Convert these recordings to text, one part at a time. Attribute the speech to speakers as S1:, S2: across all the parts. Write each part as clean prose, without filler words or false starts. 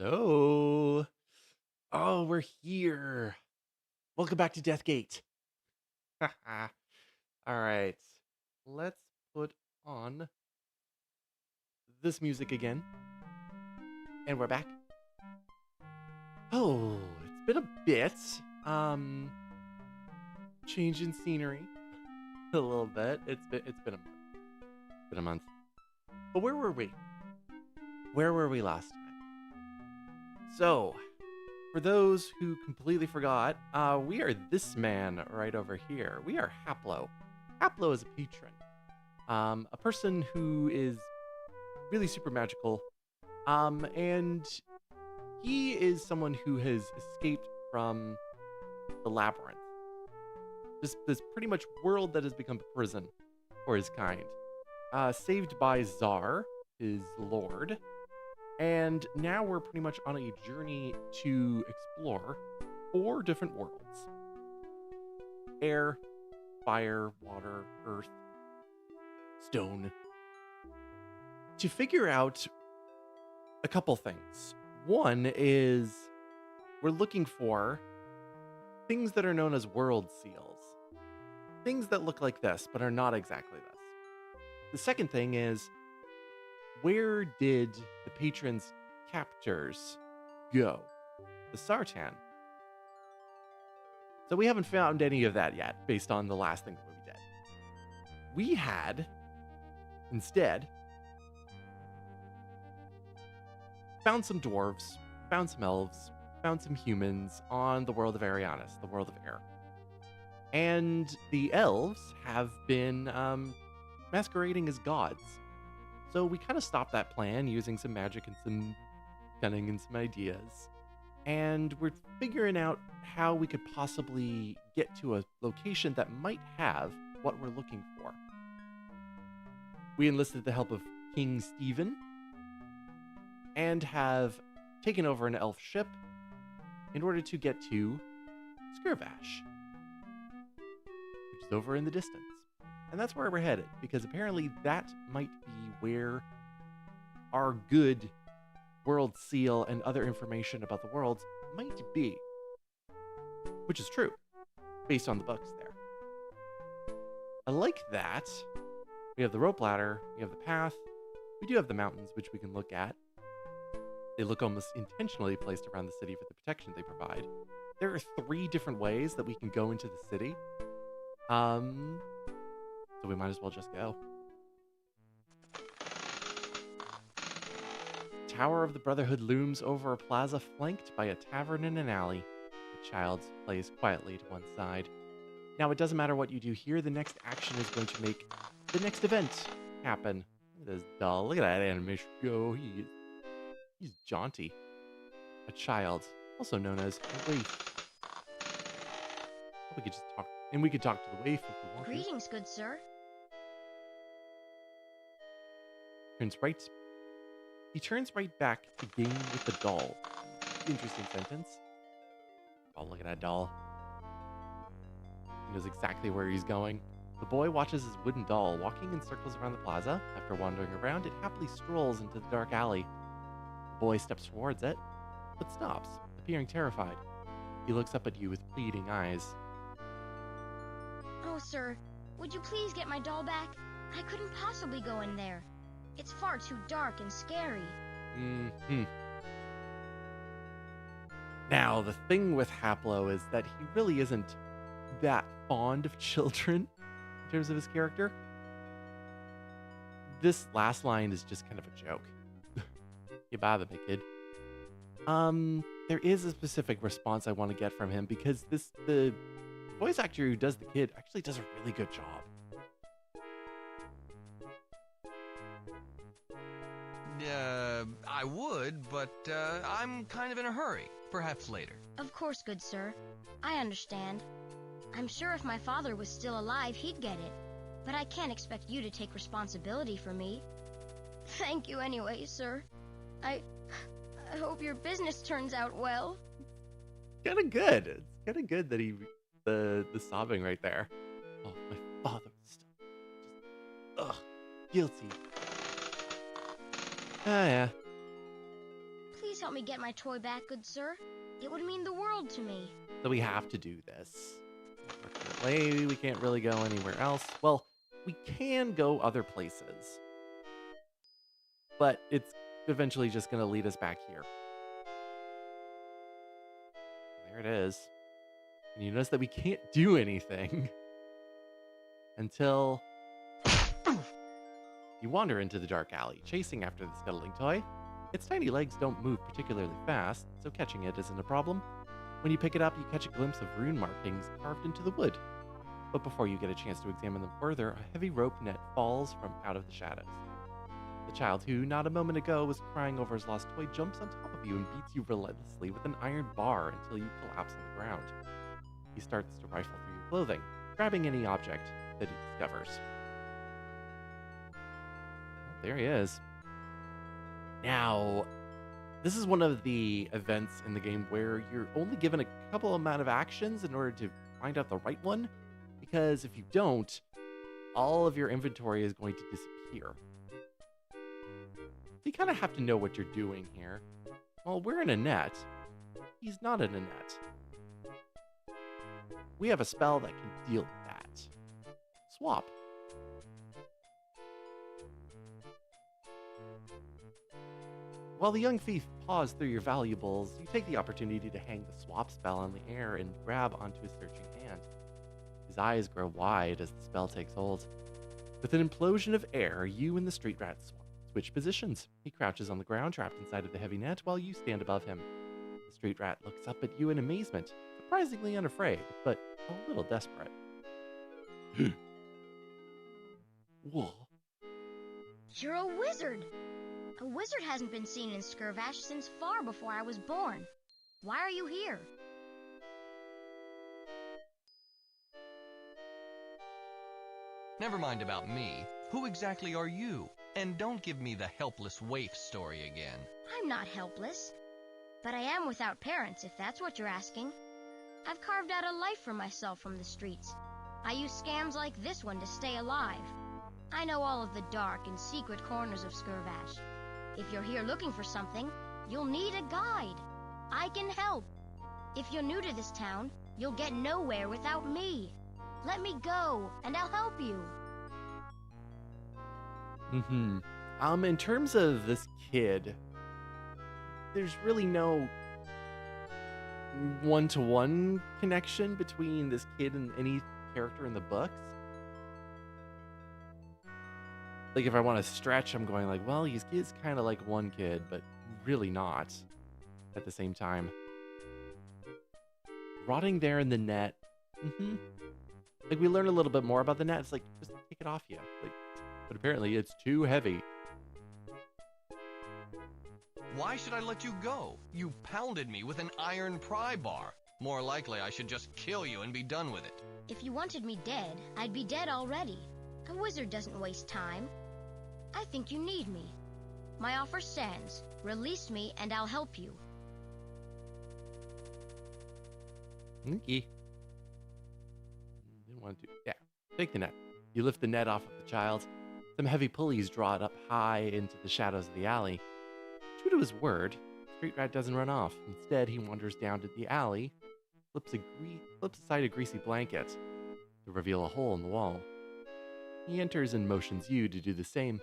S1: Hello. Oh, we're here. Welcome back to Deathgate. All right. Let's put on this music again. And we're back. Oh, it's been a bit. Um, change in scenery a little bit. It's been a month. Been a month. But where were we? Where were we last time? So, for those who completely forgot, we are this man right over here. We are Haplo. Haplo is a patron. A person who is really super magical. And he is someone who has escaped from the labyrinth. This pretty much world that has become a prison for his kind. Saved by Czar, his lord. And now we're pretty much on a journey to explore 4 different worlds. Air, fire, water, earth, stone. To figure out a couple things. One is we're looking for things that are known as world seals. Things that look like this, but are not exactly this. The second thing is, where did the patron's captors go? The Sartan. So we haven't found any of that yet, based on the last thing that we did. We had, instead, found some dwarves, found some elves, found some humans on the world of Arianis, the world of air. And the elves have been masquerading as gods. So we kind of stopped that plan using some magic and some cunning and some ideas. And we're figuring out how we could possibly get to a location that might have what we're looking for. We enlisted the help of King Stephen and have taken over an elf ship in order to get to Skirvash, which is over in the distance. And that's where we're headed, because apparently that might be where our good world seal and other information about the worlds might be. Which is true, based on the books there. I like that. We have the rope ladder, we have the path, we do have the mountains, which we can look at. They look almost intentionally placed around the city for the protection they provide. There are 3 different ways that we can go into the city. So we might as well just go. Tower of the Brotherhood looms over a plaza flanked by a tavern and an alley. The child plays quietly to one side. Now, it doesn't matter what you do here, the next action is going to make the next event happen. Look at this doll. Look at that animation go. He's jaunty. A child, also known as a waif. We could just talk, and we could talk to the waif if we want to.
S2: Greetings, good sir.
S1: He turns right back to game with the doll. Interesting sentence. Oh, look at that doll. He knows exactly where he's going. The boy watches his wooden doll walking in circles around the plaza. After wandering around, it happily strolls into the dark alley. The boy steps towards it, but stops, appearing terrified. He looks up at you with pleading eyes.
S2: Oh, sir, would you please get my doll back? I couldn't possibly go in there. It's far too dark and scary.
S1: Now, the thing with Haplo is that he really isn't that fond of children in terms of his character. This last line is just kind of a joke. You bother me, kid. There is a specific response I want to get from him because the voice actor who does the kid actually does a really good job.
S3: I would, but I'm kind of in a hurry. Perhaps later.
S2: Of course, good sir. I understand. I'm sure if my father was still alive, he'd get it. But I can't expect you to take responsibility for me. Thank you anyway, sir. I hope your business turns out well.
S1: Kind of good. It's kind of good that the sobbing right there. Oh, my father was still just guilty. Ah, yeah.
S2: Please help me get my toy back, good sir. It would mean the world to me.
S1: So we have to do this. Unfortunately, we can't really go anywhere else. Well, we can go other places. But it's eventually just going to lead us back here. There it is. And you notice that we can't do anything until you wander into the dark alley, chasing after the scuttling toy. Its tiny legs don't move particularly fast, so catching it isn't a problem. When you pick it up, you catch a glimpse of rune markings carved into the wood. But before you get a chance to examine them further, a heavy rope net falls from out of the shadows. The child who, not a moment ago, was crying over his lost toy jumps on top of you and beats you relentlessly with an iron bar until you collapse on the ground. He starts to rifle through your clothing, grabbing any object that he discovers. Well, there he is. Now, this is one of the events in the game where you're only given a couple amount of actions in order to find out the right one, because if you don't, all of your inventory is going to disappear. You kind of have to know what you're doing here. Well, we're in a net. He's not in a net. We have a spell that can deal with that. Swap. While the young thief paws through your valuables, you take the opportunity to hang the swap spell in the air and grab onto his searching hand. His eyes grow wide as the spell takes hold. With an implosion of air, you and the street rat switch positions. He crouches on the ground, trapped inside of the heavy net, while you stand above him. The street rat looks up at you in amazement, surprisingly unafraid, but a little desperate. Whoa.
S2: You're a wizard! A wizard hasn't been seen in Skirvash since far before I was born. Why are you here?
S3: Never mind about me. Who exactly are you? And don't give me the helpless waif story again.
S2: I'm not helpless. But I am without parents, if that's what you're asking. I've carved out a life for myself from the streets. I use scams like this one to stay alive. I know all of the dark and secret corners of Skirvash. If you're here looking for something, you'll need a guide. I can help. If you're new to this town, you'll get nowhere without me. Let me go, and I'll help you.
S1: In terms of this kid, there's really no one-to-one connection between this kid and any character in the books. Like, if I want to stretch, I'm going like, well, he's kind of like one kid, but really not at the same time. Rotting there in the net. Like, we learn a little bit more about the net. It's like, just take it off you. Like, but apparently it's too heavy.
S3: Why should I let you go? You pounded me with an iron pry bar. More likely I should just kill you and be done with it.
S2: If you wanted me dead, I'd be dead already. A wizard doesn't waste time. I think you need me. My offer stands. Release me and I'll help you.
S1: Okay. Didn't want to. Yeah, take the net. You lift the net off of the child. Some heavy pulleys draw it up high into the shadows of the alley. True to his word, Street Rat doesn't run off. Instead, he wanders down to the alley, flips aside a greasy blanket to reveal a hole in the wall. He enters and motions you to do the same.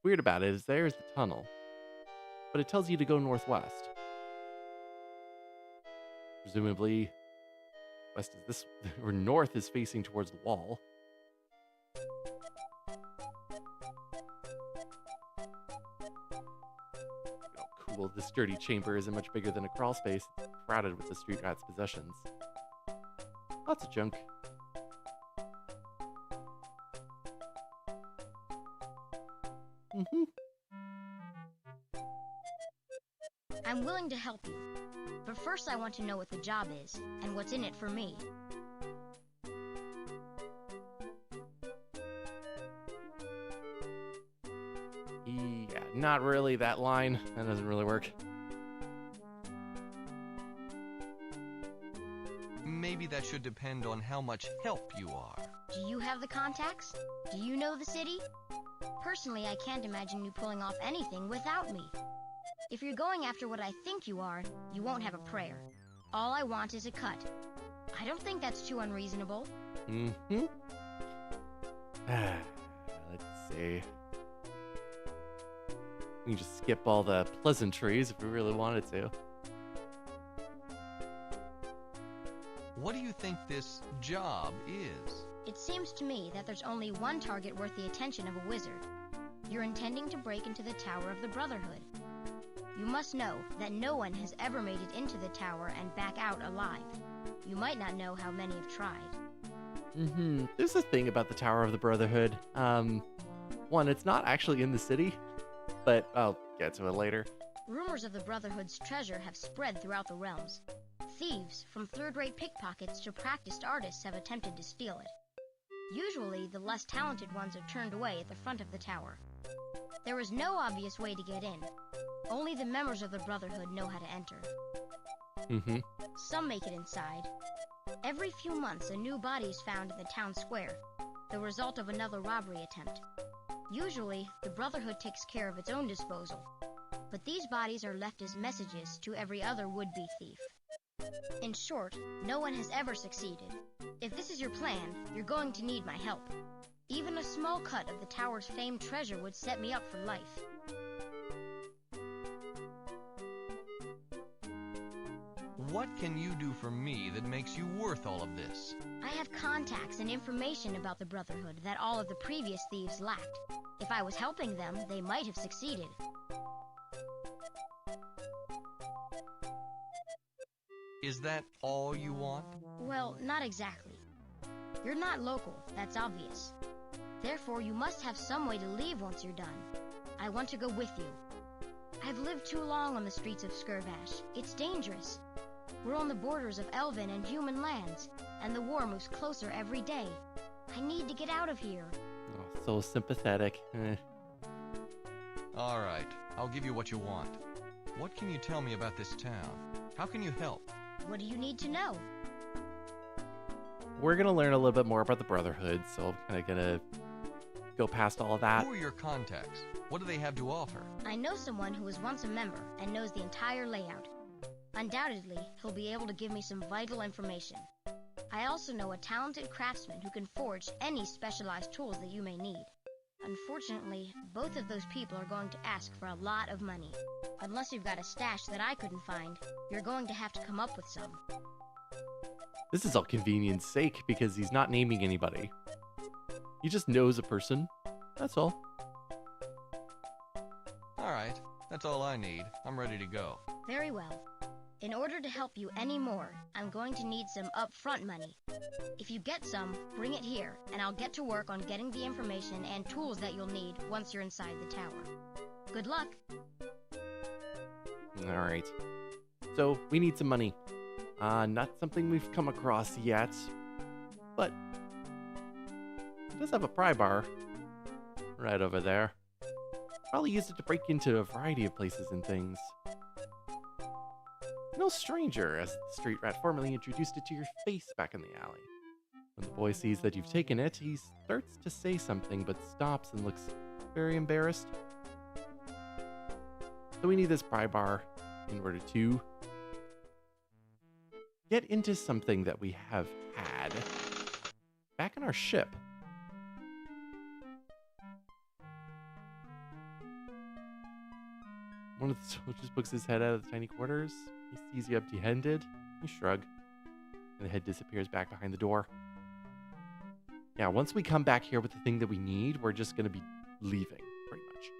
S1: Weird about it is there's the tunnel, but it tells you to go northwest. Presumably, west is this, or north is facing towards the wall. Oh, cool. This dirty chamber isn't much bigger than a crawl space. It's crowded with the street rat's possessions. Lots of junk.
S2: I'm willing to help you. But first I want to know what the job is, and what's in it for me.
S1: Yeah, not really that line. That doesn't really work.
S3: Maybe that should should depend on how much help you are.
S2: Do you have the contacts? Do you know the city? Personally, I can't imagine you pulling off anything without me. If you're going after what I think you are, you won't have a prayer. All I want is a cut. I don't think that's too unreasonable.
S1: Mm-hmm. Let's see. We can just skip all the pleasantries if we really wanted to.
S3: What do you think this job is?
S2: It seems to me that there's only one target worth the attention of a wizard. You're intending to break into the Tower of the Brotherhood. You must know that no one has ever made it into the tower and back out alive. You might not know how many have tried.
S1: There's a thing about the Tower of the Brotherhood. One, it's not actually in the city, but I'll get to it later.
S2: Rumors of the Brotherhood's treasure have spread throughout the realms. Thieves, from third-rate pickpockets to practiced artists, have attempted to steal it. Usually, the less talented ones are turned away at the front of the tower. There is no obvious way to get in. Only the members of the Brotherhood know how to enter. Some make it inside. Every few months, a new body is found in the town square, the result of another robbery attempt. Usually, the Brotherhood takes care of its own disposal, but these bodies are left as messages to every other would-be thief. In short, no one has ever succeeded. If this is your plan, you're going to need my help. Even a small cut of the tower's famed treasure would set me up for life.
S3: What can you do for me that makes you worth all of this?
S2: I have contacts and information about the Brotherhood that all of the previous thieves lacked. If I was helping them, they might have succeeded.
S3: Is that all you want?
S2: Well, not exactly. You're not local, that's obvious. Therefore, you must have some way to leave once you're done. I want to go with you. I've lived too long on the streets of Skirvash. It's dangerous. We're on the borders of elven and human lands, and the war moves closer every day. I need to get out of here.
S1: Oh, so sympathetic.
S3: All right, I'll give you what you want. What can you tell me about this town? How can you help?
S2: What do you need to know?
S1: We're going to learn a little bit more about the Brotherhood, so I'm kind of going to go past all of that.
S3: Who are your contacts? What do they have to offer?
S2: I know someone who was once a member and knows the entire layout. Undoubtedly, he'll be able to give me some vital information. I also know a talented craftsman who can forge any specialized tools that you may need. Unfortunately, both of those people are going to ask for a lot of money. Unless you've got a stash that I couldn't find, you're going to have to come up with some.
S1: This is all convenience sake because he's not naming anybody. He just knows a person. That's all.
S3: All right, that's all I need. I'm ready to go.
S2: Very well. In order to help you any more, I'm going to need some upfront money. If you get some, bring it here, and I'll get to work on getting the information and tools that you'll need once you're inside the tower. Good luck.
S1: All right. So we need some money. Not something we've come across yet, but it does have a pry bar right over there. Probably used it to break into a variety of places and things. No stranger, as the street rat formerly introduced it to your face back in the alley. When the boy sees that you've taken it, he starts to say something but stops and looks very embarrassed. So we need this pry bar in order to get into something that we have had back in our ship. One of the soldiers pokes his head out of the tiny quarters. He sees you empty-handed. You shrug, and the head disappears back behind the door. Yeah, once we come back here with the thing that we need, we're just going to be leaving, pretty much.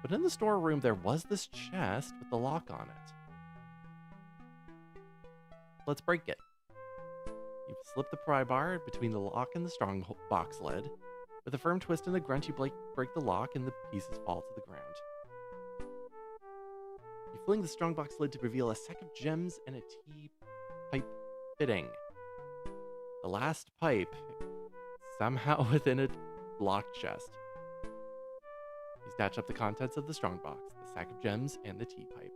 S1: But in the storeroom, there was this chest with the lock on it. Let's break it. You slip the pry bar between the lock and the strong box lid. With a firm twist and a grunt, you break the lock, and the pieces fall to the ground. You fling the strongbox lid to reveal a sack of gems and a tea pipe fitting. The last pipe, somehow within a locked chest. You snatch up the contents of the strongbox, the sack of gems, and the tea pipe.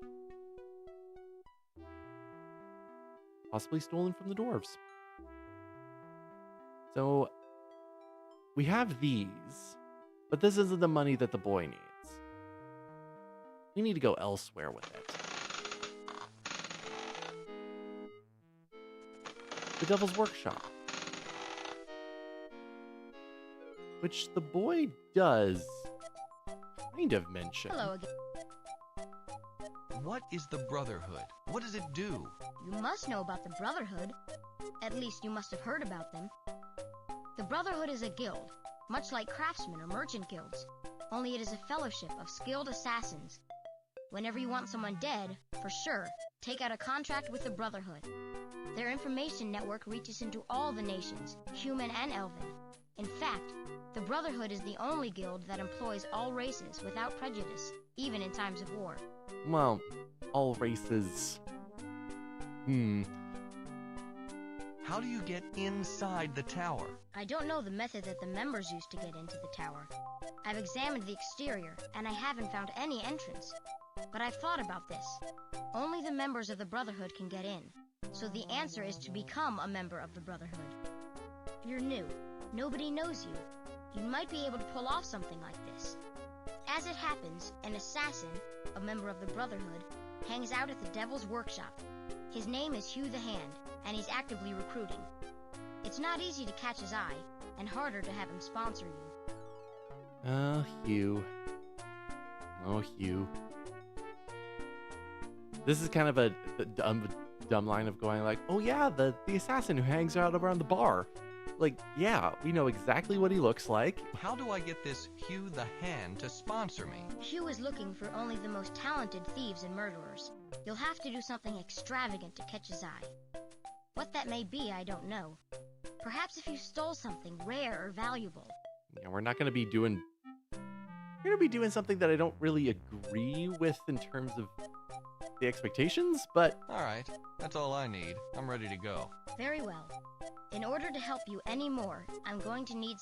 S1: Possibly stolen from the dwarves. So we have these, but this isn't the money that the boy needs. We need to go elsewhere with it. The Devil's Workshop. Which the boy does kind of mention.
S2: Hello again.
S3: What is the Brotherhood? What does it do?
S2: You must know about the Brotherhood. At least you must have heard about them. The Brotherhood is a guild, much like craftsmen or merchant guilds, only it is a fellowship of skilled assassins. Whenever you want someone dead, for sure, take out a contract with the Brotherhood. Their information network reaches into all the nations, human and elven. In fact, the Brotherhood is the only guild that employs all races without prejudice, even in times of war.
S1: Well, all races.
S3: How do you get inside the tower?
S2: I don't know the method that the members use to get into the tower. I've examined the exterior, and I haven't found any entrance. But I've thought about this. Only the members of the Brotherhood can get in. So the answer is to become a member of the Brotherhood. You're new. Nobody knows you. You might be able to pull off something like this. As it happens, an assassin, a member of the Brotherhood, hangs out at the Devil's Workshop. His name is Hugh the Hand, and he's actively recruiting. It's not easy to catch his eye, and harder to have him sponsor you.
S1: Oh, Hugh. Oh, Hugh. This is kind of a dumb line of going like, oh yeah, the assassin who hangs out around the bar. Like, yeah, we know exactly what he looks like.
S3: How do I get this Hugh the Hand to sponsor me?
S2: Hugh is looking for only the most talented thieves and murderers. You'll have to do something extravagant to catch his eye. What that may be, I don't know. Perhaps if you stole something rare or valuable.
S1: Yeah, we're not going to be doing... We're going to be doing something that I don't really agree with in terms of the expectations, but...
S3: Alright, that's all I need. I'm ready to go.
S2: Very well. In order to help you any more, I'm going to need...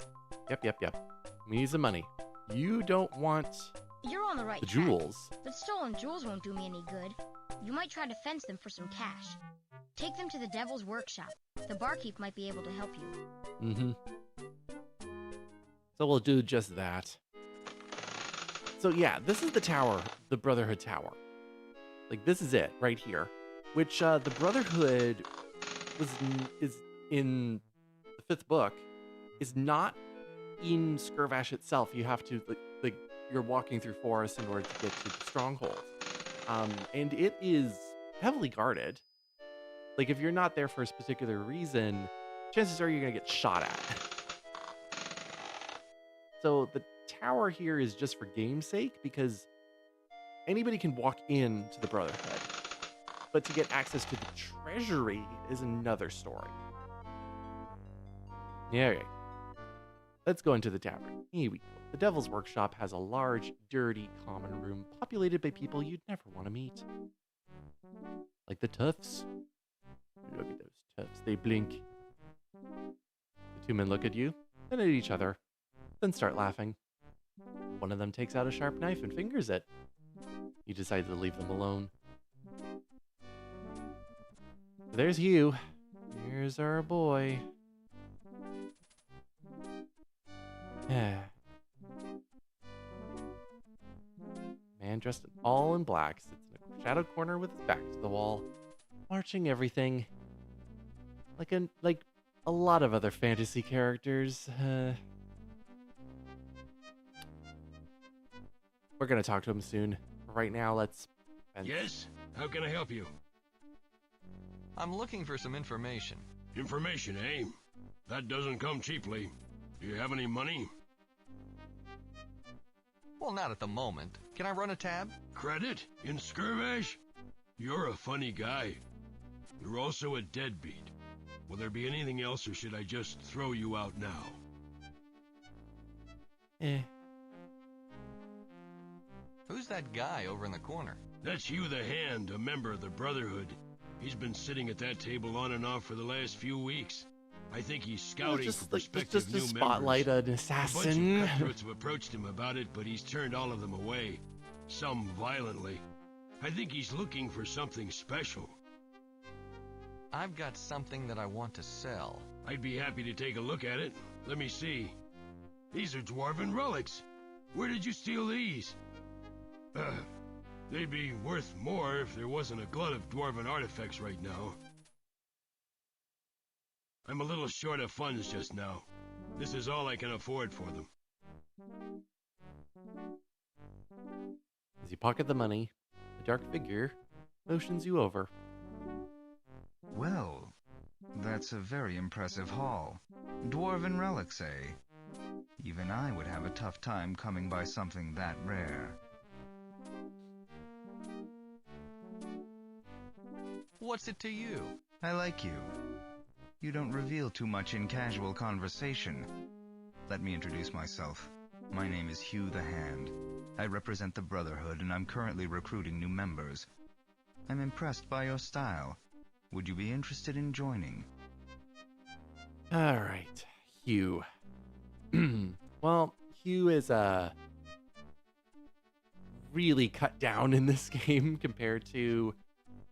S1: Yep. We need some money. You don't want
S2: You're on the right
S1: the
S2: track,
S1: jewels.
S2: but stolen jewels won't do me any good. You might try to fence them for some cash. Take them to the Devil's Workshop. The barkeep might be able to help you.
S1: So we'll do just that. So yeah, this is the tower, the Brotherhood Tower. Like, this is it, right here. Which, the Brotherhood is in the 5th book, is not in Skirvash itself. You have to, like you're walking through forests in order to get to the stronghold. And it is heavily guarded. Like, if you're not there for a particular reason, chances are you're going to get shot at. So the tower here is just for game's sake, because anybody can walk into the Brotherhood. But to get access to the treasury is another story. Yeah, okay. Let's go into the tavern. Here we go. The Devil's Workshop has a large, dirty common room populated by people you'd never want to meet. Like the toughs. Look at those toughs. They blink. The two men look at you, then at each other, then start laughing. One of them takes out a sharp knife and fingers it. You decide to leave them alone. There's Hugh. Here's our boy. Man dressed all in black sits in a shadowed corner with his back to the wall, watching everything. Like a lot of other fantasy characters. We're gonna talk to him soon. Right now, let's...
S4: Yes? How can I help you?
S3: I'm looking for some information.
S4: Information, eh? That doesn't come cheaply. Do you have any money?
S3: Well, not at the moment. Can I run a tab?
S4: Credit? In Skirvash? You're a funny guy. You're also a deadbeat. Will there be anything else, or should I just throw you out now?
S3: Who's that guy over in the corner?
S4: That's Hugh the Hand, a member of the Brotherhood. He's been sitting at that table on and off for the last few weeks. I think he's scouting for prospective
S1: just
S4: new
S1: to spotlight
S4: members.
S1: an
S4: A
S1: assassin.
S4: bunch of cutthroats have approached him about it, but he's turned all of them away. Some violently. I think he's looking for something special.
S3: I've got something that I want to sell.
S4: I'd be happy to take a look at it. Let me see. These are dwarven relics. Where did you steal these? They'd be worth more if there wasn't a glut of dwarven artifacts right now. I'm a little short of funds just now. This is all I can afford for them.
S1: As you pocket the money, a dark figure motions you over.
S5: Well, that's a very impressive haul. Dwarven relics, eh? Even I would have a tough time coming by something that rare.
S3: What's it to you?
S5: I like you. You don't reveal too much in casual conversation. Let me introduce myself. My name is Hugh the Hand. I represent the Brotherhood, and I'm currently recruiting new members. I'm impressed by your style. Would you be interested in joining?
S1: All right, Hugh. Well, Hugh is really cut down in this game compared to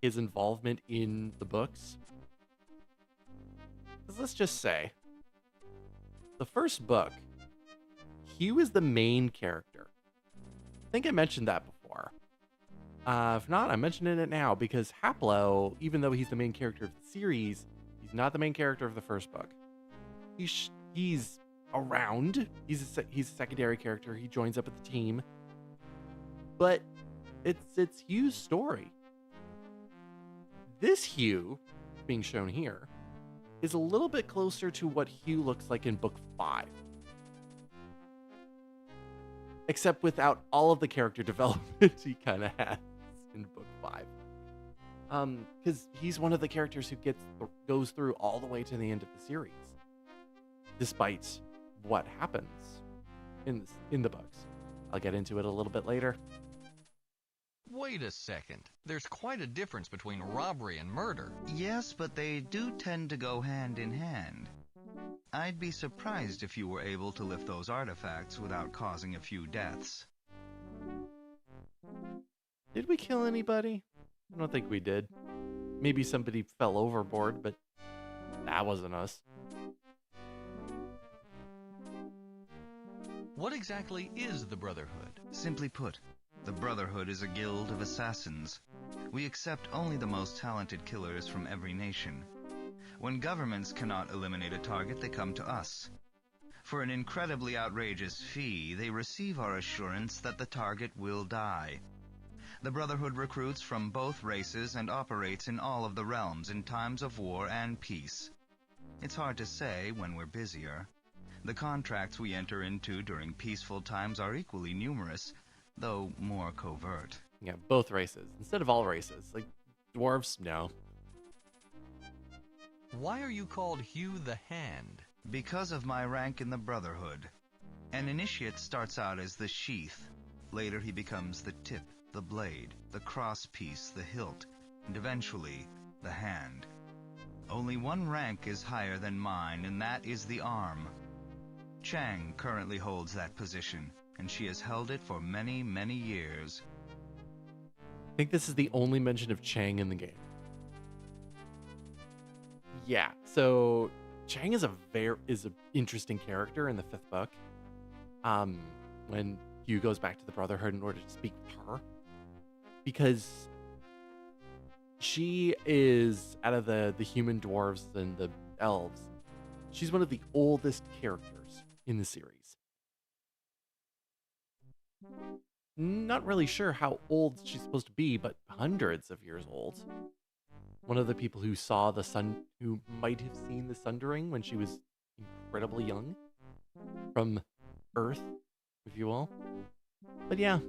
S1: his involvement in the books. 'Cause let's just say, the first book, Hugh is the main character. I think I mentioned that before. If not, I'm mentioning it now because Haplo, even though he's the main character of the series, he's not the main character of the first book. He's around. He's a secondary character. He joins up with the team. But it's Hugh's story. This Hugh, being shown here, is a little bit closer to what Hugh looks like in book 5. Except without all of the character development he kind of has in book 5. Because he's one of the characters who goes through all the way to the end of the series. Despite what happens in the books. I'll get into it a little bit later.
S3: Wait a second. There's quite a difference between robbery and murder.
S5: Yes, but they do tend to go hand in hand. I'd be surprised if you were able to lift those artifacts without causing a few deaths.
S1: Did we kill anybody? I don't think we did. Maybe somebody fell overboard, but that wasn't us.
S3: What exactly is the Brotherhood?
S5: Simply put, the Brotherhood is a guild of assassins. We accept only the most talented killers from every nation. When governments cannot eliminate a target, they come to us. For an incredibly outrageous fee, they receive our assurance that the target will die. The Brotherhood recruits from both races and operates in all of the realms in times of war and peace. It's hard to say when we're busier. The contracts we enter into during peaceful times are equally numerous, though more covert.
S1: Yeah, both races. Instead of all races. Like, dwarves, no.
S3: Why are you called Hugh the Hand?
S5: Because of my rank in the Brotherhood. An initiate starts out as the sheath. Later he becomes the tip, the blade, the crosspiece, the hilt, and eventually, the hand. Only one rank is higher than mine, and that is the arm. Chang currently holds that position, and she has held it for many, many years.
S1: I think this is the only mention of Chang in the game. Yeah, so Chang is an interesting character in the 5th book. When Hugh goes back to the Brotherhood in order to speak with her, because she is, out of the human dwarves and the elves, she's one of the oldest characters in the series. Not really sure how old she's supposed to be, but hundreds of years old. One of the people who saw who might have seen the Sundering when she was incredibly young from Earth, if you will. But yeah,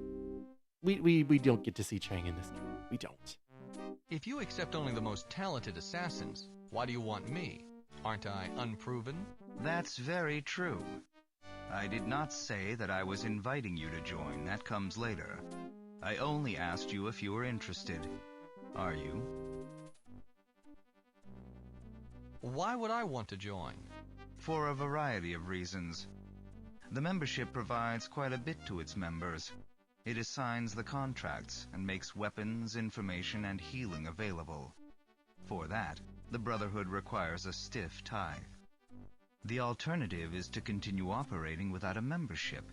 S1: we don't get to see Chang in this game. We don't.
S3: If you accept only the most talented assassins, why do you want me? Aren't I unproven?
S5: That's very true. I did not say that I was inviting you to join. That comes later. I only asked you if you were interested. Are you?
S3: Why would I want to join?
S5: For a variety of reasons. The membership provides quite a bit to its members. It assigns the contracts and makes weapons, information, and healing available. For that, the Brotherhood requires a stiff tithe. The alternative is to continue operating without a membership.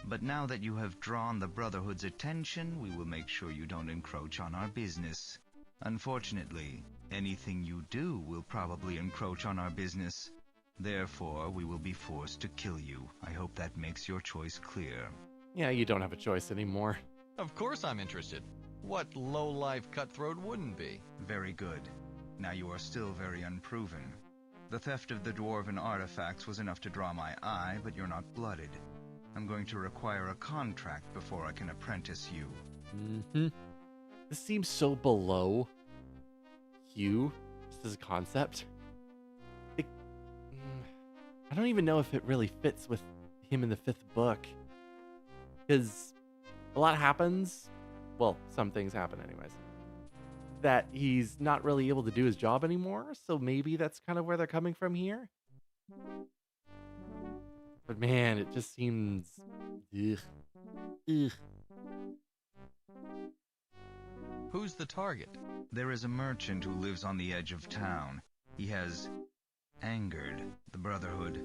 S5: But now that you have drawn the Brotherhood's attention, we will make sure you don't encroach on our business. Unfortunately, anything you do will probably encroach on our business. Therefore, we will be forced to kill you. I hope that makes your choice clear.
S1: Yeah, you don't have a choice anymore.
S3: Of course I'm interested. What low-life cutthroat wouldn't be?
S5: Very good. Now you are still very unproven. The theft of the dwarven artifacts was enough to draw my eye, but you're not blooded. I'm going to require a contract before I can apprentice you.
S1: This seems so below Hugh, just as a concept. I don't even know if it really fits with him in the 5th book. Because a lot happens, well, some things happen anyways, that he's not really able to do his job anymore, so maybe that's kind of where they're coming from here. But man, it just seems... Ugh.
S3: Who's the target?
S5: There is a merchant who lives on the edge of town. He has angered the Brotherhood.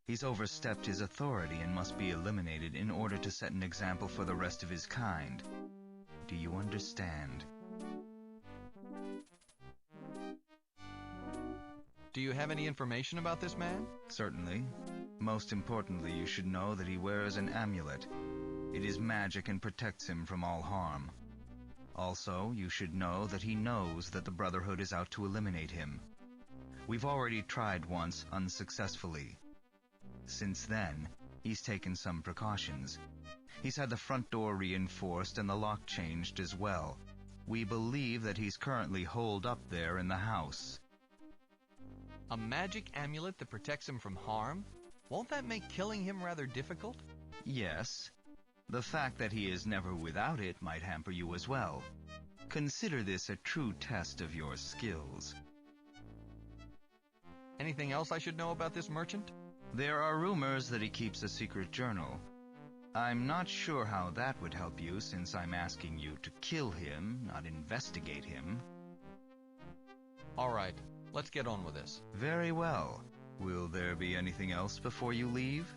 S5: He's overstepped his authority and must be eliminated in order to set an example for the rest of his kind. Do you understand?
S3: Do you have any information about this man?
S5: Certainly. Most importantly, you should know that he wears an amulet. It is magic and protects him from all harm. Also, you should know that he knows that the Brotherhood is out to eliminate him. We've already tried once unsuccessfully. Since then, he's taken some precautions. He's had the front door reinforced and the lock changed as well. We believe that he's currently holed up there in the house.
S3: A magic amulet that protects him from harm? Won't that make killing him rather difficult?
S5: Yes. The fact that he is never without it might hamper you as well. Consider this a true test of your skills.
S3: Anything else I should know about this merchant?
S5: There are rumors that he keeps a secret journal. I'm not sure how that would help you, since I'm asking you to kill him, not investigate him.
S3: All right, let's get on with this.
S5: Very well. Will there be anything else before you leave?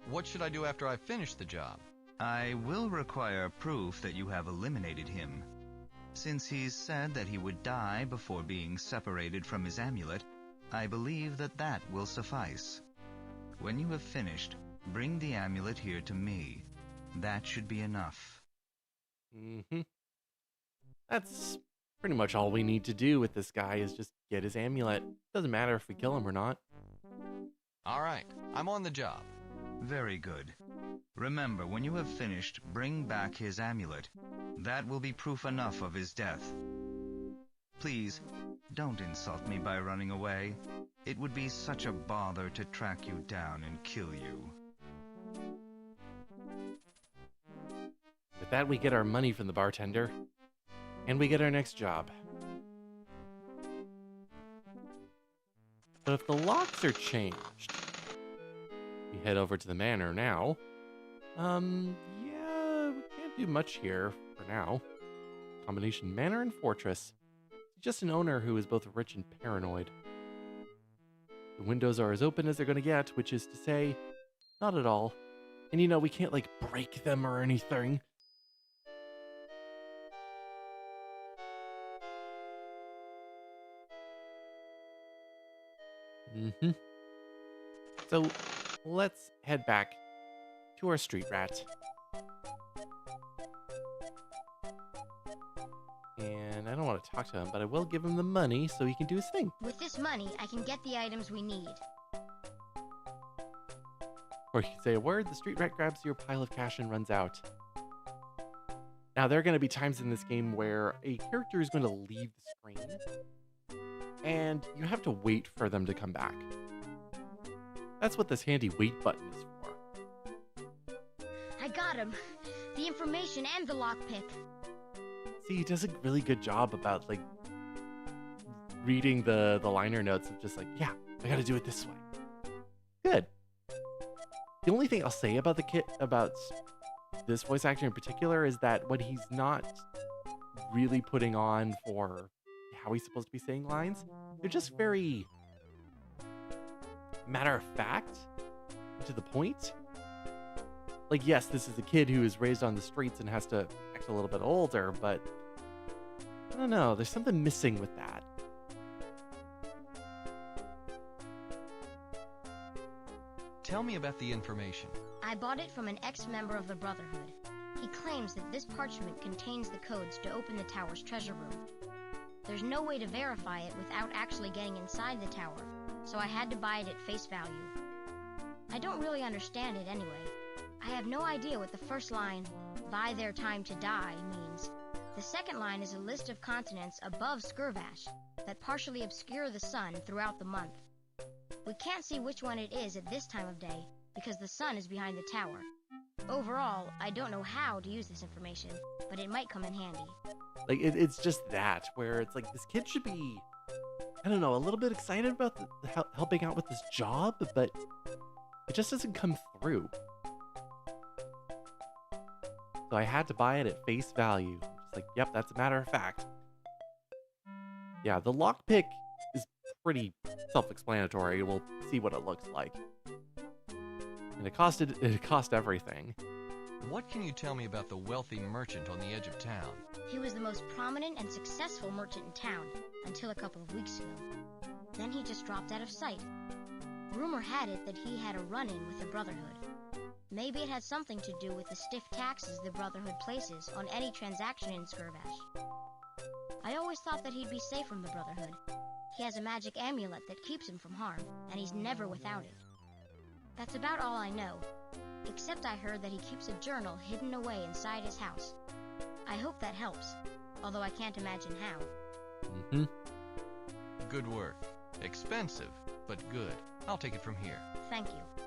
S3: What should I do after I finish the job?
S5: I will require proof that you have eliminated him. Since he's said that he would die before being separated from his amulet, I believe that that will suffice. When you have finished, bring the amulet here to me. That should be enough.
S1: That's pretty much all we need to do with this guy is just get his amulet. Doesn't matter if we kill him or not.
S3: All right, I'm on the job.
S5: Very good. Remember, when you have finished, bring back his amulet. That will be proof enough of his death. Please, don't insult me by running away. It would be such a bother to track you down and kill you.
S1: With that, we get our money from the bartender, and we get our next job. But if the locks are changed, we head over to the manor now. Yeah, we can't do much here for now. Combination manor and fortress. Just an owner who is both rich and paranoid. The windows are as open as they're going to get, which is to say, not at all. And you know, we can't like break them or anything. So let's head back to our street rat. And I don't want to talk to him, but I will give him the money so he can do his thing.
S2: With this money, I can get the items we need.
S1: Or you can say a word, the street rat grabs your pile of cash and runs out. Now, there are going to be times in this game where a character is going to leave the screen, and you have to wait for them to come back. That's what this handy wait button is for.
S2: I got him. The information and the lockpick.
S1: See, he does a really good job about, like, reading the liner notes of just like, yeah, I gotta do it this way. Good. The only thing I'll say about about this voice actor in particular is that when he's not really putting on for how he's supposed to be saying lines. They're just very matter of fact, to the point. Like, yes, this is a kid who is raised on the streets and has to act a little bit older, but I don't know, there's something missing with that.
S3: Tell me about the information.
S2: I bought it from an ex-member of the Brotherhood. He claims that this parchment contains the codes to open the tower's treasure room. There's no way to verify it without actually getting inside the tower, so I had to buy it at face value. I don't really understand it anyway. I have no idea what the first line, "by their time to die," means. The second line is a list of continents above Skirvash that partially obscure the sun throughout the month. We can't see which one it is at this time of day because the sun is behind the tower. Overall, I don't know how to use this information, but it might come in handy.
S1: Like, it's just that, where it's like, this kid should be, I don't know, a little bit excited about helping out with this job, but it just doesn't come through. So I had to buy it at face value. Just like, yep, that's a matter of fact. Yeah, the lockpick is pretty self-explanatory. We'll see what it looks like. And it cost everything.
S3: What can you tell me about the wealthy merchant on the edge of town?
S2: He was the most prominent and successful merchant in town until a couple of weeks ago. Then he just dropped out of sight. Rumor had it that he had a run-in with the Brotherhood. Maybe it had something to do with the stiff taxes the Brotherhood places on any transaction in Skirvash. I always thought that he'd be safe from the Brotherhood. He has a magic amulet that keeps him from harm, and he's never without it. That's about all I know, except I heard that he keeps a journal hidden away inside his house. I hope that helps, although I can't imagine how.
S3: Good work. Expensive, but good. I'll take it from here.
S2: Thank you.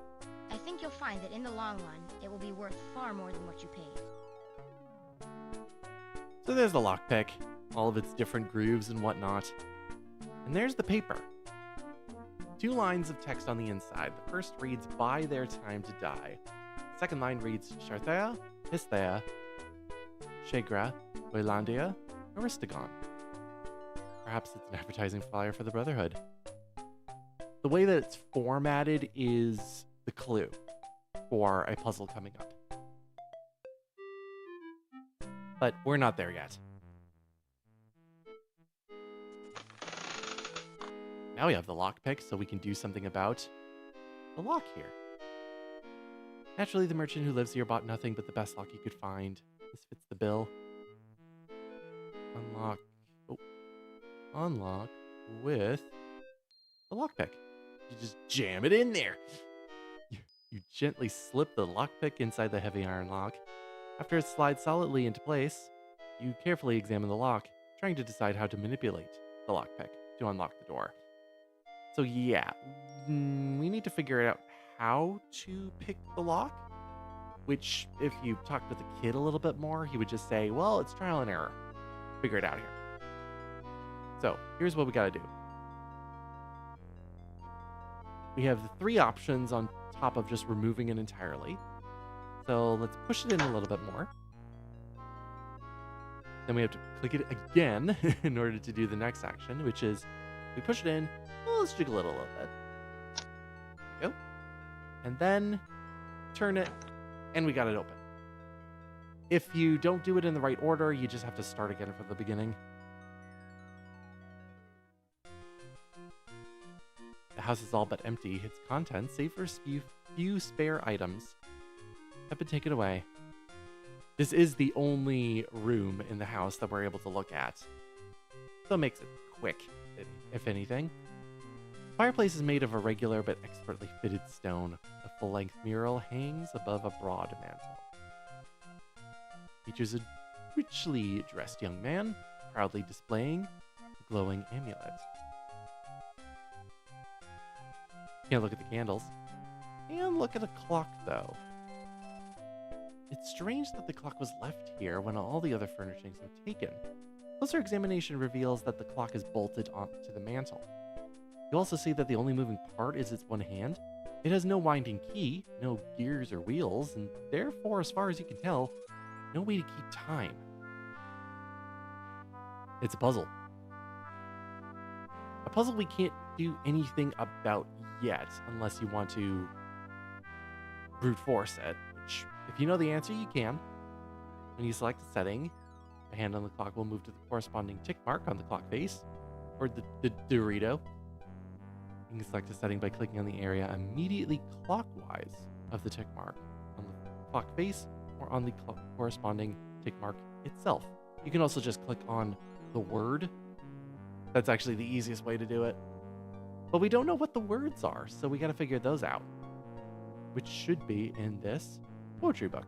S2: I think you'll find that in the long run, it will be worth far more than what you paid.
S1: So there's the lockpick, all of its different grooves and whatnot. And there's the paper. 2 lines of text on the inside. The first reads, "by their time to die." The second line reads, "Sharthea, Histhea, Shegra, Waylandia, Aristagon." Perhaps it's an advertising flyer for the Brotherhood. The way that it's formatted is the clue for a puzzle coming up. But we're not there yet. Now we have the lockpick, so we can do something about the lock here. Naturally, the merchant who lives here bought nothing but the best lock he could find. This fits the bill. Unlock. Oh. Unlock with the lockpick. You just jam it in there. You gently slip the lockpick inside the heavy iron lock. After it slides solidly into place, you carefully examine the lock, trying to decide how to manipulate the lockpick to unlock the door. So yeah, we need to figure out how to pick the lock, which if you talked with the kid a little bit more, he would just say, well, it's trial and error. Figure it out here. So here's what we gotta do. We have the 3 options on top of just removing it entirely. So let's push it in a little bit more. Then we have to click it again in order to do the next action, which is we push it in. Well, let's jiggle it a little bit. There we go. And then turn it, and we got it open. If you don't do it in the right order, you just have to start again from the beginning. The house is all but empty. Its contents, save for a few spare items, have been taken away. This is the only room in the house that we're able to look at, so it makes it quick, if anything. The fireplace is made of a regular but expertly fitted stone. A full-length mural hangs above a broad mantel. Features a richly dressed young man, proudly displaying a glowing amulet. Can't look at the candles. And look at a clock, though. It's strange that the clock was left here when all the other furnishings were taken. Closer examination reveals that the clock is bolted onto the mantle. You also see that the only moving part is its one hand. It has no winding key, no gears or wheels, and therefore, as far as you can tell, no way to keep time. It's a puzzle. puzzle we can't do anything about yet, unless you want to brute force it, which, if you know the answer, you can. When you select a setting, the hand on the clock will move to the corresponding tick mark on the clock face, or the Dorito. You can select a setting by clicking on the area immediately clockwise of the tick mark on the clock face or on the corresponding tick mark itself. You can also just click on the word. That's actually the easiest way to do it. But we don't know what the words are, so we got to figure those out, which should be in this poetry book.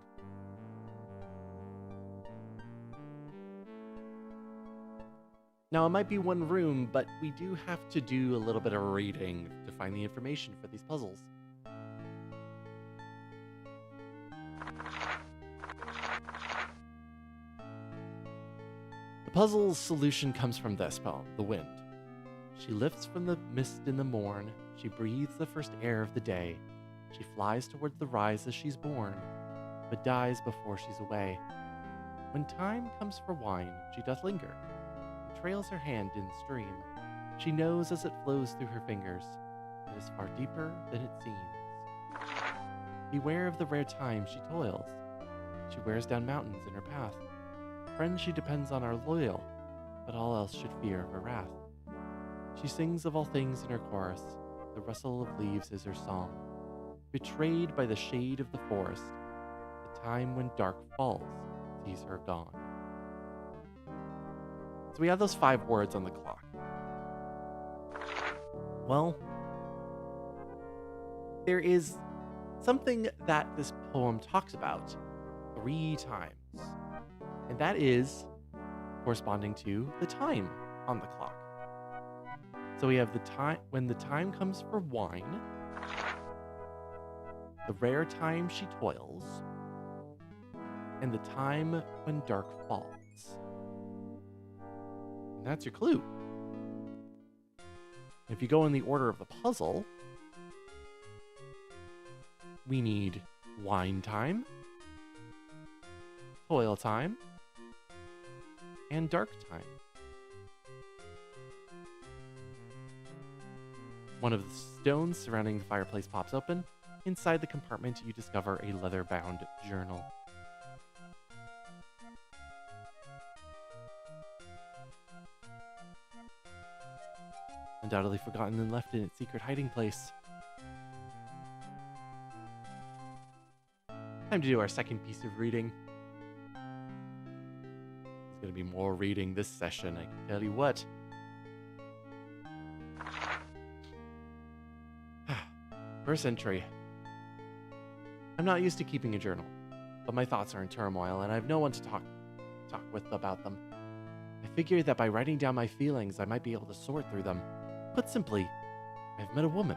S1: Now, it might be one room, but we do have to do a little bit of reading to find the information for these puzzles. The puzzle's solution comes from this poem, The Wind. She lifts from the mist in the morn, she breathes the first air of the day. She flies towards the rise as she's born, but dies before she's away. When time comes for wine, she doth linger, trails her hand in the stream. She knows as it flows through her fingers, it is far deeper than it seems. Beware of the rare time she toils. She wears down mountains in her path. Friends she depends on are loyal, but all else should fear her wrath. She sings of all things in her chorus, the rustle of leaves is her song. Betrayed by the shade of the forest, the time when dark falls sees her gone. So we have those 5 words on the clock. Well, there is something that this poem talks about 3 times, and that is corresponding to the time on the clock. So we have the time when the time comes for wine, the rare time she toils, and the time when dark falls. And that's your clue. If you go in the order of the puzzle, we need wine time, toil time, and dark time. One of the stones surrounding the fireplace pops open. Inside the compartment, you discover a leather-bound journal. Undoubtedly forgotten and left in its secret hiding place. Time to do our second piece of reading. There's going to be more reading this session, I can tell you what. First entry. I'm not used to keeping a journal, but my thoughts are in turmoil and I have no one to talk with about them. I figured that by writing down my feelings, I might be able to sort through them. Put simply, I've met a woman.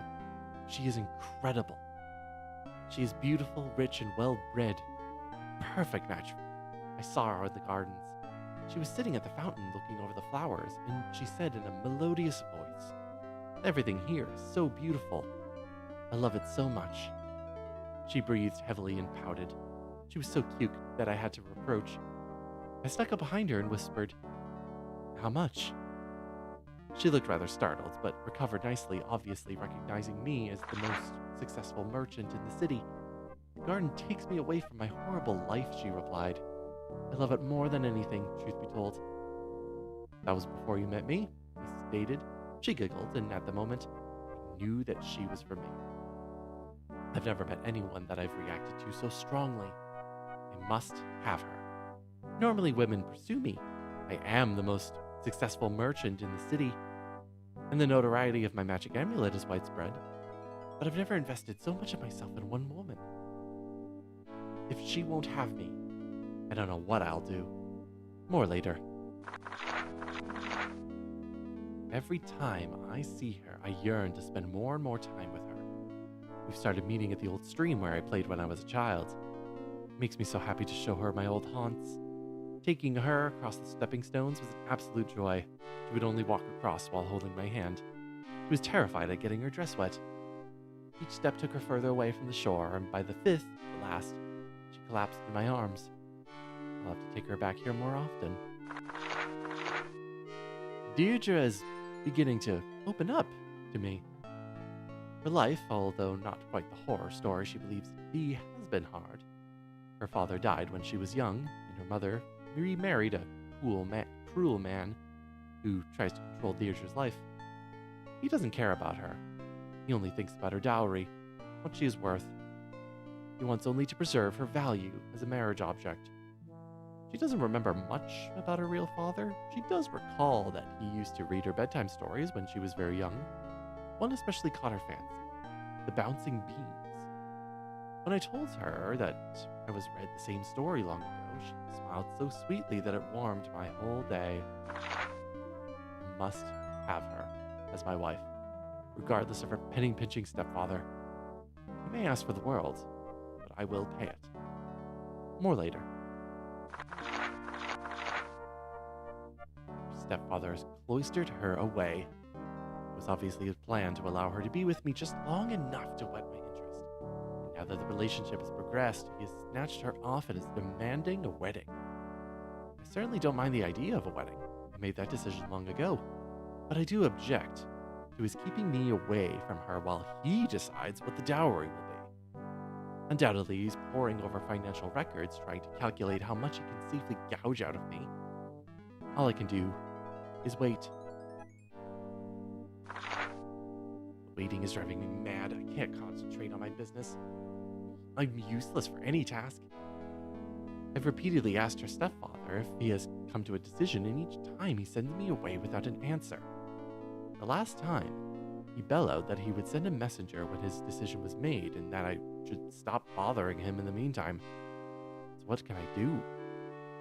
S1: She is incredible. She is beautiful, rich, and well-bred. Perfect match for me. I saw her in the gardens. She was sitting at the fountain looking over the flowers, and she said in a melodious voice, "Everything here is so beautiful. I love it so much." She breathed heavily and pouted. She was so cute that I had to reproach. I snuck up behind her and whispered, "How much?" She looked rather startled, but recovered nicely, obviously recognizing me as the most successful merchant in the city. "The garden takes me away from my horrible life," she replied. "I love it more than anything, truth be told." "That was before you met me," he stated. She giggled, and at the moment, I knew that she was for me. I've never met anyone that I've reacted to so strongly. I must have her. Normally women pursue me. I am the most successful merchant in the city, and the notoriety of my magic amulet is widespread. But I've never invested so much of myself in one woman. If she won't have me, I don't know what I'll do. More later. Every time I see her, I yearn to spend more and more time with her. We've started meeting at the old stream where I played when I was a child. It makes me so happy to show her my old haunts. Taking her across the stepping stones was an absolute joy. She would only walk across while holding my hand. She was terrified at getting her dress wet. Each step took her further away from the shore, and by the 5th, the last, she collapsed in my arms. I'll have to take her back here more often. Deirdre is beginning to open up to me. Her life, although not quite the horror story she believes it to be, has been hard. Her father died when she was young, and her mother remarried a cruel man who tries to control Deirdre's life. He doesn't care about her. He only thinks about her dowry, what she is worth. He wants only to preserve her value as a marriage object. She doesn't remember much about her real father. She does recall that he used to read her bedtime stories when she was very young. One especially caught her fancy, the bouncing beans. When I told her that I was read the same story long ago, she smiled so sweetly that it warmed my whole day. I must have her as my wife, regardless of her penny-pinching stepfather. He may ask for the world, but I will pay it. More later. Her stepfather has cloistered her away. It was obviously his plan to allow her to be with me just long enough to whet my interest. And now that the relationship has progressed, he has snatched her off and is demanding a wedding. I certainly don't mind the idea of a wedding. I made that decision long ago. But I do object to his keeping me away from her while he decides what the dowry will be. Undoubtedly, he's poring over financial records, trying to calculate how much he can safely gouge out of me. All I can do is wait. Waiting is driving me mad. I can't concentrate on my business. I'm useless for any task. I've repeatedly asked her stepfather if he has come to a decision, and each time he sends me away without an answer. The last time, he bellowed that he would send a messenger when his decision was made and that I should stop bothering him in the meantime. So what can I do?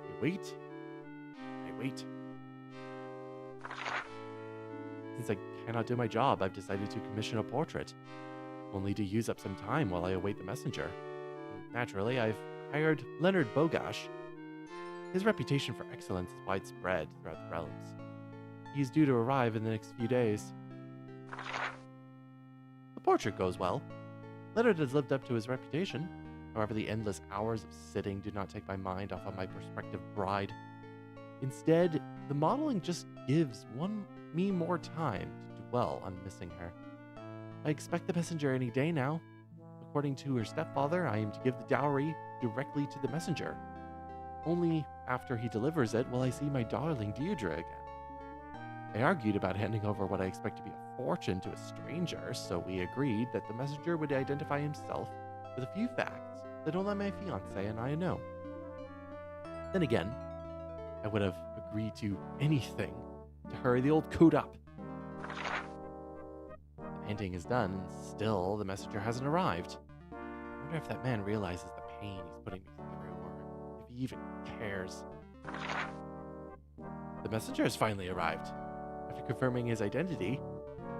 S1: I wait. I wait. Since I cannot do my job, I've decided to commission a portrait, only to use up some time while I await the messenger. Naturally, I've hired Leonard Bogash. His reputation for excellence is widespread throughout the realms. He's due to arrive in the next few days. The portrait goes well. Leonard has lived up to his reputation. However, the endless hours of sitting do not take my mind off of my prospective bride. Instead, the modeling just gives me more time to dwell on missing her. I expect the messenger any day now. According to her stepfather, I am to give the dowry directly to the messenger. Only after he delivers it will I see my darling Deirdre again. I argued about handing over what I expect to be a fortune to a stranger, so we agreed that the messenger would identify himself with a few facts that only my fiancé and I know. Then again, I would have agreed to anything to hurry the old coot up. The painting is done, and still the messenger hasn't arrived. I wonder if that man realizes the pain he's putting me through, or if he even cares. The messenger has finally arrived. After confirming his identity,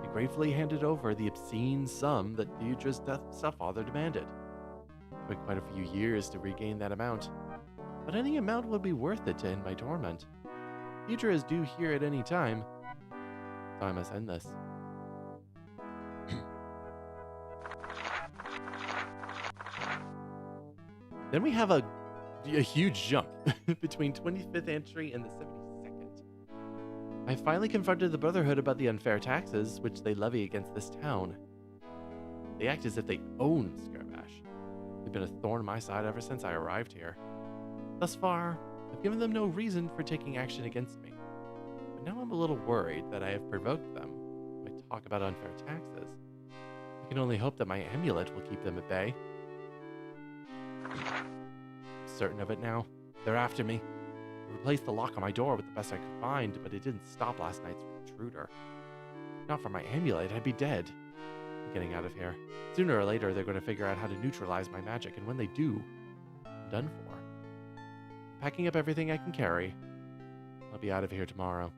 S1: he gratefully handed over the obscene sum that Deirdre's stepfather demanded. It took quite a few years to regain that amount, but any amount would be worth it to end my torment. Deirdre is due here at any time, so I must end this. Then we have a huge jump between 25th entry and the 72nd. I finally confronted the Brotherhood about the unfair taxes which they levy against this town. They act as if they own Skirbash. They've been a thorn in my side ever since I arrived here. Thus far, I've given them no reason for taking action against me. But now I'm a little worried that I have provoked them when I talk about unfair taxes. I can only hope that my amulet will keep them at bay. I'm certain of it now. They're after me. I replaced the lock on my door with the best I could find, but it didn't stop last night's intruder. If not for my amulet, I'd be dead. I'm getting out of here. Sooner or later, they're going to figure out how to neutralize my magic, and when they do, I'm done for. I'm packing up everything I can carry. I'll be out of here tomorrow.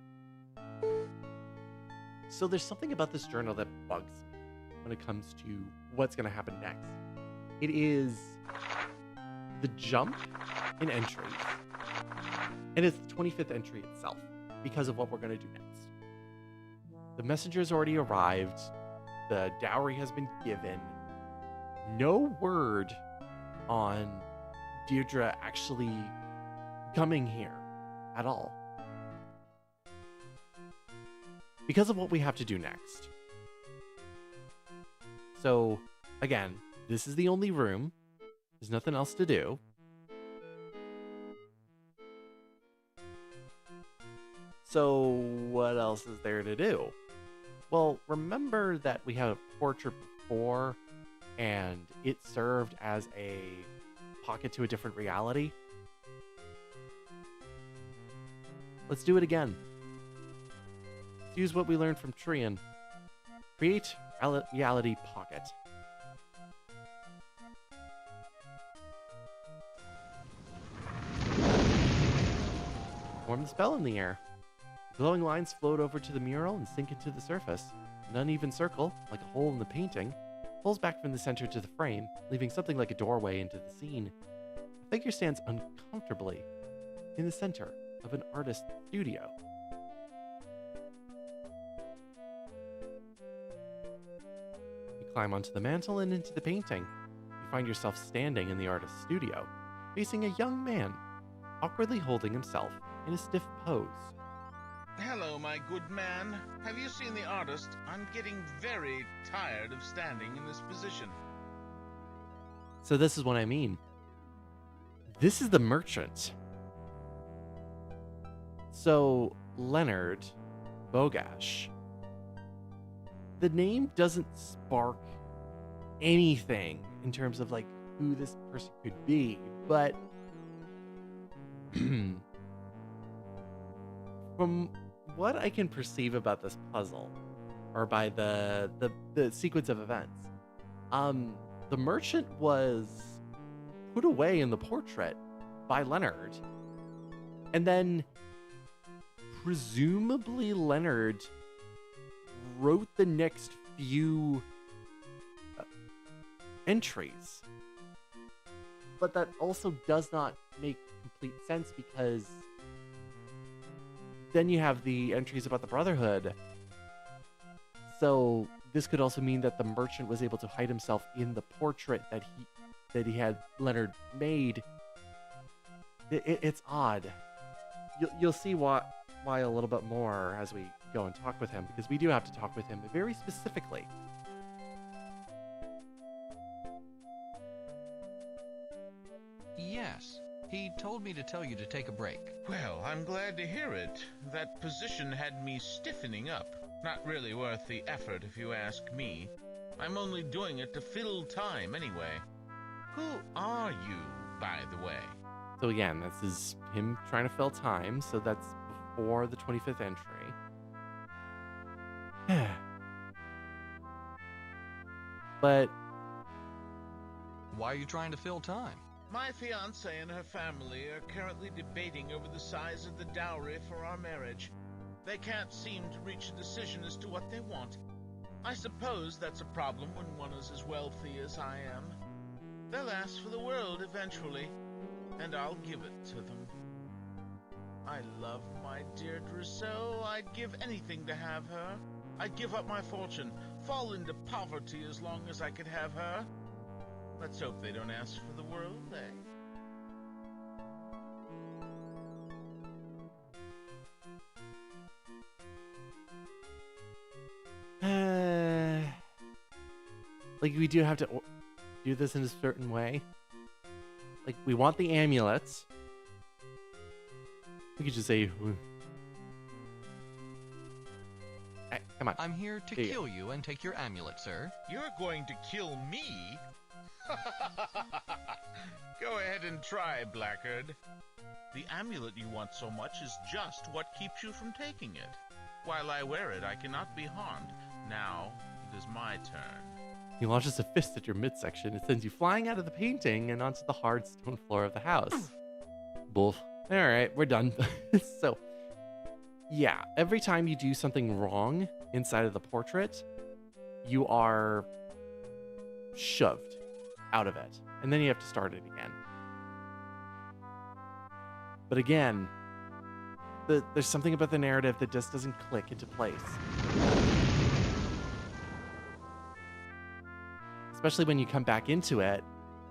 S1: So there's something about this journal that bugs me when it comes to what's going to happen next. It is the jump in entries, and it's the 25th entry itself because of what we're going to do next. The messenger's already arrived. The dowry has been given. No word on Deirdre actually coming here at all. because of what we have to do next. So, again, this is the only room. There's nothing else to do. So, what else is there to do? Well, remember that we had a portrait before, and it served as a pocket to a different reality? Let's do it again. Let's use what we learned from Trian. Create reality pocket. Form the spell in the air. The glowing lines float over to the mural and sink into the surface. An uneven circle, like a hole in the painting, pulls back from the center to the frame, leaving something like a doorway into the scene. A figure stands uncomfortably in the center of an artist's studio. You climb onto the mantle and into the painting. You find yourself standing in the artist's studio, facing a young man, awkwardly holding himself in a stiff pose.
S6: Hello, my good man. Have you seen the artist? I'm getting very tired of standing in this position.
S1: So this is what I mean. This is the merchant. So, Leonard Bogash. The name doesn't spark anything in terms of like who this person could be, but from what I can perceive about this puzzle, or by the sequence of events, the merchant was put away in the portrait by Leonard, and then presumably Leonard wrote the next few entries. But that also does not make complete sense, because then you have the entries about the Brotherhood. So this could also mean that the merchant was able to hide himself in the portrait that he had Leonard made. It's odd. You'll see why a little bit more as we go and talk with him, because we do have to talk with him very specifically.
S3: Yes. He told me to tell you to take a break.
S6: Well, I'm glad to hear it. That position had me stiffening up. Not really worth the effort, if you ask me. I'm only doing it to fill time anyway. Who are you, by the way?
S1: So again, this is him trying to fill time, so that's before the 25th entry. But
S3: Why are you trying to fill time?
S6: My fiancée and her family are currently debating over the size of the dowry for our marriage. They can't seem to reach a decision as to what they want. I suppose that's a problem when one is as wealthy as I am. They'll ask for the world eventually, and I'll give it to them. I love my Deirdre so I'd give anything to have her. I'd give up my fortune, fall into poverty as long as I could have her. Let's hope they don't ask for the world, eh?
S1: Like, we do have to do this in a certain way. Like, we want the amulets. We could just say, hey, come on.
S3: I'm here to kill you and take your amulet, sir.
S6: You're going to kill me? Go ahead and try, Blackguard. The amulet you want so much is just what keeps you from taking it. While I wear it, I cannot be harmed. Now, it is my turn.
S1: He launches a fist at your midsection. It sends you flying out of the painting and onto the hard stone floor of the house. Boof. Alright, we're done. So, yeah, every time you do something wrong inside of the portrait, you are shoved out of it. And then you have to start it again. But again, there's something about the narrative that just doesn't click into place. Especially when you come back into it.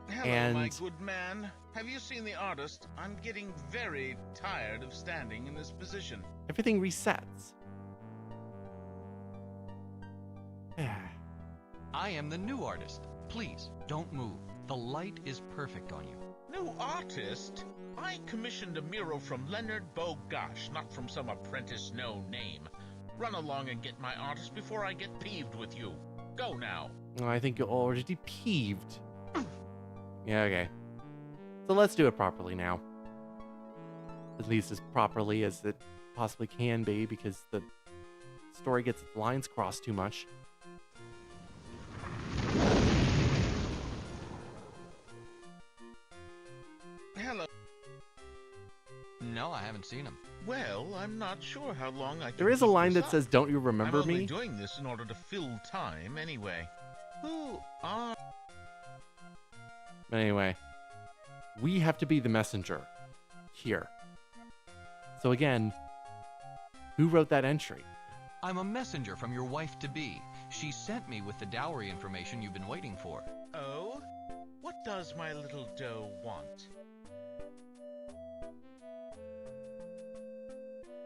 S6: Hello, my good man. Have you seen the artist? I'm getting very tired of standing in this position.
S1: Everything resets.
S3: I am the new artist. Please, don't move. The light is perfect on you.
S6: New artist? I commissioned a mural from Leonard Bogosh, not from some apprentice no name. Run along and get my artist before I get peeved with you. Go now.
S1: Oh, I think you're already peeved. Yeah, okay. So let's do it properly now. At least as properly as it possibly can be, because the story gets its lines crossed too much.
S6: Hello.
S3: No, I haven't seen him.
S6: Well, I'm not sure how long I can
S1: There is a
S6: keep
S1: line
S6: this
S1: that
S6: up.
S1: says, "Don't you remember
S6: I'm only
S1: me?"
S6: doing this in order to fill time anyway. Who are...
S1: But anyway, we have to be the messenger here. So again, who wrote that entry?
S3: I'm a messenger from your wife-to-be. She sent me with the dowry information you've been waiting for.
S6: Oh? What does my little doe want?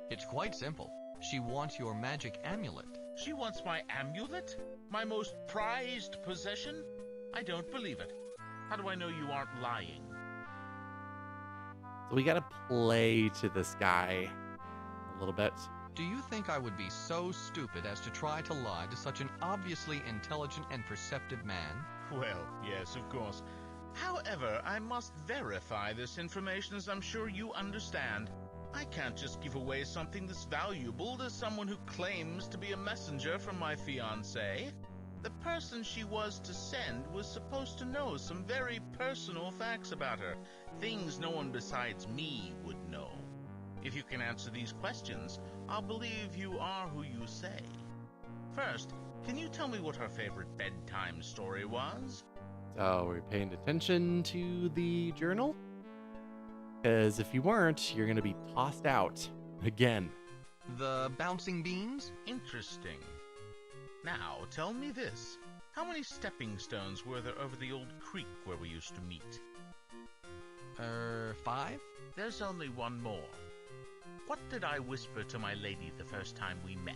S3: It's quite simple. She wants your magic amulet.
S6: She wants my amulet? My most prized possession? I don't believe it. How do I know you aren't lying?
S1: So we gotta play to this guy a little bit.
S3: Do you think I would be so stupid as to try to lie to such an obviously intelligent and perceptive man?
S6: Well, yes, of course. However, I must verify this information, as I'm sure you understand. I can't just give away something this valuable to someone who claims to be a messenger from my fiancée. The person she was to send was supposed to know some very personal facts about her, things no one besides me would know. If you can answer these questions, I'll believe you are who you say. First, can you tell me what her favorite bedtime story was?
S1: So we're paying attention to the journal? Because if you weren't, you're gonna be tossed out again.
S3: The bouncing beans?
S6: Interesting. Now, tell me this. How many stepping stones were there over the old creek where we used to meet?
S3: 5?
S6: There's only one more. What did I whisper to my lady the first time we met?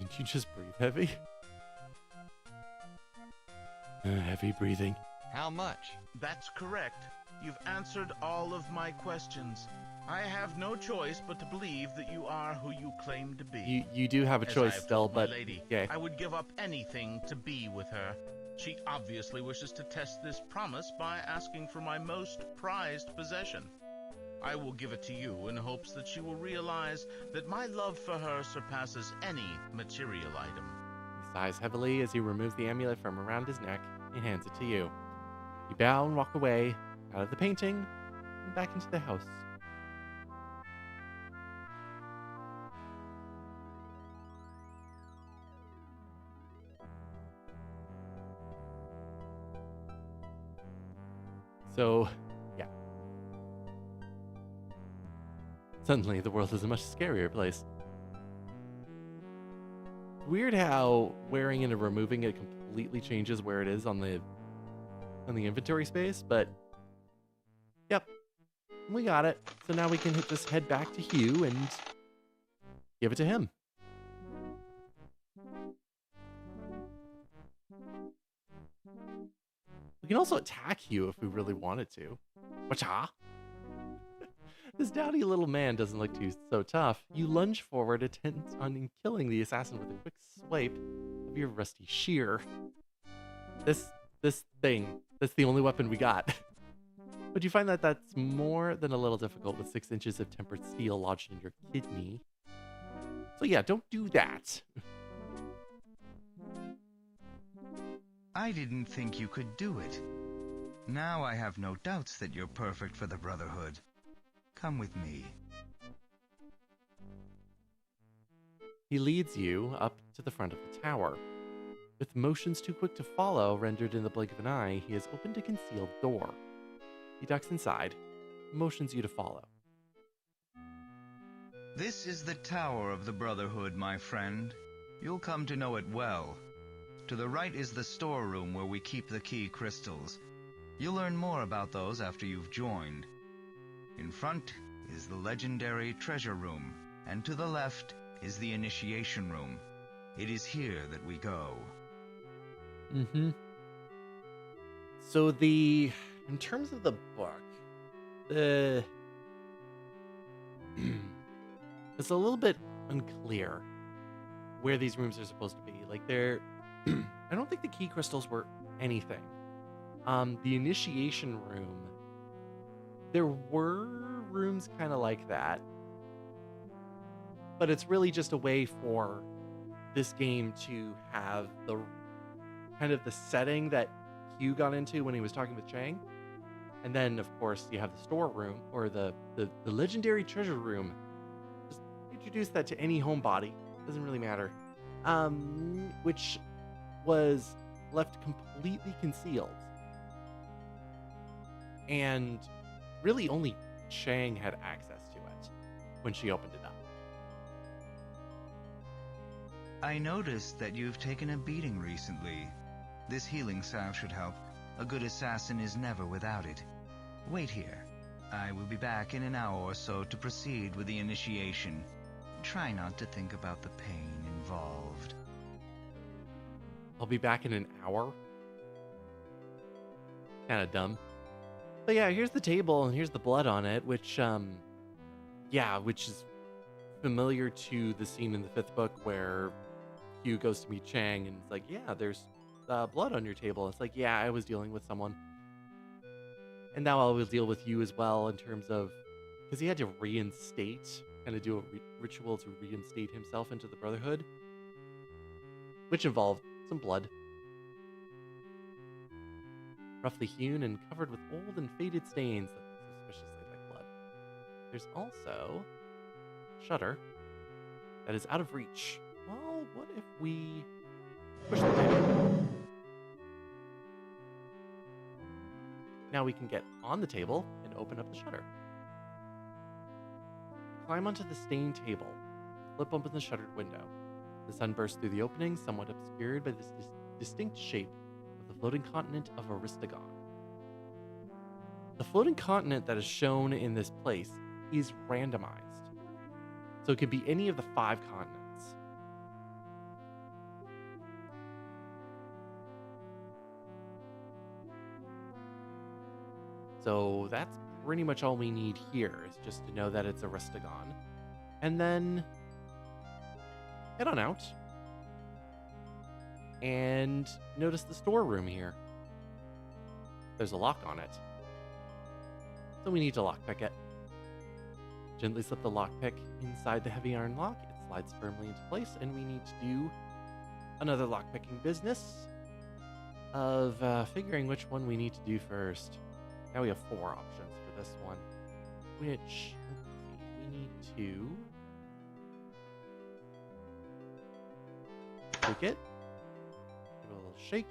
S1: Didn't you just breathe heavy? Heavy breathing.
S3: How much?
S6: That's correct. You've answered all of my questions. I have no choice but to believe that you are who you claim to be.
S1: You do have a
S6: As
S1: choice
S6: I've
S1: still,
S6: told my
S1: but
S6: lady,
S1: okay.
S6: I would give up anything to be with her. She obviously wishes to test this promise by asking for my most prized possession. I will give it to you in hopes that she will realize that my love for her surpasses any material item.
S1: He sighs heavily as he removes the amulet from around his neck and hands it to you. You bow and walk away, out of the painting, and back into the house. So, yeah. Suddenly, the world is a much scarier place. Weird how wearing and removing it completely changes where it is on the inventory space, but yep, we got it. So now we can just head back to Hugh and give it to him. We can also attack Hugh if we really wanted to. Wacha! This dowdy little man doesn't look so tough. You lunge forward, intent on killing the assassin with a quick swipe of your rusty shear. This thing, that's the only weapon we got. But you find that that's more than a little difficult with 6 inches of tempered steel lodged in your kidney. So yeah, don't do that.
S5: I didn't think you could do it. Now I have no doubts that you're perfect for the Brotherhood. Come with me.
S1: He leads you up to the front of the tower. With motions too quick to follow, rendered in the blink of an eye, he has opened a concealed door. He ducks inside, motions you to follow.
S5: This is the Tower of the Brotherhood, my friend. You'll come to know it well. To the right is the storeroom where we keep the key crystals. You'll learn more about those after you've joined. In front is the legendary treasure room, and to the left is the initiation room. It is here that we go.
S1: Mm-hmm. So in terms of the book, it's a little bit unclear where these rooms are supposed to be. Like I don't think the key crystals were anything. The initiation room, there were rooms kind of like that, but it's really just a way for this game to have the kind of the setting that Hugh got into when he was talking with Chang. And then, of course, you have the storeroom, or the legendary treasure room. Just introduce that to any homebody. Doesn't really matter. Which was left completely concealed. And really only Chang had access to it when she opened it up.
S5: I noticed that you've taken a beating recently. This healing salve should help. A good assassin is never without it. Wait here. I will be back in an hour or so to proceed with the initiation. Try not to think about the pain involved.
S1: I'll be back in an hour. Kind of dumb. But yeah, here's the table and here's the blood on it, which is familiar to the scene in the 5th book where Hugh goes to meet Chang and it's like, yeah, there's blood on your table. It's like, yeah, I was dealing with someone. And now I will deal with you as well in terms of, because he had to kind of do a ritual to reinstate himself into the Brotherhood, which involved some blood. Roughly hewn and covered with old and faded stains that look suspiciously like blood. There's also a shutter that is out of reach. Well, what if we push the table? Now we can get on the table and open up the shutter. Climb onto the stained table. Flip open the shuttered window. The sun bursts through the opening, somewhat obscured by this distinct shape of the floating continent of Aristagon. The floating continent that is shown in this place is randomized. So it could be any of the 5 continents. So that's pretty much all we need here, is just to know that it's Aristagon. And then head on out and notice the storeroom here. There's a lock on it. So we need to lockpick it. Gently slip the lockpick inside the heavy iron lock. It slides firmly into place, and we need to do another lockpicking business of figuring which one we need to do first. Now we have 4 options for this one, which, let's see, we need to take it, give it a little shake,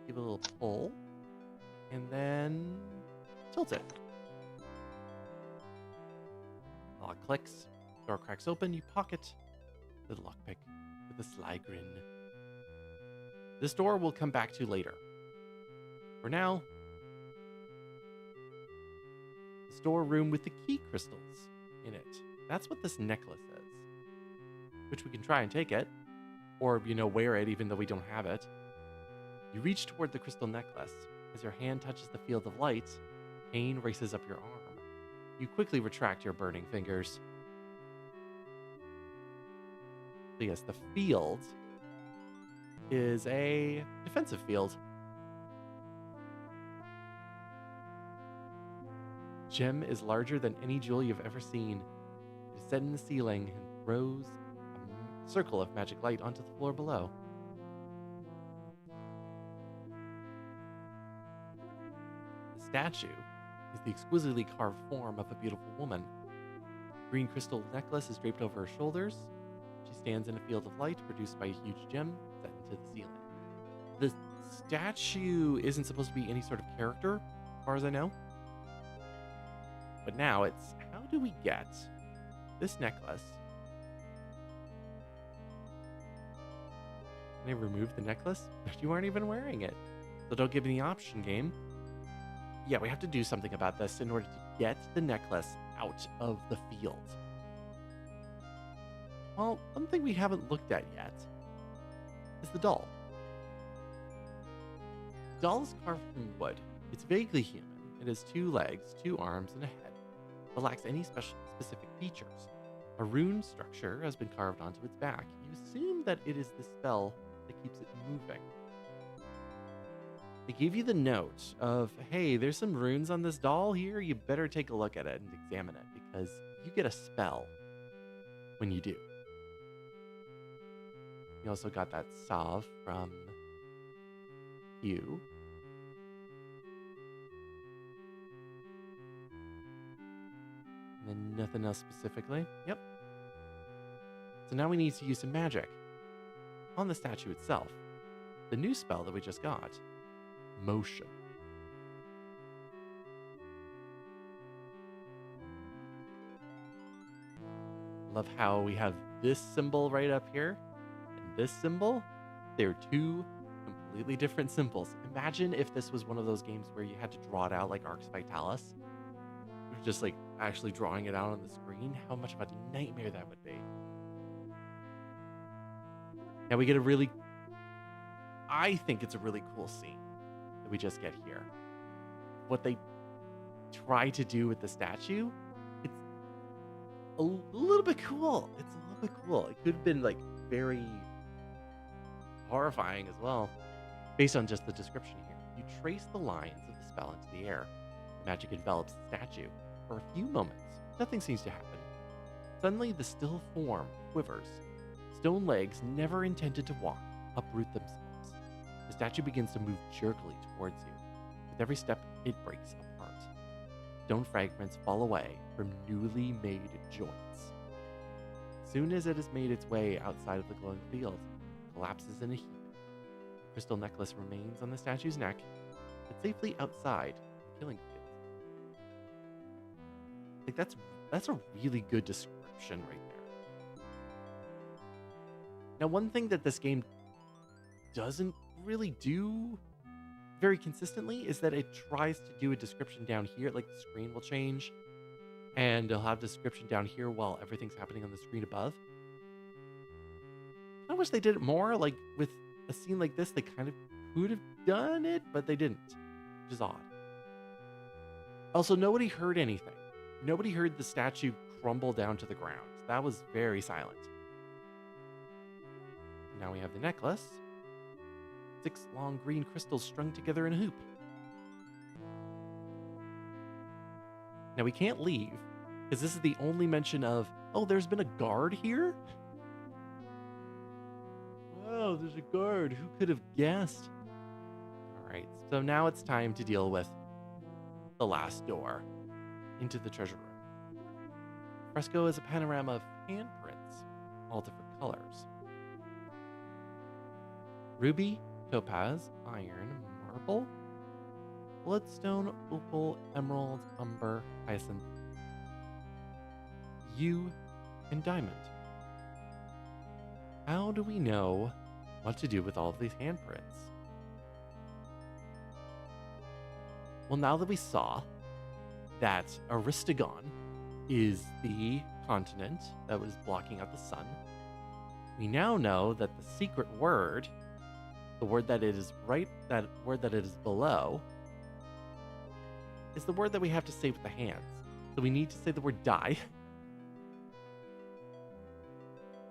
S1: give it a little pull, and then tilt it. Lock clicks, door cracks open, you pocket the lockpick with a sly grin. This door we'll come back to later. For now, storeroom with the key crystals in it. That's what this necklace is. Which we can try and take it, or, wear it even though we don't have it. You reach toward the crystal necklace. As your hand touches the field of light, pain races up your arm. You quickly retract your burning fingers. So yes, the field is a defensive field. Gem is larger than any jewel you've ever seen. It is set in the ceiling and throws a circle of magic light onto the floor below. The statue is the exquisitely carved form of a beautiful woman. The green crystal necklace is draped over her shoulders. She stands in a field of light produced by a huge gem set into the ceiling. The statue isn't supposed to be any sort of character, as far as I know. But now it's, how do we get this necklace? Can I remove the necklace? You aren't even wearing it. So don't give me the option, game. Yeah, we have to do something about this in order to get the necklace out of the field. Well, one thing we haven't looked at yet is the doll. The doll is carved from wood. It's vaguely human. It has 2 legs, 2 arms, and a head, but lacks any specific features. A rune structure has been carved onto its back. You assume that it is the spell that keeps it moving. They gave you the note of, hey, there's some runes on this doll here. You better take a look at it and examine it, because you get a spell when you do. You also got that salve from Hugh. And then nothing else specifically. Yep. So now we need to use some magic on the statue itself. The new spell that we just got. Motion. Love how we have this symbol right up here and this symbol. They're 2 completely different symbols. Imagine if this was one of those games where you had to draw it out like Arx Vitalis. Just like actually drawing it out on the screen. How much of a nightmare that would be. Now we get a really, I think it's a really cool scene that we just get here. What they try to do with the statue, it's a little bit cool. It's a little bit cool. It could have been like very horrifying as well, based on just the description here. You trace the lines of the spell into the air. The magic envelops the statue. For a few moments, nothing seems to happen. Suddenly, the still form quivers. Stone legs, never intended to walk, uproot themselves. The statue begins to move jerkily towards you. With every step, it breaks apart. Stone fragments fall away from newly made joints. Soon as it has made its way outside of the glowing field, it collapses in a heap. The crystal necklace remains on the statue's neck, but safely outside the killing field. Like that's a really good description right there. Now, one thing that this game doesn't really do very consistently is that it tries to do a description down here. Like the screen will change and it'll have description down here while everything's happening on the screen above. I wish they did it more. Like with a scene like this, they kind of could have done it, but they didn't, which is odd. Also, nobody heard anything. Nobody heard the statue crumble down to the ground. That was very silent. Now we have the necklace. 6 long green crystals strung together in a hoop. Now we can't leave, because this is the only mention of, oh, there's been a guard here? Wow, there's a guard. Who could have guessed? Alright, so now it's time to deal with the last door into the treasure room. The fresco is a panorama of handprints, all different colors. Ruby, topaz, iron, marble, bloodstone, opal, emerald, umber, hyacinth, yew, and diamond. How do we know what to do with all of these handprints? Well, now that we saw that Aristogon is the continent that was blocking out the sun, we now know that the secret word, the word that it is right, that word that it is below, is the word that we have to say with the hands. So we need to say the word die.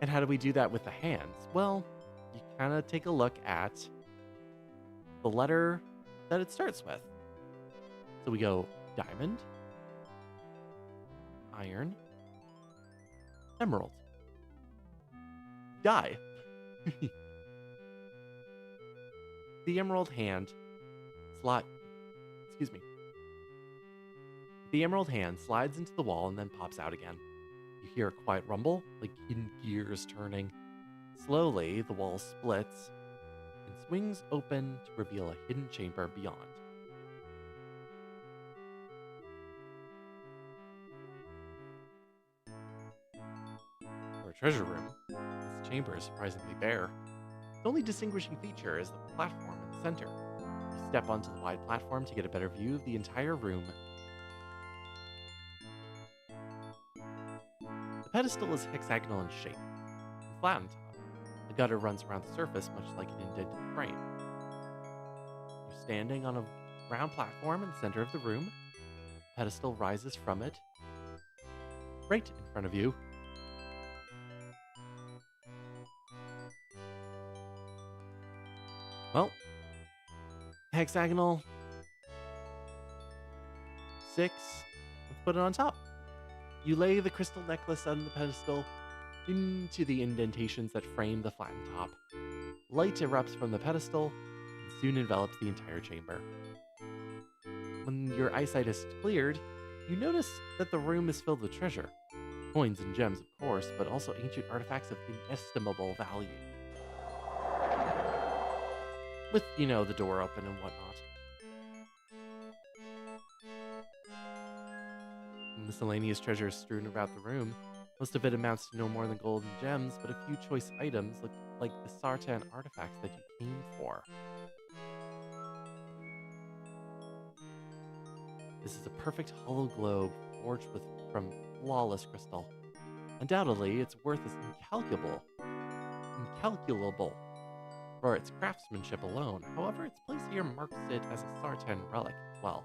S1: And how do we do that with the hands? Well, you kind of take a look at the letter that it starts with. So we go diamond, iron, emerald, die. The emerald hand The emerald hand slides into the wall and then pops out again. You hear a quiet rumble, like hidden gears turning. Slowly, the wall splits and swings open to reveal a hidden chamber beyond. For a treasure room, this chamber is surprisingly bare. Its only distinguishing feature is the platform in the center. You step onto the wide platform to get a better view of the entire room. pedestal is hexagonal in shape, and flat on top. The gutter runs around the surface, much like an indented frame. You're standing on a round platform in the center of the room. The pedestal rises from it, right in front of you. Well, hexagonal 6. Let's put it on top. You lay the crystal necklace on the pedestal into the indentations that frame the flattened top. Light erupts from the pedestal and soon envelops the entire chamber. When your eyesight is cleared, you notice that the room is filled with treasure. Coins and gems, of course, but also ancient artifacts of inestimable value. With, the door open and whatnot. Miscellaneous treasure is strewn about the room. Most of it amounts to no more than gold and gems, but a few choice items look like the Sartan artifacts that you came for. This is a perfect hollow globe forged from flawless crystal. Undoubtedly, its worth is incalculable for its craftsmanship alone. However, its place here marks it as a Sartan relic as well.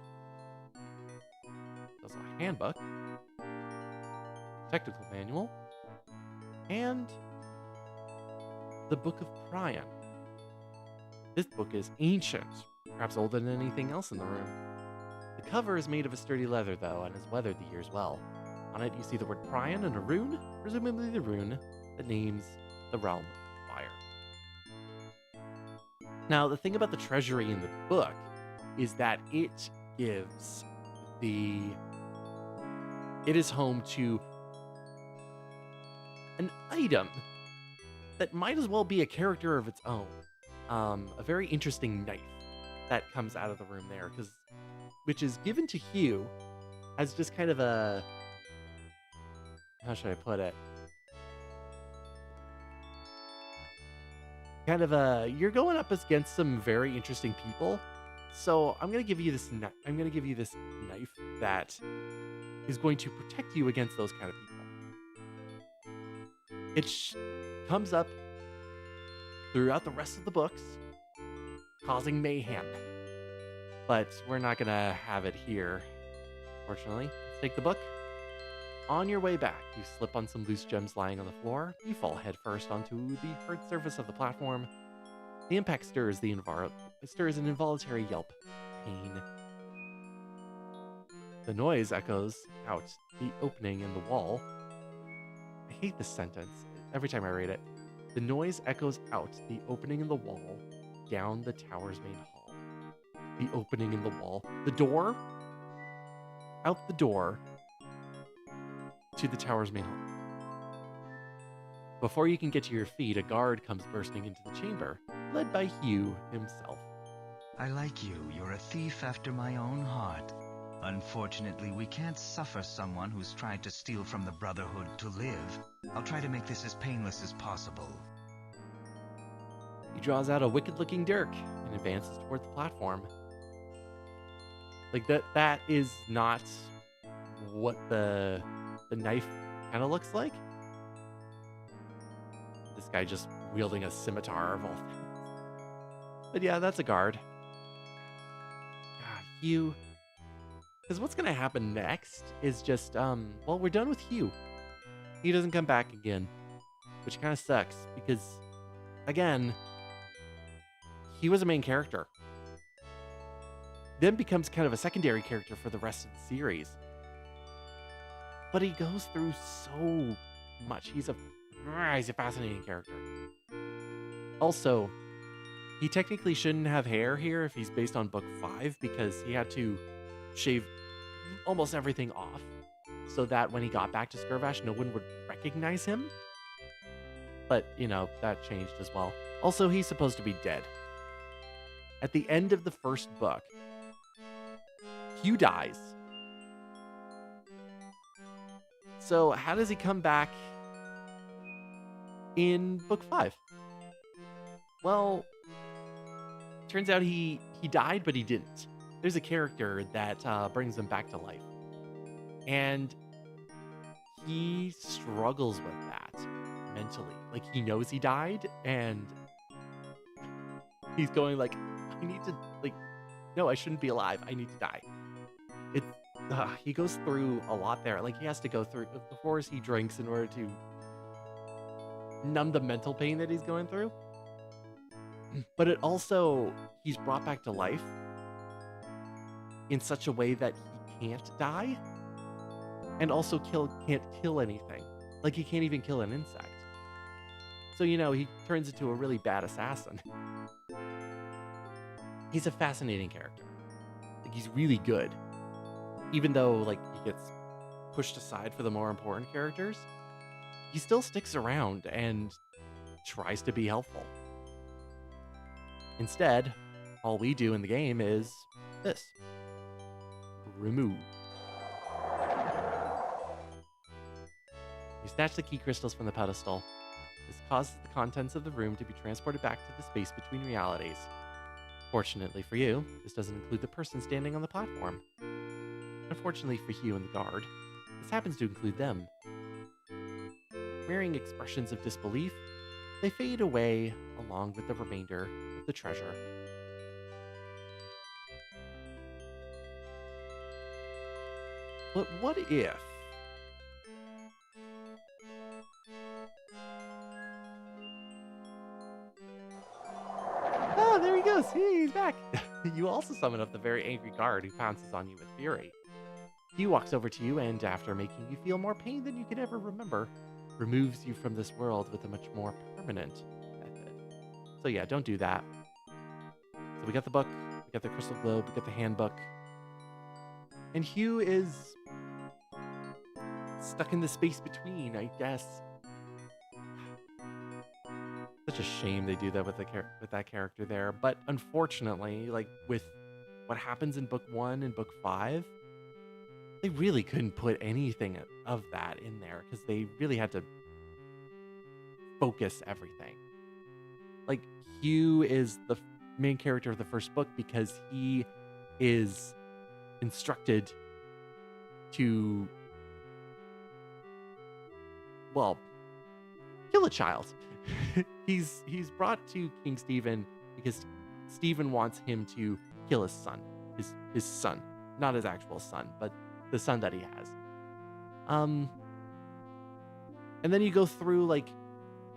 S1: There's a handbook, technical manual, and the Book of Prion. This book is ancient, perhaps older than anything else in the room. The cover is made of a sturdy leather, though, and has weathered the years well. On it, you see the word Prion and a rune, presumably the rune that names the realm of fire. Now, the thing about the treasury in the book is that it is home to an item that might as well be a character of its own. A very interesting knife that comes out of the room there, which is given to Hugh as just kind of a, how should I put it? Kind of you're going up against some very interesting people. So I'm gonna give you this knife that is going to protect you against those kind of people. It comes up throughout the rest of the books, causing mayhem. But we're not gonna have it here, fortunately. Let's take the book. On your way back, you slip on some loose gems lying on the floor. You fall headfirst onto the hard surface of the platform. The impact stirs an involuntary yelp. Pain. The noise echoes out the opening in the wall. I hate this sentence every time I read it. The noise echoes out the opening in the wall down the tower's main hall. The opening in the wall. The door. Out the door to the tower's main hall. Before you can get to your feet, a guard comes bursting into the chamber, led by Hugh himself.
S5: I like you. You're a thief after my own heart. Unfortunately, we can't suffer someone who's tried to steal from the Brotherhood to live. I'll try to make this as painless as possible.
S1: He draws out a wicked-looking dirk and advances toward the platform. Like, that is not what the knife kind of looks like. This guy just wielding a scimitar of all things. But yeah, that's a guard. God, Hugh. Because what's going to happen next is just, well, we're done with Hugh. He doesn't come back again, which kind of sucks because, again, he was a main character. Then becomes kind of a secondary character for the rest of the series. But he goes through so much. He's a fascinating character. Also, he technically shouldn't have hair here if he's based on book 5 because he had to shave almost everything off so that when he got back to Skirvash, no one would recognize him. But, that changed as well. Also, he's supposed to be dead. At the end of the first book, Hugh dies. So how does he come back in book 5? Well, turns out he died, but he didn't. There's a character that brings him back to life. And he struggles with that mentally. Like, he knows he died, and he's going like, I need to, like, no, I shouldn't be alive. I need to die. It, he goes through a lot there. Like, he has to go through, of course, he drinks in order to numb the mental pain that he's going through. But it also, he's brought back to life in such a way that he can't die and also can't kill anything. Like, he can't even kill an insect. So, you know, he turns into a really bad assassin. He's a fascinating character. Like, he's really good. Even though, like, he gets pushed aside for the more important characters, he still sticks around and tries to be helpful. Instead, all we do in the game is this. Remove. You snatch the key crystals from the pedestal. This causes the contents of the room to be transported back to the space between realities. Fortunately for you, this doesn't include the person standing on the platform. Unfortunately for Hugh and the guard, this happens to include them. Wearing expressions of disbelief, they fade away along with the remainder of the treasure. But what if... Oh, there he goes! Hey, he's back! You also summon up the very angry guard who pounces on you with fury. He walks over to you and, after making you feel more pain than you could ever remember, removes you from this world with a much more permanent method. So yeah, don't do that. So we got the book, we got the crystal globe, we got the handbook. And Hugh is stuck in the space between, I guess. Such a shame they do that with that character there. But unfortunately, like with what happens in book 1 and book 5, they really couldn't put anything of that in there because they really had to focus everything. Like, Hugh is the main character of the first book because he is instructed to, well, kill a child. He's brought to King Stephen because Stephen wants him to kill his son. His son. Not his actual son, but the son that he has. And then you go through, like,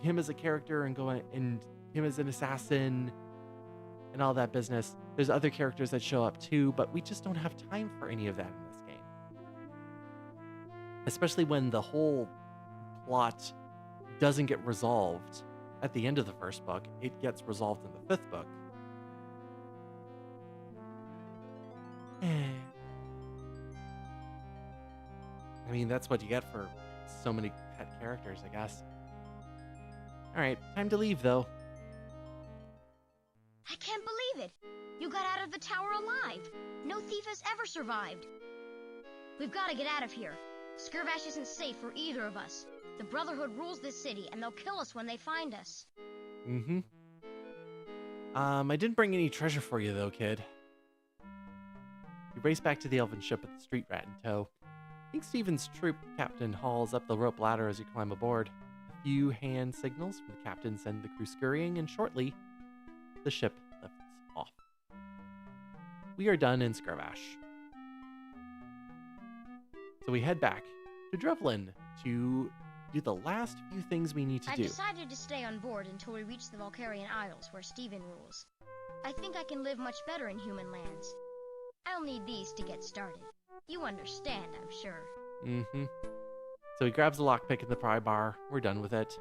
S1: him as a character and him as an assassin and all that business. There's other characters that show up too, but we just don't have time for any of that in this game. Especially when the whole plot doesn't get resolved at the end of the first book. It gets resolved in the 5th book. I mean, that's what you get for so many pet characters, I guess. Alright, time to leave, though.
S2: I can't believe it! You got out of the tower alive! No thief has ever survived! We've got to get out of here. Skirvash isn't safe for either of us. The Brotherhood rules this city, and they'll kill us when they find us.
S1: Mm-hmm. I didn't bring any treasure for you, though, kid. You race back to the elven ship with the street rat in tow. King Stephen's troop captain hauls up the rope ladder as you climb aboard. A few hand signals from the captain send the crew scurrying, and shortly, the ship lifts off. We are done in Skirvash. So we head back to Drevlin to do the last few things we need to do.
S2: I decided to stay on board until we reach the Valkyrian Isles, where Stephen rules. I think I can live much better in human lands. I'll need these to get started. You understand, I'm sure.
S1: Mm-hmm. So he grabs the lockpick in the pry bar. We're done with it.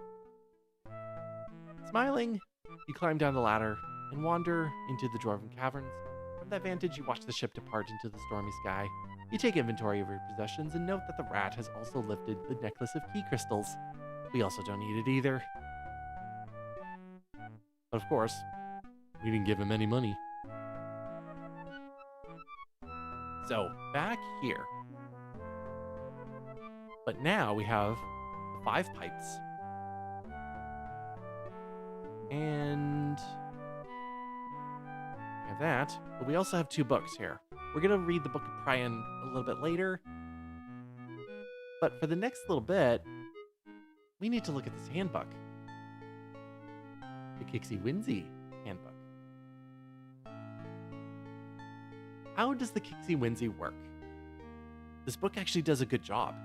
S1: Smiling, you climb down the ladder and wander into the Dwarven caverns. From that vantage, you watch the ship depart into the stormy sky. You take inventory of your possessions and note that the rat has also lifted the necklace of key crystals. We also don't need it either. But of course, we didn't give him any money. So, back here. But now we have 5 pipes. And we have that, but we also have 2 books here. We're going to read the Book of Prion a little bit later. But for the next little bit, we need to look at this handbook. The Kixie Whimsy handbook. How does the Kixie Whimsy work? This book actually does a good job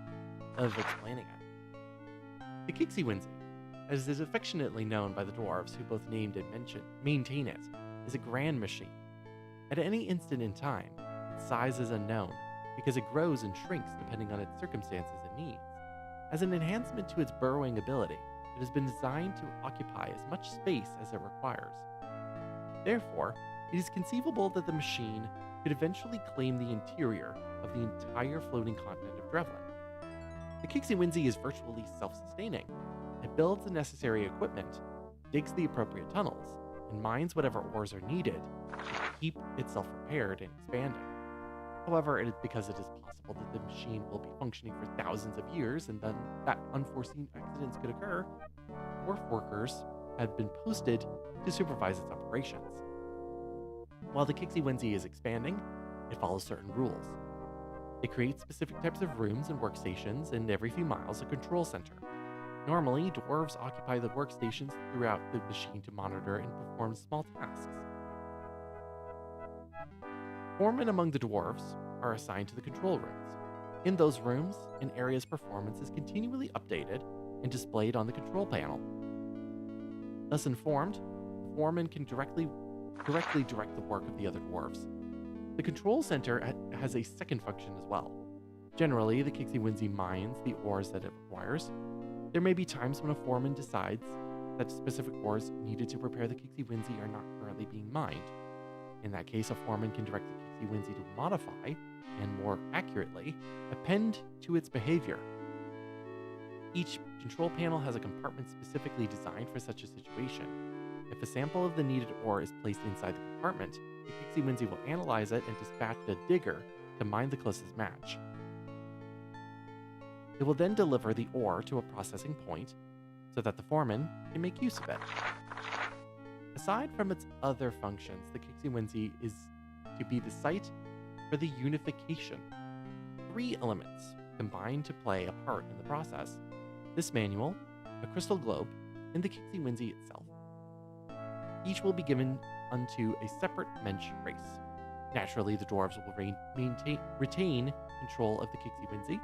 S1: of explaining it. The Kixie Whimsy, as is affectionately known by the dwarves who both named and maintain it, is a grand machine. At any instant in time, its size is unknown because it grows and shrinks depending on its circumstances and needs. As an enhancement to its burrowing ability, it has been designed to occupy as much space as it requires. Therefore, it is conceivable that the machine could eventually claim the interior of the entire floating continent of Drevlin. The Kixie Whimsy is virtually self-sustaining. It builds the necessary equipment, digs the appropriate tunnels, and mines whatever ores are needed to keep itself repaired and expanding. However, because it is possible that the machine will be functioning for thousands of years and then that unforeseen accidents could occur, dwarf workers have been posted to supervise its operations. While the Kixie Whimsy is expanding, it follows certain rules. It creates specific types of rooms and workstations, and every few miles a control center. Normally, dwarves occupy the workstations throughout the machine to monitor and perform small tasks. Foremen among the dwarves are assigned to the control rooms. In those rooms, an area's performance is continually updated and displayed on the control panel. Thus informed, the foreman can directly direct the work of the other dwarves. The control center has a second function as well. Generally, the Kixie Whimsy mines the ores that it requires. There may be times when a foreman decides that specific ores needed to repair the Kixie Whimsy are not currently being mined. In that case, a foreman can direct the Kixie Whimsy to modify, and more accurately, append to its behavior. Each control panel has a compartment specifically designed for such a situation. If a sample of the needed ore is placed inside the compartment, the Kixie Whimsy will analyze it and dispatch a digger to mine the closest match. It will then deliver the ore to a processing point so that the foreman can make use of it. Aside from its other functions, the Kixie Whimsy is to be the site for the unification. 3 elements combine to play a part in the process: this manual, a crystal globe, and the Kixie Whimsy itself. Each will be given unto a separate mensch race. Naturally, the dwarves will retain control of the Kixie Whimsy.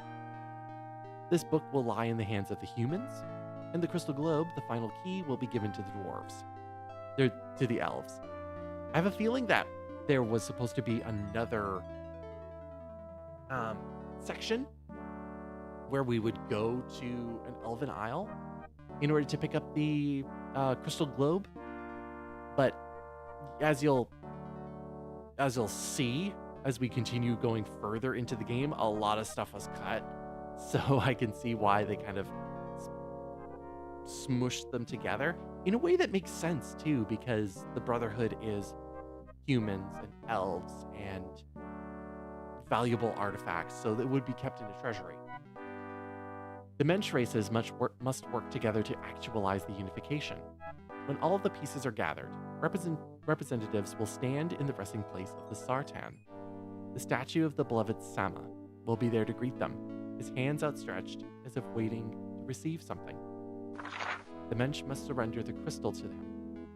S1: This book will lie in the hands of the humans, and the crystal globe, the final key, will be given to the dwarves. To the elves. I have a feeling that there was supposed to be another section where we would go to an elven isle in order to pick up the crystal globe. But as you'll see, as we continue going further into the game, a lot of stuff was cut. So I can see why they kind of smushed them together in a way that makes sense too, because the Brotherhood is humans and elves and valuable artifacts, so that would be kept in a treasury. The mensch races must work together to actualize the unification. When all of the pieces are gathered, representatives will stand in the resting place of the Sartan. The statue of the beloved Sama will be there to greet them, his hands outstretched as if waiting to receive something. The mensch must surrender the crystal to them.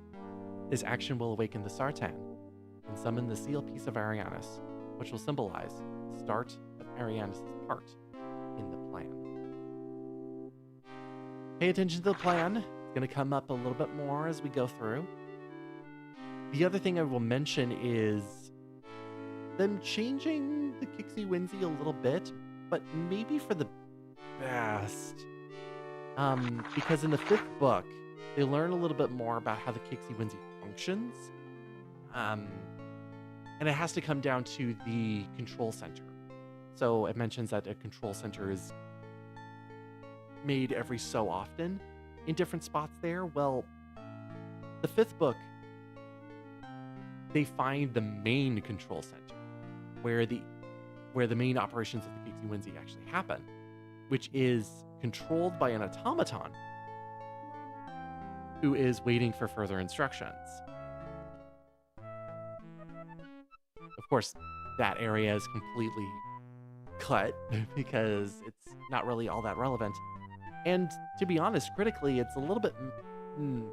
S1: This action will awaken the Sartan and summon the seal piece of Arianis, which will symbolize the start of Arianis' part in the plan. Pay attention to the plan. It's going to come up a little bit more as we go through. The other thing I will mention is them changing the Kixie Whimsy a little bit, but maybe for the best. Because in the 5th book, they learn a little bit more about how the Kixie Whimsy functions. And it has to come down to the control center. So it mentions that a control center is made every so often in different spots there. Well, the 5th book, they find the main control center where the main operations of the Kixie Whimsy actually happen, which is controlled by an automaton who is waiting for further instructions. Of course, that area is completely cut because it's not really all that relevant. And to be honest, critically, it's a little bit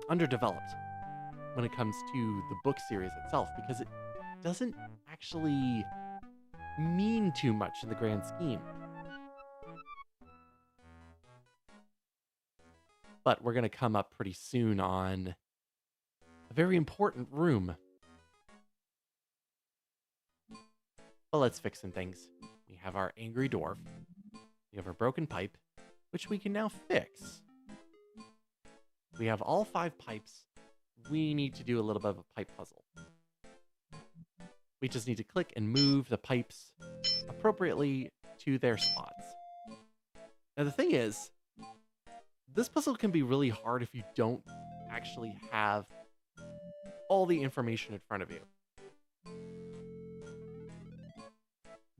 S1: underdeveloped when it comes to the book series itself, because it doesn't actually mean too much in the grand scheme. But we're going to come up pretty soon on a very important room. Well, let's fix some things. We have our angry dwarf. We have our broken pipe, which we can now fix. We have all 5 pipes. We need to do a little bit of a pipe puzzle. We just need to click and move the pipes appropriately to their spots. Now the thing is, this puzzle can be really hard if you don't actually have all the information in front of you.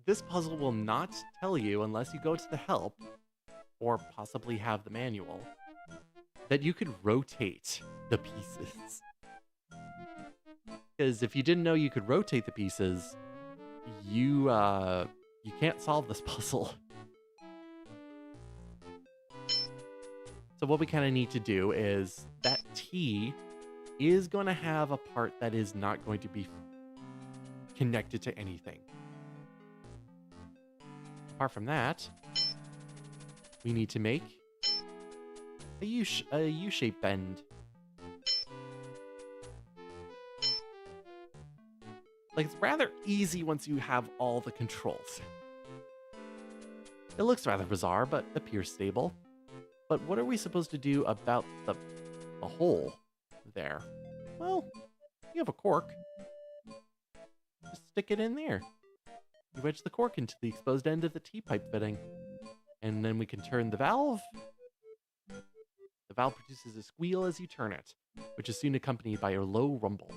S1: This puzzle will not tell you, unless you go to the help, or possibly have the manual, that you could rotate the pieces. Because if you didn't know you could rotate the pieces, you can't solve this puzzle. So what we kind of need to do is, that T is going to have a part that is not going to be connected to anything. Apart from that, we need to make a U-shaped bend. Like, it's rather easy once you have all the controls. It looks rather bizarre, but appears stable. But what are we supposed to do about the hole there? Well, you have a cork. Just stick it in there. You wedge the cork into the exposed end of the T-pipe fitting. And then we can turn the valve. The valve produces a squeal as you turn it, which is soon accompanied by a low rumble.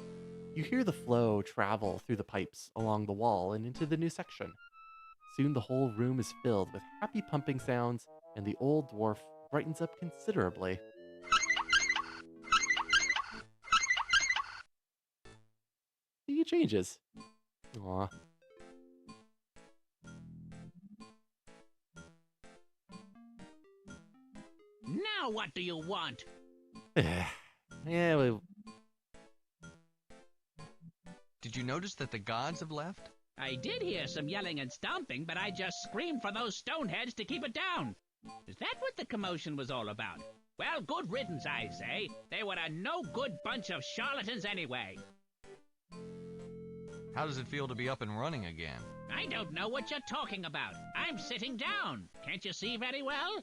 S1: You hear the flow travel through the pipes along the wall and into the new section. Soon the whole room is filled with happy pumping sounds, and the old dwarf brightens up considerably. He changes. Aw.
S7: Now what do you want?
S1: Yeah, well,
S3: Did you notice that the gods have left?
S7: I did hear some yelling and stomping, but I just screamed for those stoneheads to keep it down. Is that what the commotion was all about? Well, good riddance, I say. They were a no-good bunch of charlatans anyway.
S3: How does it feel to be up and running again?
S7: I don't know what you're talking about. I'm sitting down. Can't you see very well?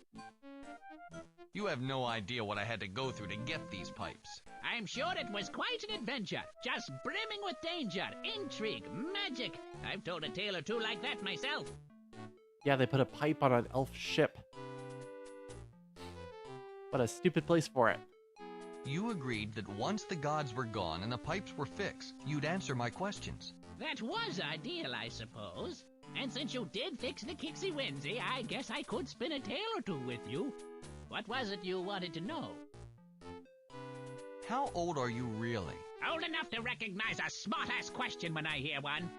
S3: You have no idea what I had to go through to get these pipes.
S7: I'm sure it was quite an adventure, just brimming with danger, intrigue, magic. I've told a tale or two like that myself.
S1: yeah, they put a pipe on an elf ship. What a stupid place for it.
S3: You agreed that once the gods were gone and the pipes were fixed, you'd answer my questions.
S7: That was our deal, I suppose. And since you did fix the Kixie Winsy, I guess I could spin a tale or two with you. What was it you wanted to know?
S3: How old are you really?
S7: Old enough to recognize a smart-ass question when I hear one.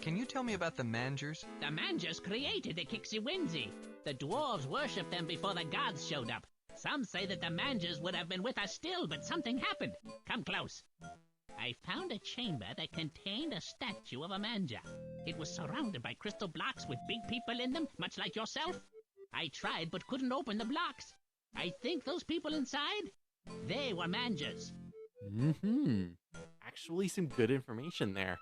S3: Can you tell me about the Mangers?
S7: The Mangers created the Kixie Winsy. The dwarves worshipped them before the gods showed up. Some say that the Mangers would have been with us still, but something happened. Come close. I found a chamber that contained a statue of a Manger. It was surrounded by crystal blocks with big people in them, much like yourself. I tried but couldn't open the blocks. I think those people inside, they were Mangers.
S1: Actually, some good information there.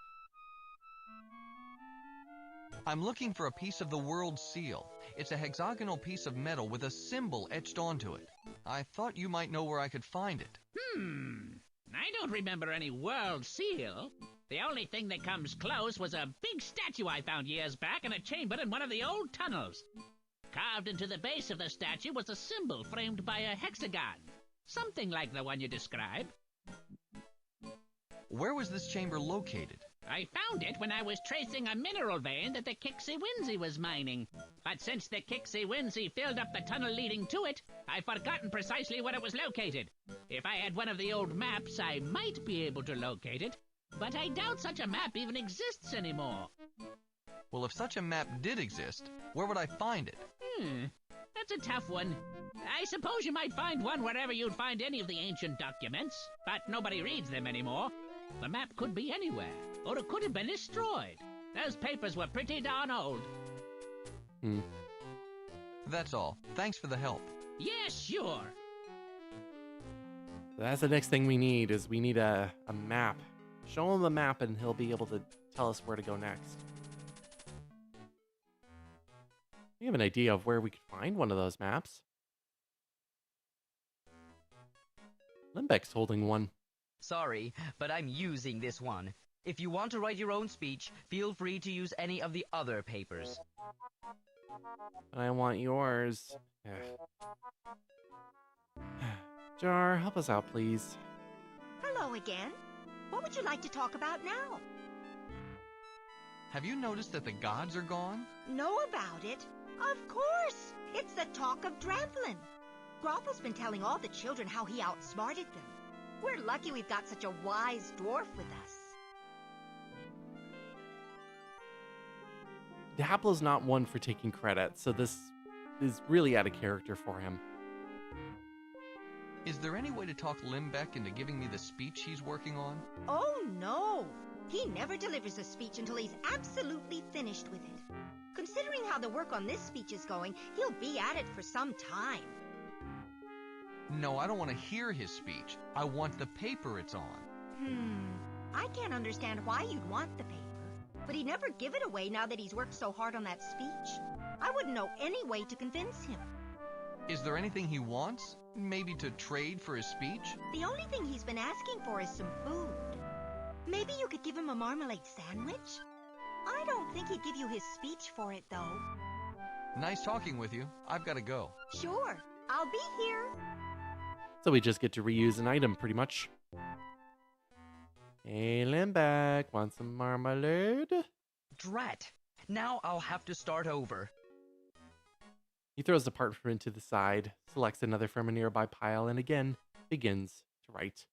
S3: I'm looking for a piece of the world seal. It's a hexagonal piece of metal with a symbol etched onto it. I thought you might know where I could find it.
S7: I don't remember any world seal. The only thing that comes close was a big statue I found years back in a chamber in one of the old tunnels. Carved into the base of the statue was a symbol framed by a hexagon. Something like the one you describe.
S3: Where was this chamber located?
S7: I found it when I was tracing a mineral vein that the Kixie Winsy was mining. But since the Kixie Winsy filled up the tunnel leading to it, I've forgotten precisely where it was located. If I had one of the old maps, I might be able to locate it. But I doubt such a map even exists anymore.
S3: Well, if such a map did exist, where would I find it?
S7: That's a tough one. I suppose you might find one wherever you'd find any of the ancient documents, but nobody reads them anymore. The map could be anywhere, or it could have been destroyed. Those papers were pretty darn old.
S3: That's all. Thanks for the help.
S7: Yeah, sure.
S1: That's the next thing we need, is we need a map. Show him a map and he'll be able to tell us where to go next. We have an idea of where we could find one of those maps. Limbeck's holding one.
S8: Sorry, but I'm using this one. If you want to write your own speech, feel free to use any of the other papers.
S1: I want yours. Jar, help us out, please.
S9: Hello again. What would you like to talk about now?
S3: Have you noticed that the gods are gone?
S9: Know about it? Of course! It's the talk of Drevlin. Groffel's been telling all the children how he outsmarted them. We're lucky we've got such a wise dwarf with us.
S1: Dapple's not one for taking credit, so this is really out of character for him.
S3: Is there any way to talk Limbeck into giving me the speech he's working on?
S9: Oh, no! He never delivers a speech until he's absolutely finished with it. Considering how the work on this speech is going, he'll be at it for some time.
S3: No, I don't want to hear his speech. I want the paper it's on.
S9: I can't understand why you'd want the paper. But he'd never give it away now that he's worked so hard on that speech. I wouldn't know any way to convince him.
S3: Is there anything he wants? Maybe to trade for his speech?
S9: The only thing he's been asking for is some food. Maybe you could give him a marmalade sandwich? I don't think he'd give you his speech for it, though.
S3: Nice talking with you. I've got to go.
S9: Sure, I'll be here.
S1: So we just get to reuse an item, pretty much. Hey, Limbeck, want some marmalade?
S8: Drat! Now I'll have to start over.
S1: He throws the parchment to the side, selects another from a nearby pile, and again begins to write.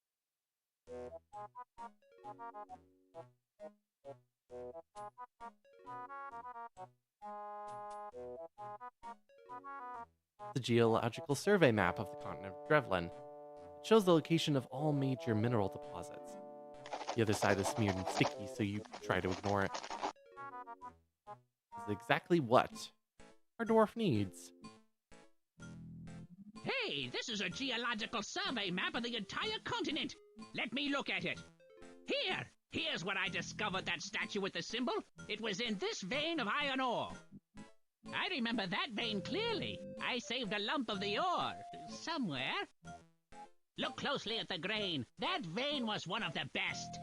S1: The geological survey map of the continent of Drevlin. It shows the location of all major mineral deposits. The other side is smeared and sticky, so you try to ignore it. This is exactly what our dwarf needs.
S7: Hey, this is a geological survey map of the entire continent. Let me look at it. Here's where I discovered that statue with the symbol. It was in this vein of iron ore. I remember that vein clearly. I saved a lump of the ore somewhere. Look closely at the grain. That vein was one of the best.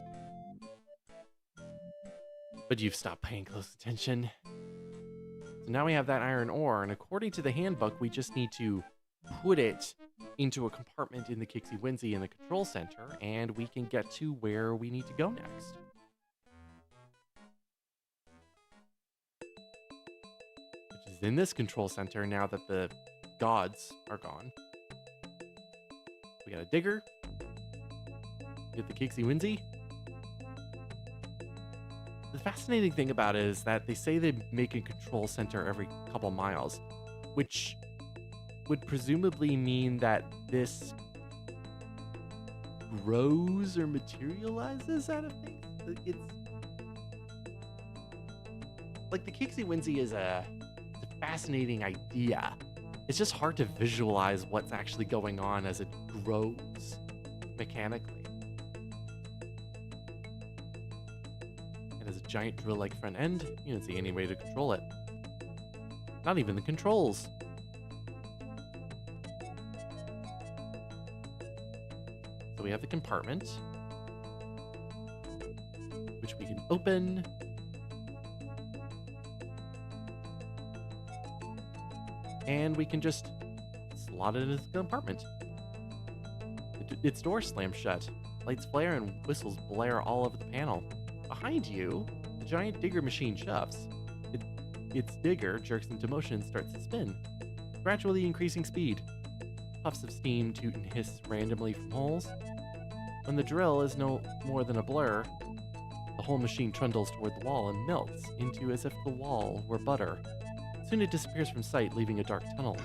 S1: But you've stopped paying close attention. So now we have that iron ore, and according to the handbook, we just need to put it into a compartment in the Kixie Winzy in the control center, and we can get to where we need to go next. Which is in this control center now that the gods are gone. We got a digger. Get the Kixie Winzy. The fascinating thing about it is that they say they make a control center every couple miles, which would presumably mean that this grows or materializes out of things. It's like the Kixie Winzy is a fascinating idea. It's just hard to visualize what's actually going on as it grows mechanically. It has a giant drill-like front end. You don't see any way to control it. Not even the controls. So we have the compartment, which we can open. And we can just slot it into the compartment. Its door slams shut. Lights flare and whistles blare all over the panel. Behind you, the giant digger machine chuffs. Its digger jerks into motion and starts to spin, gradually increasing speed. Puffs of steam toot and hiss randomly from holes. When the drill is no more than a blur, The whole machine trundles toward the wall and melts into as if the wall were butter. Soon it disappears from sight, leaving a dark tunnel.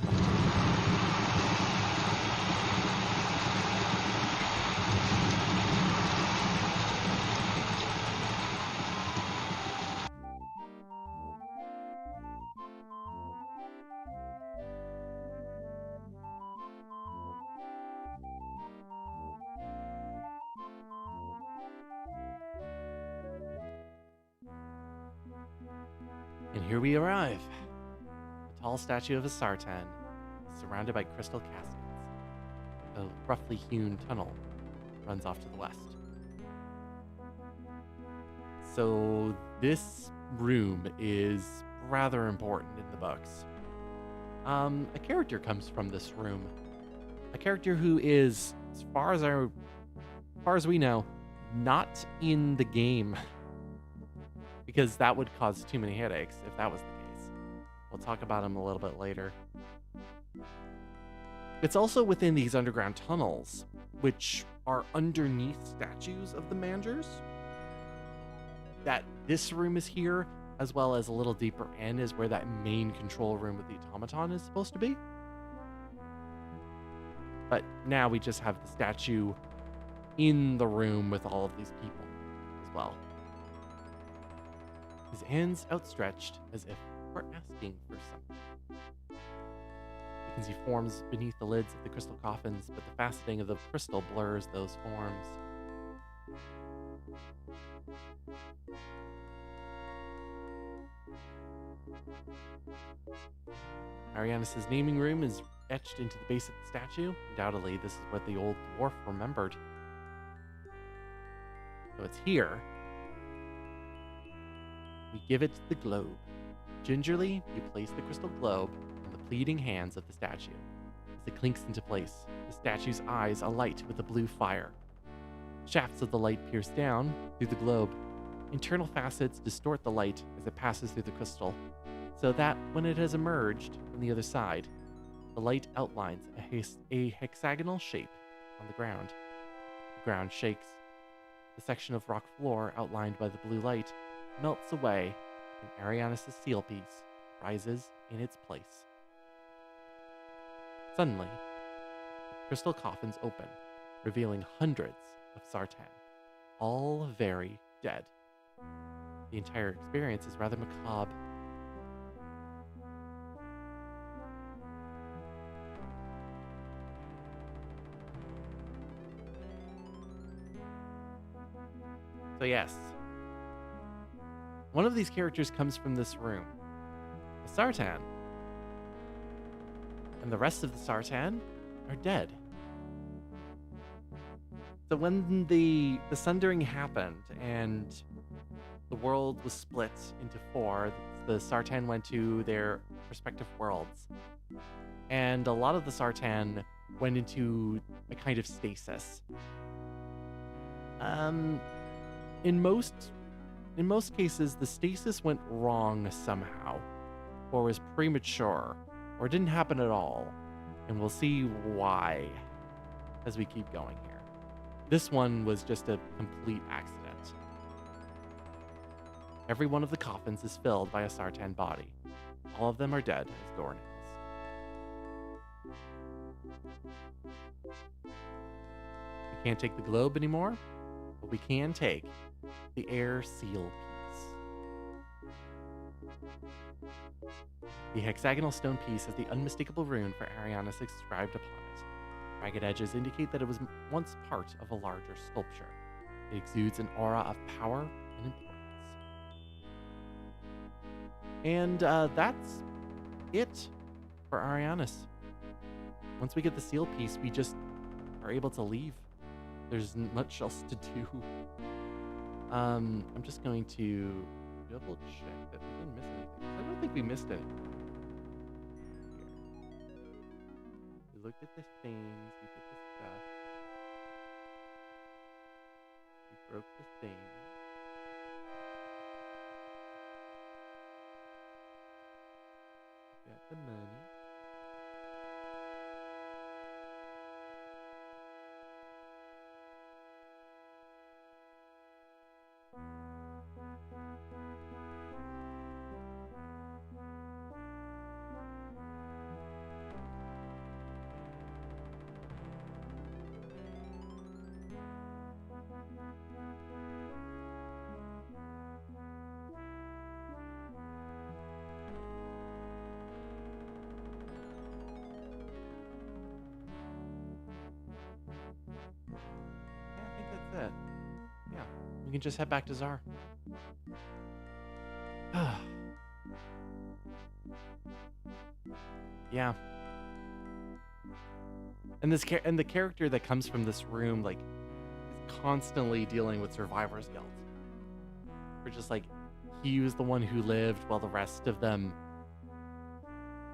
S1: And here we arrive. A tall statue of a Sartan, surrounded by crystal caskets. A roughly hewn tunnel runs off to the west. So this room is rather important in the books. A character comes from this room. A character who is, as far as we know, not in the game. Because that would cause too many headaches if that was the case. We'll talk about him a little bit later. It's also within these underground tunnels, which are underneath statues of the Mangers, that this room is here, as well as a little deeper in is where that main control room with the automaton is supposed to be. But now we just have the statue in the room with all of these people as well. His hands outstretched as if for asking for something. You can see forms beneath the lids of the crystal coffins, but the faceting of the crystal blurs those forms. Arianis' naming room is etched into the base of the statue. Undoubtedly, this is what the old dwarf remembered. So it's here. We give it the globe. Gingerly, you place the crystal globe in the pleading hands of the statue. As it clinks into place, the statue's eyes alight with a blue fire. Shafts of the light pierce down through the globe. Internal facets distort the light as it passes through the crystal, so that when it has emerged from the other side, the light outlines a hexagonal shape on the ground. The ground shakes. The section of rock floor outlined by the blue light melts away, and Arianis' seal piece rises in its place. Suddenly, the crystal coffins open, revealing hundreds of Sartan, all very dead. The entire experience is rather macabre. So yes, one of these characters comes from this room, a Sartan, and the rest of the Sartan are dead. So when the Sundering happened and the world was split into four, the Sartan went to their respective worlds, and a lot of the Sartan went into a kind of stasis. In most cases, the stasis went wrong somehow, or was premature, or didn't happen at all, and we'll see why as we keep going here. This one was just a complete accident. Every one of the coffins is filled by a Sartan body. All of them are dead as doornails. We can't take the globe anymore, but we can take the air seal piece. The hexagonal stone piece has the unmistakable rune for Arianis inscribed upon it. Ragged edges indicate that it was once part of a larger sculpture. It exudes an aura of power and importance. And that's it for Arianis. Once we get the seal piece, we just are able to leave. There's much else to do. I'm just going to double check that we didn't miss anything. I don't think we missed anything. We looked at the things, we did the stuff. We broke the thing. We got the money. we can just head back to Zar. Yeah. And the character that comes from this room, like, is constantly dealing with survivor's guilt. We're just like, he was the one who lived while the rest of them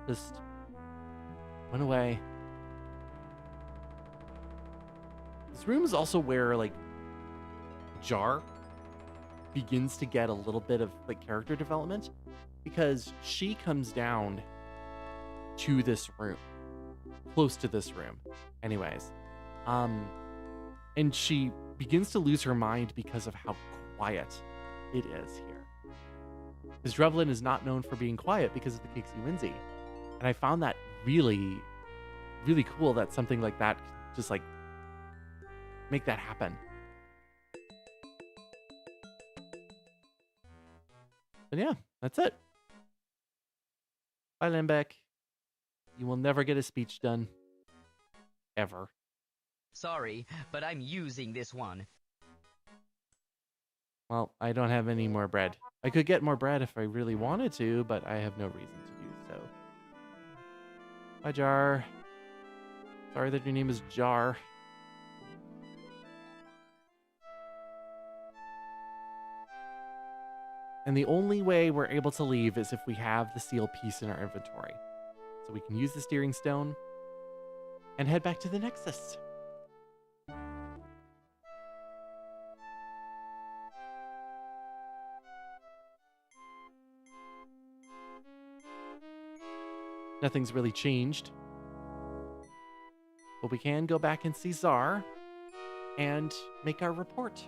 S1: just went away. This room is also where, like, Jar begins to get a little bit of, like, character development, because she comes down to this room, close to this room anyways, and she begins to lose her mind because of how quiet it is here, because Drevlin is not known for being quiet because of the Kixie Whimsy, and I found that really, really cool that something like that just, like, make that happen. But yeah, that's it. Bye, Limbeck. You will never get a speech done. Ever.
S8: Sorry, but I'm using this one.
S1: Well, I don't have any more bread. I could get more bread if I really wanted to, but I have no reason to do so. Bye, Jar. Sorry that your name is Jar. And the only way we're able to leave is if we have the seal piece in our inventory. So we can use the steering stone and head back to the Nexus. Nothing's really changed. But we can go back and see Zar and make our report.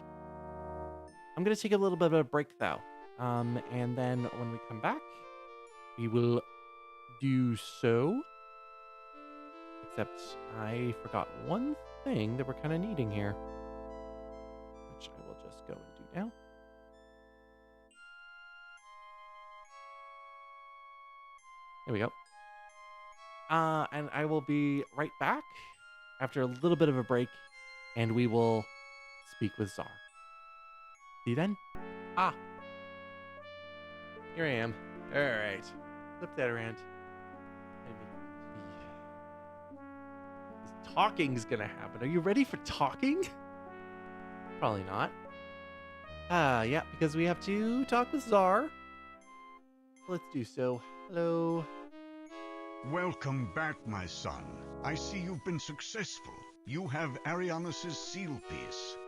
S1: I'm going to take a little bit of a break, though. And then when we come back, we will do so. Except I forgot one thing that we're kind of needing here, which I will just go and do now. There we go. And I will be right back after a little bit of a break, and we will speak with Zar. See you then. Here I am. All right. Flip that around. Talking's gonna happen. Are you ready for talking? Probably not. Yeah, because we have to talk with Zar. Let's do so. Hello.
S10: Welcome back, my son. I see you've been successful. You have Arianus' seal piece.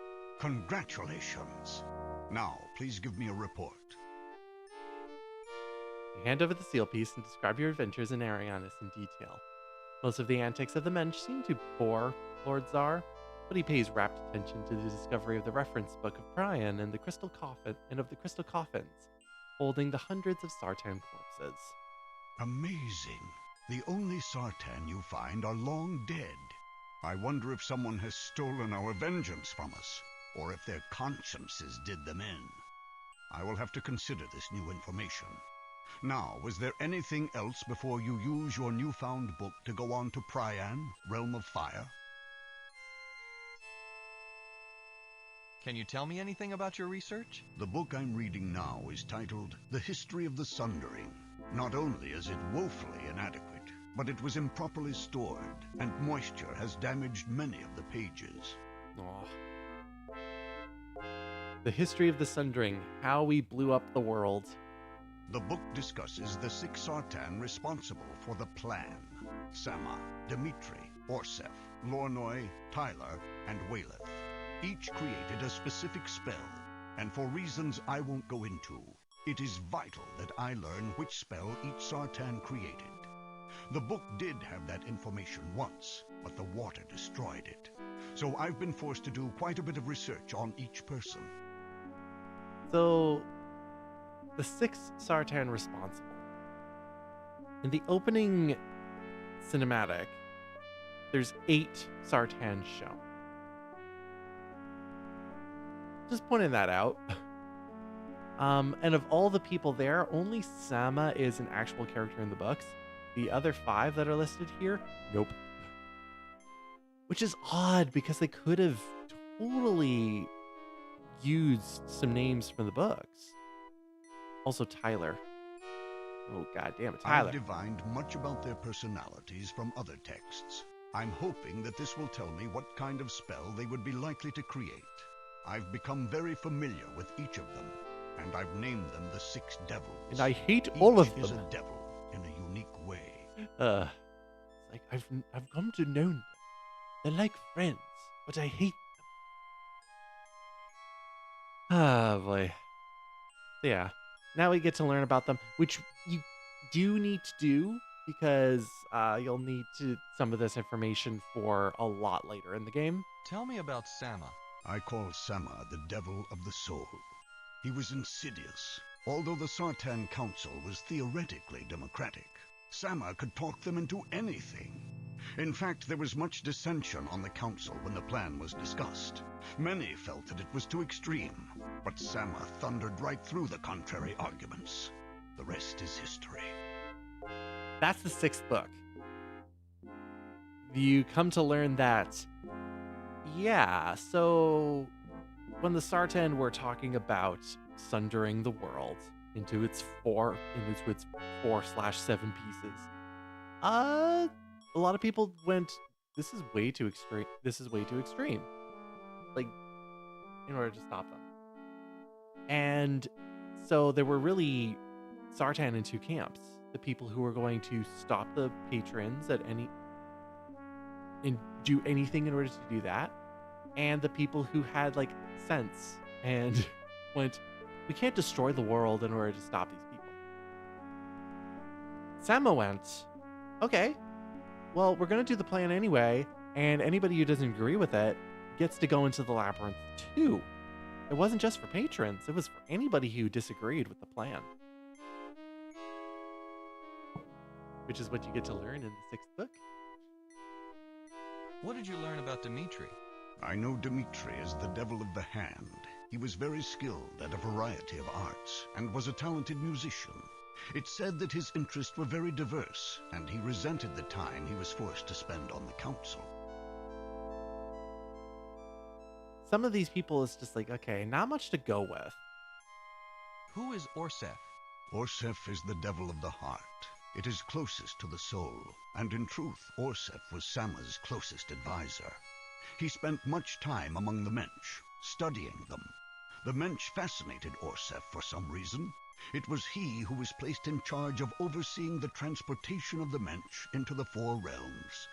S10: Congratulations. Now, please give me a report.
S1: You hand over the seal piece and describe your adventures in Arianus in detail. Most of the antics of the men seem to bore Lord Zar, but he pays rapt attention to the discovery of the reference book of Prion and the crystal coffin and of the crystal coffins, holding the hundreds of Sartan corpses.
S10: Amazing. The only Sartan you find are long dead. I wonder if someone has stolen our vengeance from us, or if their consciences did them in. I will have to consider this new information. Now, was there anything else before you use your newfound book to go on to Prion, Realm of Fire?
S3: Can you tell me anything about your research?
S10: The book I'm reading now is titled The History of the Sundering. Not only is it woefully inadequate, but it was improperly stored, and moisture has damaged many of the pages.
S1: Oh. The History of the Sundering, how we blew up the world.
S10: The book discusses the 6 Sartan responsible for the plan: Sama, Dimitri, Orsef, Lornoy, Tyler, and Waleth. Each created a specific spell, and for reasons I won't go into, it is vital that I learn which spell each Sartan created. The book did have that information once, but the water destroyed it. So I've been forced to do quite a bit of research on each person.
S1: So, the 6 Sartan responsible. In the opening cinematic, there's 8 Sartan shown. Just pointing that out. And of all the people there, only Sama is an actual character in the books. The other 5 that are listed here, nope. Which is odd, because they could have totally used some names from the books. Also Tyler. Oh, god damn it, Tyler.
S10: I've divined much about their personalities from other texts. I'm hoping that this will tell me what kind of spell they would be likely to create. I've become very familiar with each of them, and I've named them the 6 devils.
S1: And I hate all of
S10: Each is
S1: them.
S10: a devil in a unique way.
S1: It's like I've come to know them. They're like friends, but I hate them. Oh boy. So yeah. Now we get to learn about them, which you do need to do because you'll need some of this information for a lot later in the game.
S3: Tell me about Sama.
S10: I call Sama the devil of the soul. He was insidious. Although the Sartan Council was theoretically democratic, Sama could talk them into anything. In fact, there was much dissension on the council when the plan was discussed. Many felt that it was too extreme, but Sama thundered right through the contrary arguments. The rest is history.
S1: That's the 6th book. You come to learn that, yeah, so when the Sartan were talking about sundering the world into its 4/7 pieces, a lot of people went, this is way too extreme. This is way too extreme. Like, in order to stop them. And so there were really Sartan in 2 camps. The people who were going to stop the patrons and do anything in order to do that. And the people who had like sense and went, we can't destroy the world in order to stop these people. Sama went, okay, well, we're going to do the plan anyway, and anybody who doesn't agree with it gets to go into the labyrinth too. It wasn't just for patrons, it was for anybody who disagreed with the plan. Which is what you get to learn in the 6th book.
S3: What did you learn about Dimitri?
S10: I know Dimitri as the devil of the hand. He was very skilled at a variety of arts and was a talented musician. It's said that his interests were very diverse, and he resented the time he was forced to spend on the council.
S1: Some of these people is just like, okay, not much to go with.
S3: Who is Orsef?
S10: Orsef is the devil of the heart. It is closest to the soul, and in truth, Orsef was Sama's closest advisor. He spent much time among the Mensch, studying them. The Mensch fascinated Orsef for some reason. It was he who was placed in charge of overseeing the transportation of the Mensch into the 4 realms.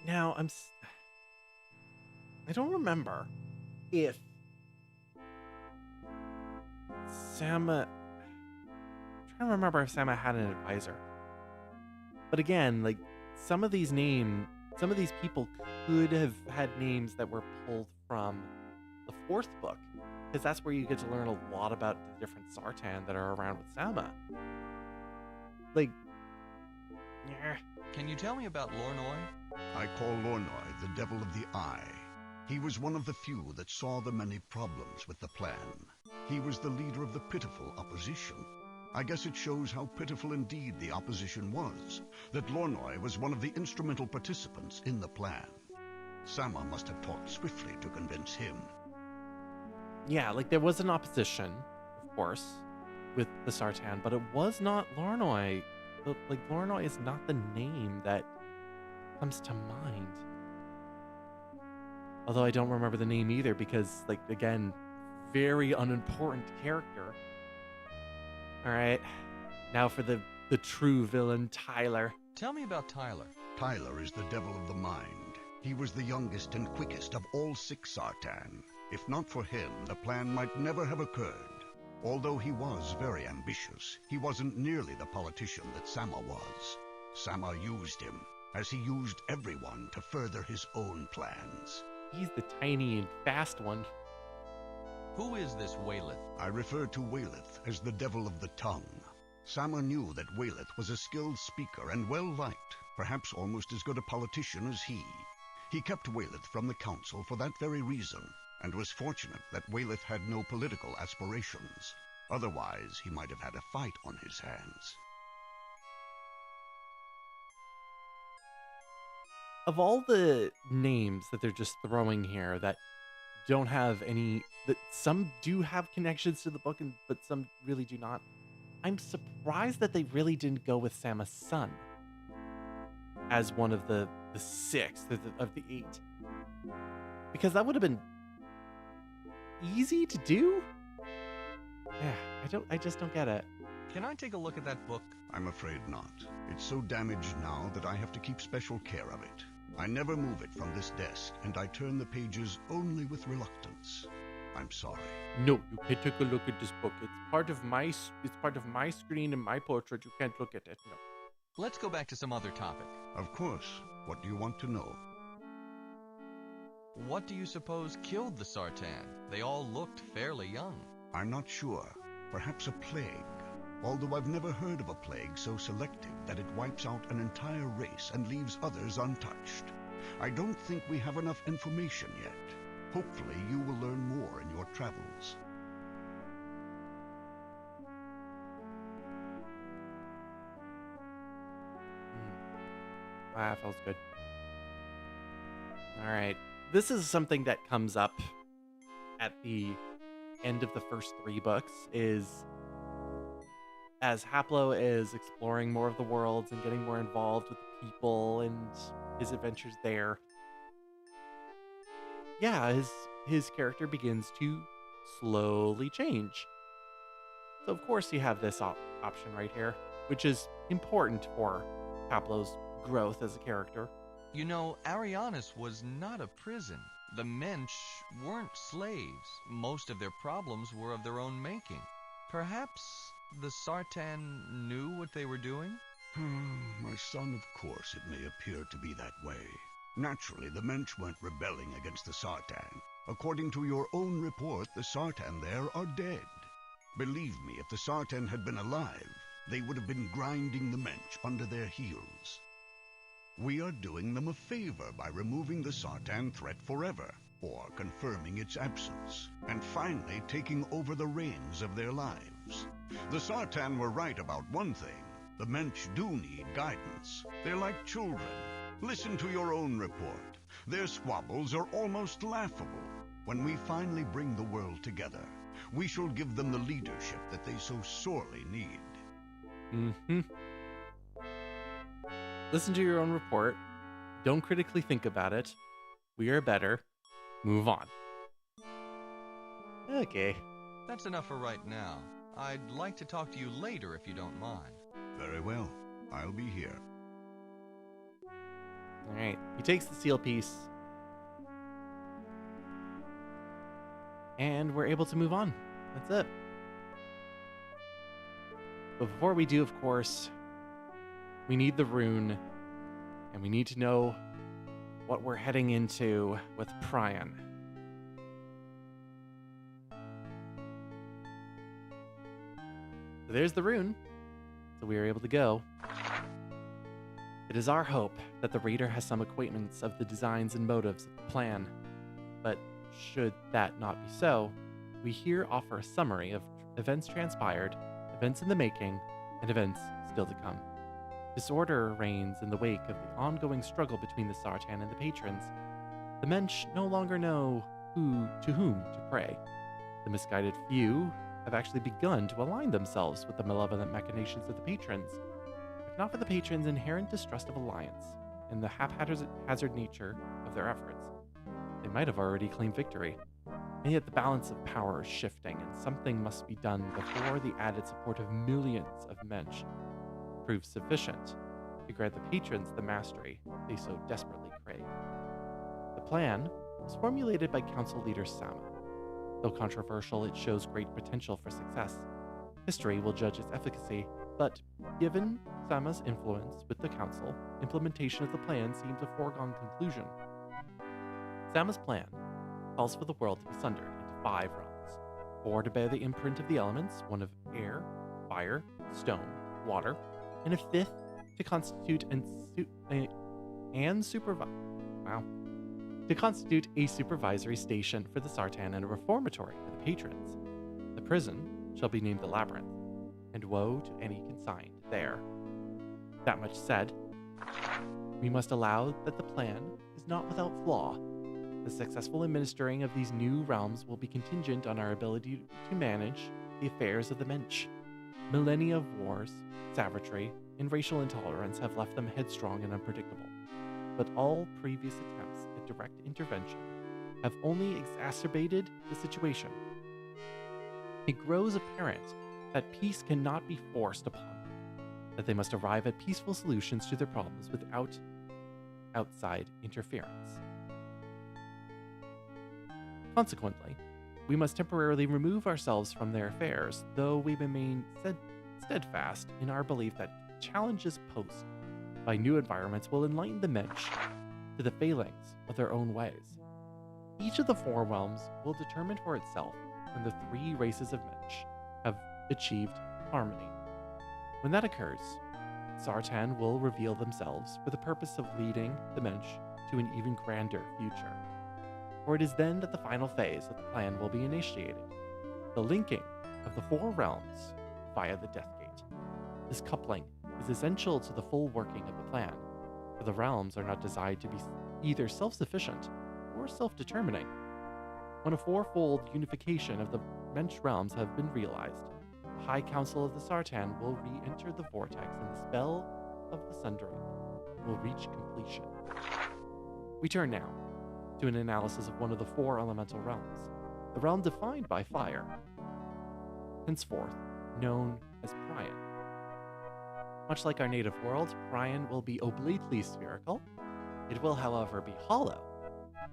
S1: Now, I don't remember if Sama... I'm trying to remember if Sama had an advisor. But again, like, some of these people could have had names that were pulled from the 4th book. Because that's where you get to learn a lot about the different Sartan that are around with Sama. Like, yeah.
S3: Can you tell me about Lornoi?
S10: I call Lornoi the devil of the eye. He was one of the few that saw the many problems with the plan. He was the leader of the pitiful opposition. I guess it shows how pitiful indeed the opposition was, that Lornoi was one of the instrumental participants in the plan. Sama must have talked swiftly to convince him.
S1: Yeah, like there was an opposition, of course, with the Sartan, but it was not Lornoi. Like, Lornoi is not the name that comes to mind. Although I don't remember the name either because, like, again, very unimportant character. Alright, now for the true villain, Tyler.
S3: Tell me about Tyler.
S10: Tyler is the devil of the mind. He was the youngest and quickest of all 6 Sartan. If not for him, the plan might never have occurred. Although he was very ambitious, he wasn't nearly the politician that Sama was. Sama used him, as he used everyone to further his own plans.
S1: He's the tiny and fast one.
S3: Who is this Wayleth?
S10: I refer to Wayleth as the devil of the tongue. Sama knew that Wayleth was a skilled speaker and well-liked, perhaps almost as good a politician as he. He kept Wayleth from the council for that very reason, and was fortunate that Wayleth had no political aspirations. Otherwise, he might have had a fight on his hands.
S1: Of all the names that they're just throwing here that don't have any, that some do have connections to the book, but some really do not. I'm surprised that they really didn't go with Sama's son as one of the six of the eight, because that would have been easy to do. Yeah, I just don't get it.
S3: Can I take a look at that book?
S10: I'm afraid not. It's so damaged now that I have to keep special care of it. I never move it from this desk, and I turn the pages only with reluctance. I'm sorry.
S1: No, you can't take a look at this book. It's part of my screen and my portrait. You can't look at it. No.
S3: Let's go back to some other topic.
S10: Of course. What do you want to know?
S3: What do you suppose killed the Sartan? They all looked fairly young.
S10: I'm not sure. Perhaps a plague. Although I've never heard of a plague so selective that it wipes out an entire race and leaves others untouched. I don't think we have enough information yet. Hopefully you will learn more in your travels.
S1: That feels good. All right. This is something that comes up at the end of the first 3 books, is as Haplo is exploring more of the worlds and getting more involved with the people and his adventures there. Yeah, his character begins to slowly change. So of course you have this option right here, which is important for Haplo's growth as a character.
S3: You know, Arianis was not a prison. The Mensch weren't slaves. Most of their problems were of their own making. Perhaps the Sartan knew what they were doing?
S10: My son, of course it may appear to be that way. Naturally, the Mensch weren't rebelling against the Sartan. According to your own report, the Sartan there are dead. Believe me, if the Sartan had been alive, they would have been grinding the Mensch under their heels. We are doing them a favor by removing the Sartan threat forever, or confirming its absence, and finally taking over the reins of their lives. The Sartan were right about one thing. The Mensch do need guidance. They're like children. Listen to your own report. Their squabbles are almost laughable. When we finally bring the world together, we shall give them the leadership that they so sorely need.
S1: Mm-hmm. Listen to your own report. Don't critically think about it. We are better. Move on. Okay.
S3: That's enough for right now. I'd like to talk to you later if you don't mind.
S10: Very well. I'll be here.
S1: Alright. He takes the seal piece. And we're able to move on. That's it. But before we do, of course, we need the rune. And we need to know what we're heading into with Prion. So there's the rune. So we are able to go. It is our hope that the reader has some acquaintance of the designs and motives of the plan. But should that not be so, we here offer a summary of events transpired, events in the making, and events still to come. Disorder reigns in the wake of the ongoing struggle between the Sartan and the patrons. The Mensch no longer know to whom to pray. The misguided few have actually begun to align themselves with the malevolent machinations of the patrons. If not for the patrons' inherent distrust of alliance and the haphazard nature of their efforts, they might have already claimed victory. And yet the balance of power is shifting, and something must be done before the added support of millions of Mensch proves sufficient to grant the patrons the mastery they so desperately crave. The plan was formulated by Council Leader Sama. Though controversial, it shows great potential for success. History will judge its efficacy, but given Sama's influence with the Council, implementation of the plan seems a foregone conclusion. Sama's plan calls for the world to be sundered into 5 realms: 4 to bear the imprint of the elements, 1 of air, fire, stone, water, and a 5th to constitute to constitute a supervisory station for the Sartan and a reformatory for the patrons. The prison shall be named the Labyrinth, and woe to any consigned there. That much said, we must allow that the plan is not without flaw. the successful administering of these new realms will be contingent on our ability to manage the affairs of the Mensch. Millennia of wars, savagery, and racial intolerance have left them headstrong and unpredictable, but all previous attempts at direct intervention have only exacerbated the situation. It grows apparent that peace cannot be forced upon them, that they must arrive at peaceful solutions to their problems without outside interference. Consequently, we must temporarily remove ourselves from their affairs, though we remain steadfast in our belief that challenges posed by new environments will enlighten the Mensch to the failings of their own ways. Each of the four realms will determine for itself when the three races of Mensch have achieved harmony. When that occurs, Sartan will reveal themselves for the purpose of leading the Mensch to an even grander future. For it is then that the final phase of the plan will be initiated, the linking of the four realms via the Death Gate. This coupling is essential to the full working of the plan, for the realms are not designed to be either self-sufficient or self-determining. When a fourfold unification of the Mensch realms have been realized, the High Council of the Sartan will re-enter the vortex and the spell of the Sundering will reach completion. We turn now to an analysis of one of the four elemental realms, the realm defined by fire, henceforth known as Prion. Much like our native world, Prion will be obliquely spherical. It will, however, be hollow,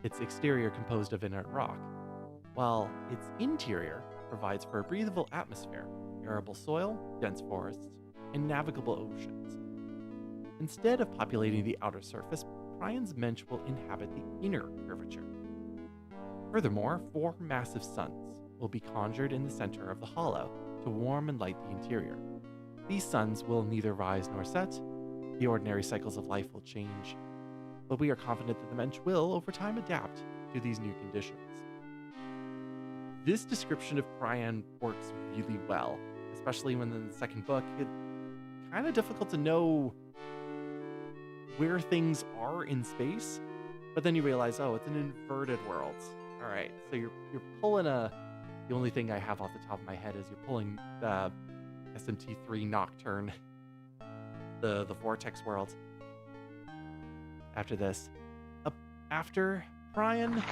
S1: its exterior composed of inert rock, while its interior provides for a breathable atmosphere, arable soil, dense forests, and navigable oceans. Instead of populating the outer surface, Prion's Mensch will inhabit the inner curvature. Furthermore, four massive suns will be conjured in the center of the hollow to warm and light the interior. These suns will neither rise nor set. The ordinary cycles of life will change, but we are confident that the Mensch will, over time, adapt to these new conditions. This description of Prion works really well, especially when in the second book, it's kind of difficult to know where things are in space, but then you realize, oh, it's an inverted world. All right, so you're pulling the only thing I have off the top of my head is you're pulling the SMT3 Nocturne, the Vortex world. After this, after Prion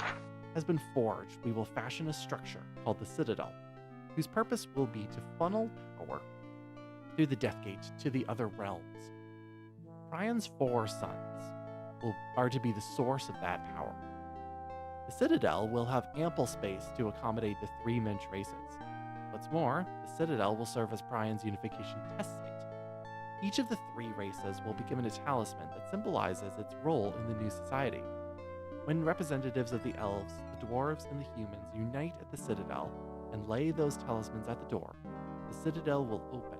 S1: has been forged, we will fashion a structure called the Citadel, whose purpose will be to funnel power through the Death Gate to the other realms. Prion's four suns are to be the source of that power. The Citadel will have ample space to accommodate the three Mensch races. What's more, the Citadel will serve as Prion's unification test site. Each of the three races will be given a talisman that symbolizes its role in the new society. When representatives of the elves, the dwarves, and the humans unite at the Citadel and lay those talismans at the door, the Citadel will open.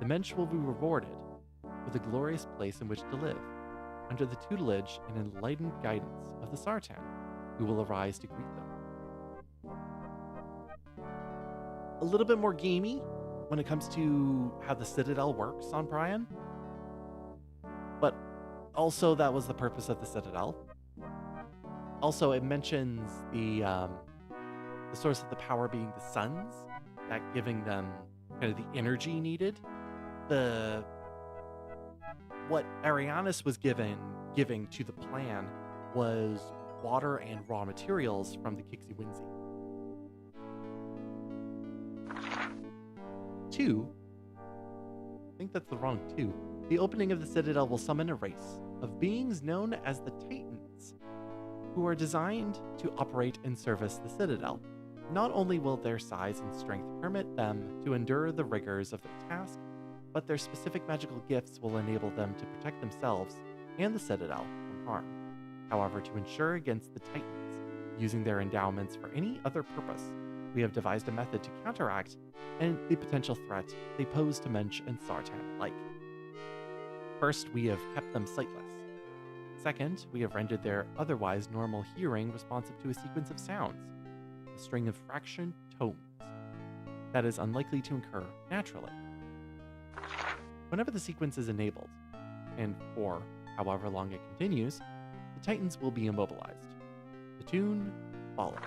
S1: The Mensch will be rewarded with a glorious place in which to live, under the tutelage and enlightened guidance of the Sartan, who will arise to greet them. A little bit more gamey when it comes to how the Citadel works on Prion, but also that was the purpose of the Citadel. Also, it mentions the source of the power being the suns, that giving them kind of the energy needed. What Arianis was giving to the plan was water and raw materials from the Kixi-Winzi. 2, I think that's the wrong 2. The opening of the Citadel will summon a race of beings known as the Titans, who are designed to operate and service the Citadel. Not only will their size and strength permit them to endure the rigors of their task, but their specific magical gifts will enable them to protect themselves and the Citadel from harm. However, to ensure against the Titans using their endowments for any other purpose, we have devised a method to counteract the potential threat they pose to Mensch and Sartan alike. First, we have kept them sightless. Second, we have rendered their otherwise normal hearing responsive to a sequence of sounds, a string of fraction tones, that is unlikely to occur naturally. Whenever the sequence is enabled, and for however long it continues, the Titans will be immobilized. The The tune follows.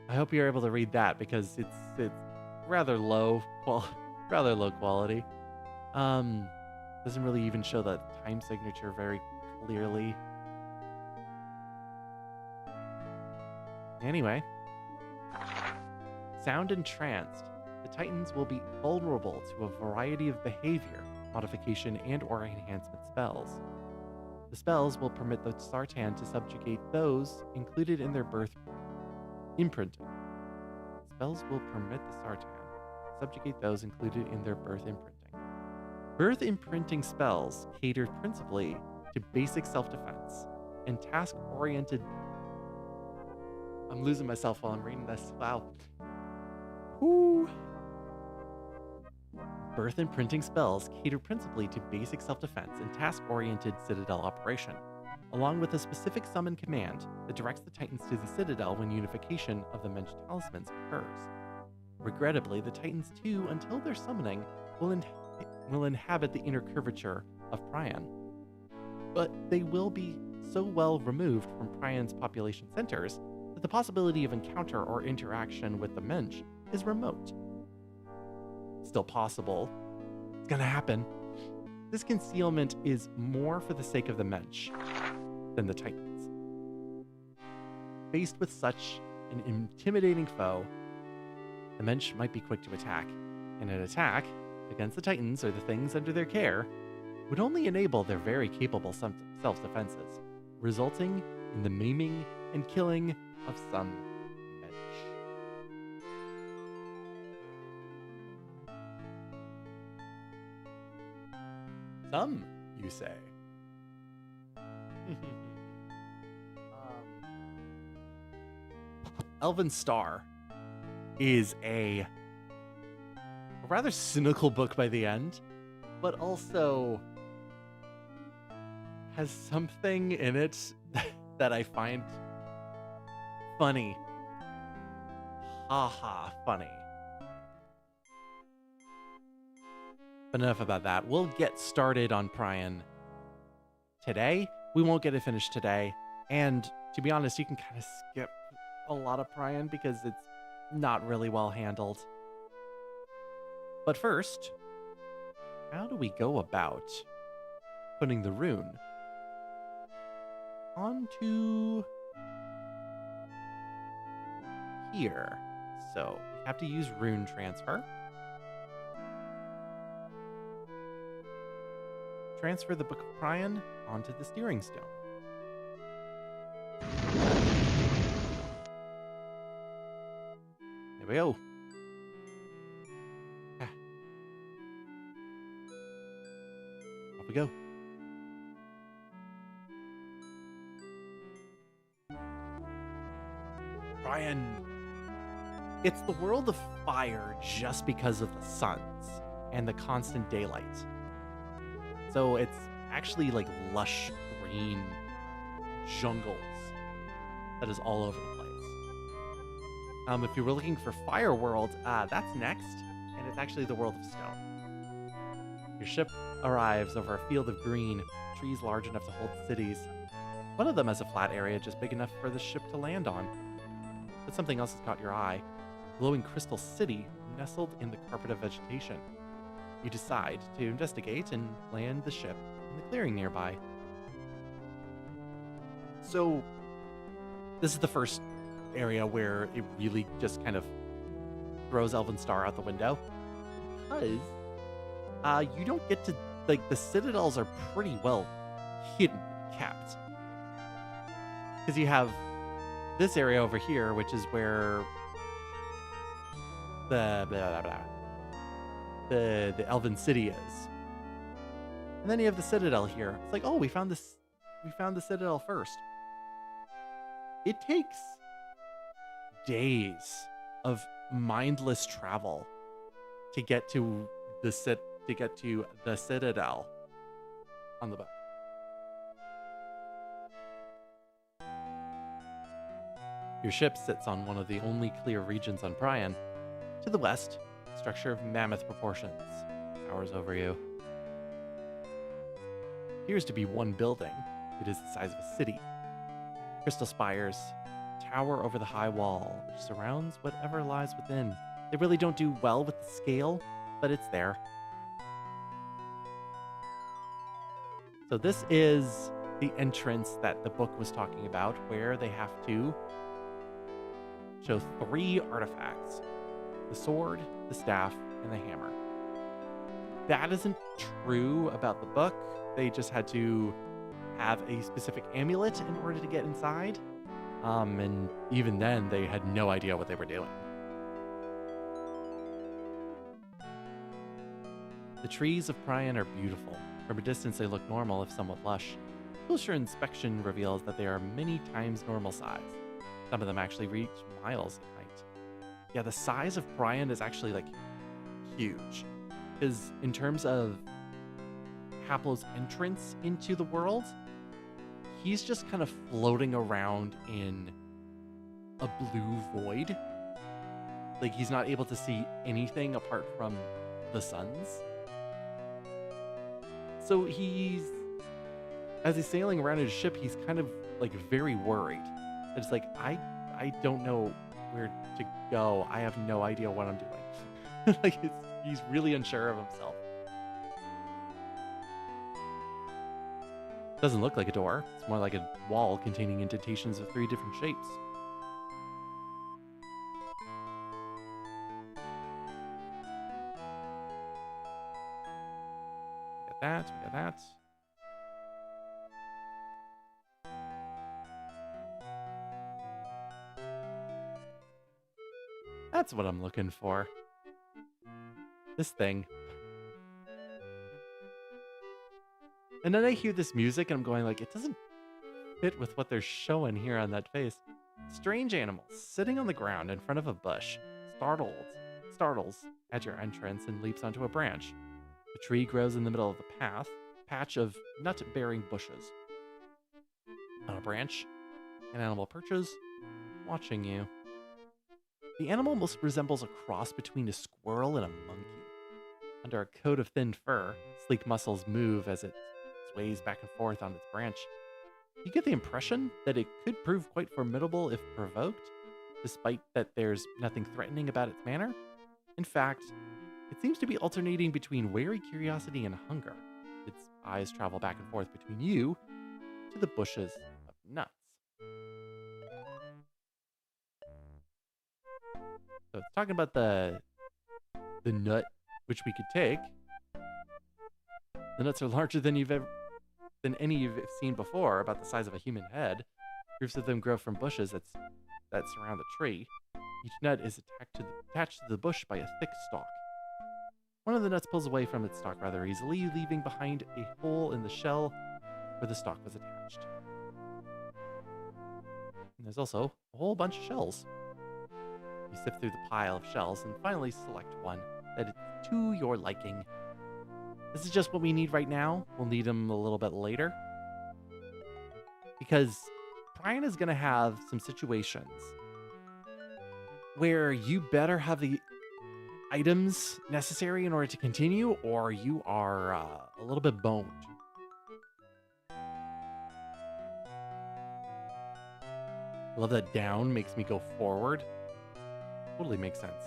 S1: I hope you're able to read that because it's rather low quality. Doesn't really even show the time signature very clearly. Anyway, sound entranced. The Titans will be vulnerable to a variety of behavior, modification, and/or enhancement spells. The spells will permit the Sartan to subjugate those included in their birth imprinting. Spells will permit the Sartan to subjugate those included in their birth imprinting. Birth imprinting spells cater principally to basic self-defense and task-oriented. I'm losing myself while I'm reading this. Wow. Whoo. Birth imprinting spells cater principally to basic self-defense and task-oriented Citadel operation, along with a specific summon command that directs the Titans to the Citadel when unification of the Mensch talismans occurs. Regrettably, the Titans too, until their summoning, will inhabit the inner curvature of Prion. But they will be so well removed from Prion's population centers that the possibility of encounter or interaction with the Mensch is remote. Still possible. It's gonna happen. This concealment is more for the sake of the Mensch than the Titans. Faced with such an intimidating foe, the Mensch might be quick to attack, and an attack against the Titans or the things under their care would only enable their very capable self-defenses, resulting in the maiming and killing of some Mensch. Some, you say? Elven Star is a rather cynical book by the end, but also has something in it that I find funny. Haha, funny. But enough about that. We'll get started on Prion today. We won't get it finished today. And to be honest, you can kind of skip a lot of Prion because it's not really well handled. But first, how do we go about putting the rune onto here? So we have to use rune transfer. Transfer the Book of Prion onto the steering stone. There we go. Off we go. Prion. It's the world of fire just because of the suns and the constant daylight. So it's actually like lush green jungles that is all over the place. If you were looking for Fire World, that's next, and it's actually the world of stone. Your ship arrives over a field of green, trees large enough to hold cities. One of them has a flat area just big enough for the ship to land on. But something else has caught your eye. A glowing crystal city nestled in the carpet of vegetation. You decide to investigate and land the ship in the clearing nearby. So, this is the first area where it really just kind of throws Elven Star out the window. Because you don't get to, like, the citadels are pretty well hidden, kept. Because you have this area over here, which is where the Elven City is. And then you have the Citadel here. It's like, oh, we found the Citadel first. It takes days of mindless travel to get to the Citadel on the boat. Your ship sits on one of the only clear regions on Prion. To the west, a structure of mammoth proportions towers over you. Appears to be one building, It is the size of a city. Crystal spires tower over the high wall, which surrounds whatever lies within. They really don't do well with the scale, but it's there. So this is the entrance that the book was talking about, where they have to show 3 artifacts: the sword, the staff, and the hammer. That isn't true about the book. They just had to have a specific amulet in order to get inside. And even then, they had no idea what they were doing. The trees of Prion are beautiful. From a distance, they look normal, if somewhat lush. Closer inspection reveals that they are many times normal size. Some of them actually reach miles in height. Yeah, the size of Prion is actually, like, huge. Because in terms of Haplo's entrance into the world, he's just kind of floating around in a blue void. Like, he's not able to see anything apart from the suns. So as he's sailing around his ship, he's kind of, like, very worried. It's like, I don't know where to go. I have no idea what I'm doing. Like, he's really unsure of himself. Doesn't look like a door. It's more like a wall containing indentations of 3 different shapes. We got that. That's what I'm looking for. This thing. And then I hear this music and I'm going like, it doesn't fit with what they're showing here on that face. Strange animal sitting on the ground in front of a bush, startles at your entrance and leaps onto a branch. The tree grows in the middle of the patch of nut-bearing bushes. On a branch, an animal perches, watching you. The animal most resembles a cross between a squirrel and a monkey. Under a coat of thin fur, sleek muscles move as it sways back and forth on its branch. You get the impression that it could prove quite formidable if provoked, despite that there's nothing threatening about its manner. In fact, it seems to be alternating between wary curiosity and hunger. Its eyes travel back and forth between you to the bushes of nuts. So it's talking about the nut which we could take. The nuts are larger than any you've seen before, about the size of a human head. Groups of them grow from bushes that surround the tree. Each nut is attached to the bush by a thick stalk. One of the nuts pulls away from its stalk rather easily, leaving behind a hole in the shell where the stalk was attached. And there's also a whole bunch of shells. You sift through the pile of shells and finally select one that is to your liking. This is just what we need right now. We'll need them a little bit later. Because Brian is going to have some situations where you better have the items necessary in order to continue, or you are a little bit boned. I love that down makes me go forward. Totally makes sense.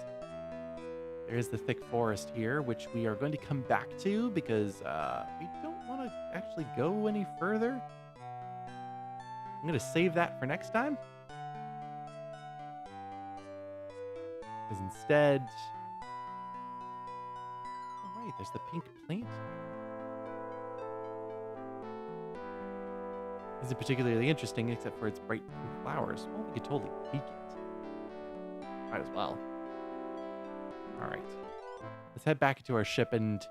S1: There's the thick forest here, which we are going to come back to because we don't want to actually go any further. I'm going to save that for next time. Because instead... Oh, right, there's the pink plant. Isn't particularly interesting except for its bright pink flowers. Well, we could totally peek it. Might as well. Alright. Let's head back into our ship and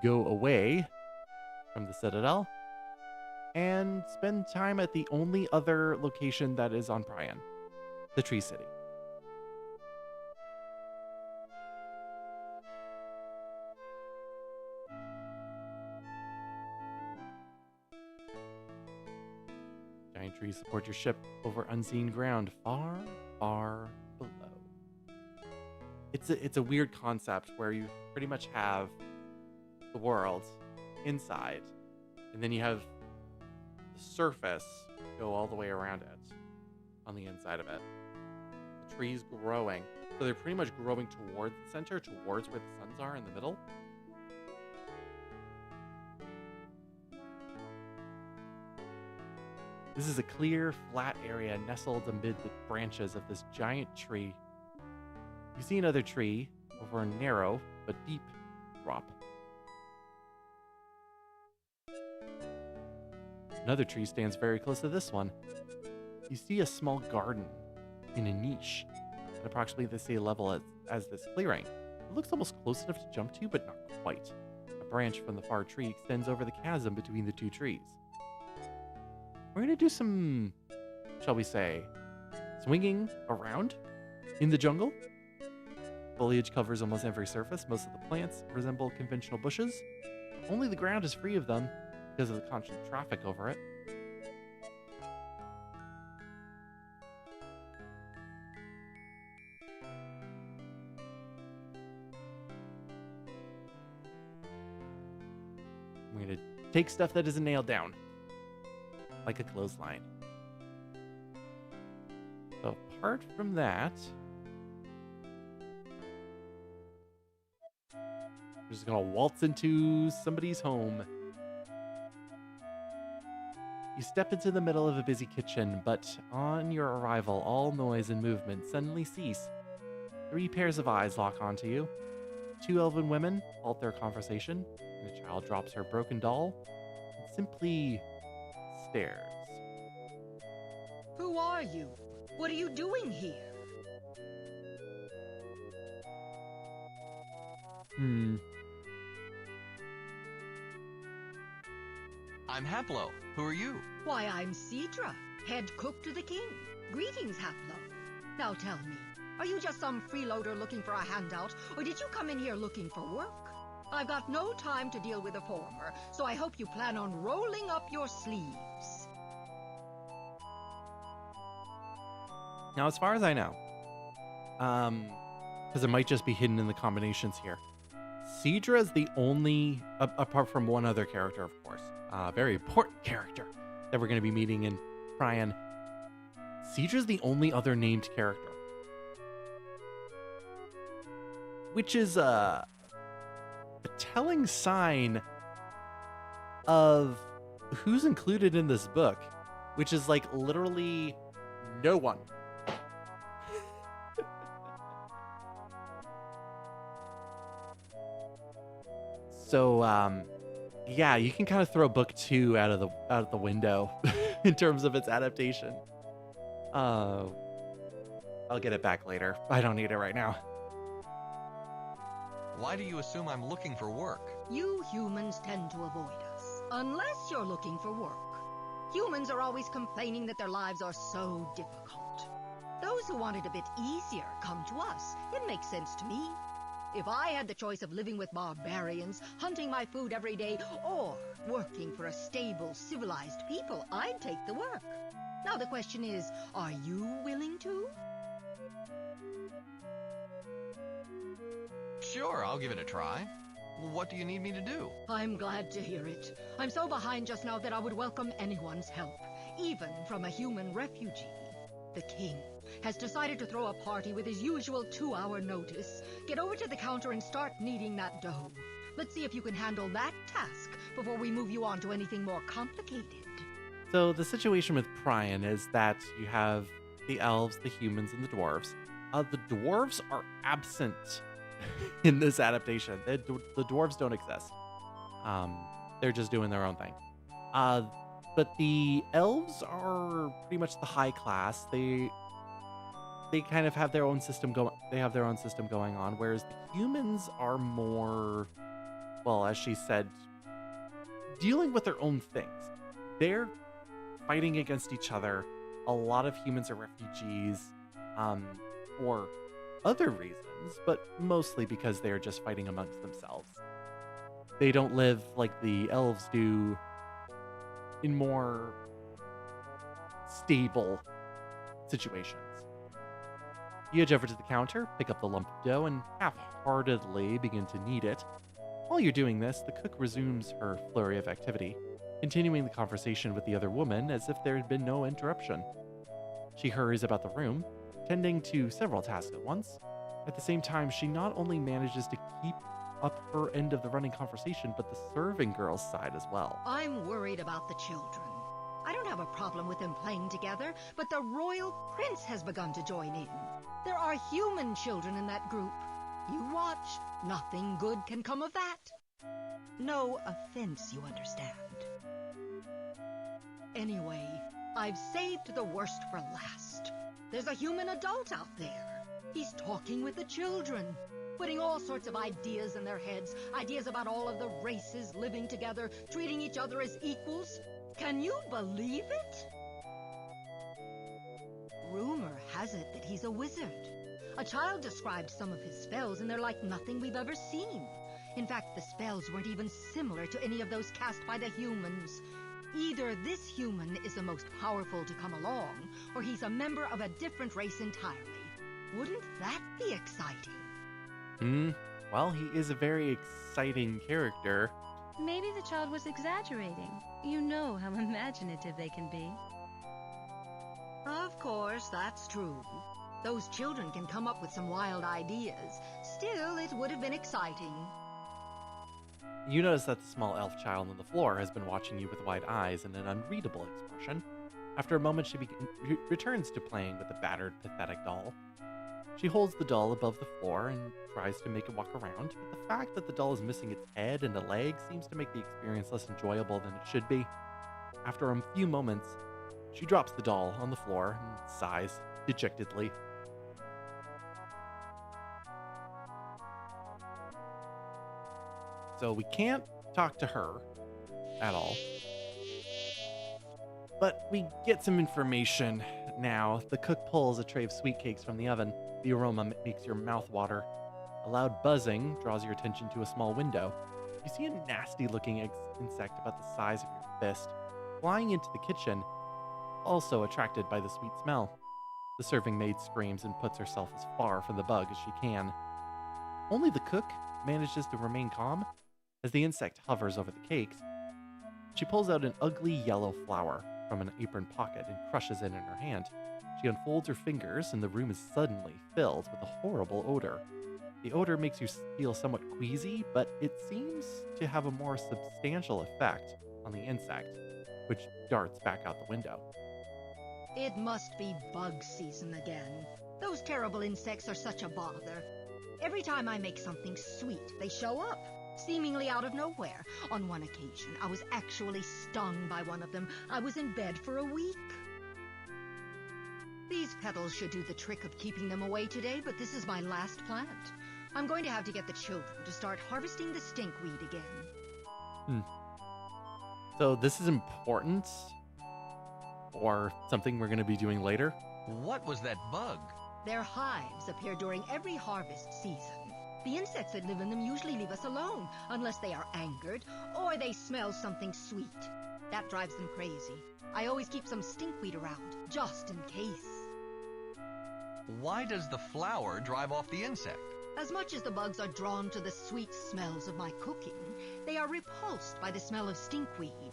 S1: go away from the Citadel and spend time at the only other location that is on Prion, the Tree City. Giant trees support your ship over unseen ground far, far below. It's a weird concept where you pretty much have the world inside, And then you have the surface go all the way around it on the inside of it. The trees growing. So they're pretty much growing towards the center, towards where the suns are in the middle. This is a clear, flat area nestled amid the branches of this giant tree. You see another tree over a narrow but deep drop. Another tree stands very close to this one. You see a small garden in a niche at approximately the same level as this clearing. It looks almost close enough to jump to, but not quite. A branch from the far tree extends over the chasm between the two trees. We're going to do some, shall we say, swinging around in the jungle. Foliage covers almost every surface. Most of the plants resemble conventional bushes. Only the ground is free of them because of the constant traffic over it. I'm going to take stuff that isn't nailed down, like a clothesline. So apart from that, I'm just going to waltz into somebody's home. You step into the middle of a busy kitchen, but on your arrival, all noise and movement suddenly cease. 3 pairs of eyes lock onto you. 2 elven women halt their conversation, and a child drops her broken doll and simply stares.
S9: Who are you? What are you doing here?
S3: I'm Haplo. Who are you?
S9: Why, I'm Cedra, head cook to the king. Greetings, Haplo. Now tell me, are you just some freeloader looking for a handout, or did you come in here looking for work? I've got no time to deal with the former, so I hope you plan on rolling up your sleeves.
S1: Now, as far as I know, because it might just be hidden in the combinations here, Cedra is the only, apart from one other character, of course, very important character that we're going to be meeting in Prion. Cedra is the only other named character, which is a telling sign of who's included in this book, which is like literally no one. So, yeah, you can kind of throw book 2 out of the window in terms of its adaptation. I'll get it back later. I don't need it right now.
S3: Why do you assume I'm looking for work?
S9: You humans tend to avoid us, unless you're looking for work. Humans are always complaining that their lives are so difficult. Those who want it a bit easier come to us. It makes sense to me. If I had the choice of living with barbarians, hunting my food every day, or working for a stable, civilized people, I'd take the work. Now the question is, are you willing to?
S3: Sure, I'll give it a try. What do you need me to do?
S9: I'm glad to hear it. I'm so behind just now that I would welcome anyone's help, even from a human refugee. The king has decided to throw a party with his usual 2-hour notice. Get over to the counter and start kneading that dough. Let's see if you can handle that task before we move you on to anything more complicated.
S1: So the situation with Prion is that you have the elves, the humans, and the dwarves. The dwarves are absent in this adaptation. The dwarves don't exist. They're just doing their own thing. But the elves are pretty much the high class. They kind of have their own system going. They have their own system going on, whereas the humans are more, well, as she said, dealing with their own things. They're fighting against each other. A lot of humans are refugees, for other reasons, but mostly because they're just fighting amongst themselves. They don't live like the elves do in more stable situations. You edge over to the counter, pick up the lump of dough, and half-heartedly begin to knead it. While you're doing this, the cook resumes her flurry of activity. continuing the conversation with the other woman as if there had been no interruption. She hurries about the room, tending to several tasks at once. At the same time, she not only manages to keep up her end of the running conversation, but the serving girl's side as well.
S9: I'm worried about the children. I don't have a problem with them playing together, but the royal prince has begun to join in. There are human children in that group. You watch. Nothing good can come of that. No offense, you understand. Anyway, I've saved the worst for last. There's a human adult out there. He's talking with the children, putting all sorts of ideas in their heads, ideas about all of the races living together, treating each other as equals. Can you believe it? Rumor has it that he's a wizard. A child described some of his spells, and they're like nothing we've ever seen. In fact, the spells weren't even similar to any of those cast by the humans. Either this human is the most powerful to come along, or he's a member of a different race entirely. Wouldn't that be exciting?
S1: Well, he is a very exciting character.
S11: Maybe the child was exaggerating. You know how imaginative they can be.
S9: Of course, that's true. Those children can come up with some wild ideas. Still, it would have been exciting.
S1: You notice that the small elf child on the floor has been watching you with wide eyes and an unreadable expression. After a moment, she returns to playing with the battered, pathetic doll. She holds the doll above the floor and tries to make it walk around, but the fact that the doll is missing its head and a leg seems to make the experience less enjoyable than it should be. After a few moments, she drops the doll on the floor and sighs dejectedly. So we can't talk to her at all. But we get some information now. The cook pulls a tray of sweet cakes from the oven. The aroma makes your mouth water. A loud buzzing draws your attention to a small window. You see a nasty-looking insect about the size of your fist flying into the kitchen, also attracted by the sweet smell. The serving maid screams and puts herself as far from the bug as she can. Only the cook manages to remain calm as the insect hovers over the cakes. She pulls out an ugly yellow flower from an apron pocket and crushes it in her hand. She unfolds her fingers and the room is suddenly filled with a horrible odor. The odor makes you feel somewhat queasy, but it seems to have a more substantial effect on the insect, which darts back out the window.
S9: It must be bug season again. Those terrible insects are such a bother. Every time I make something sweet, they show up, seemingly out of nowhere. On one occasion, I was actually stung by one of them. I was in bed for a week. These petals should do the trick of keeping them away today, but this is my last plant. I'm going to have to get the children to start harvesting the stinkweed again.
S1: So this is important? Or something we're going to be doing later?
S3: What was that bug?
S9: Their hives appear during every harvest season. The insects that live in them usually leave us alone, unless they are angered, or they smell something sweet. That drives them crazy. I always keep some stinkweed around, just in case.
S3: Why does the flower drive off the insect?
S9: As much as the bugs are drawn to the sweet smells of my cooking, they are repulsed by the smell of stinkweed.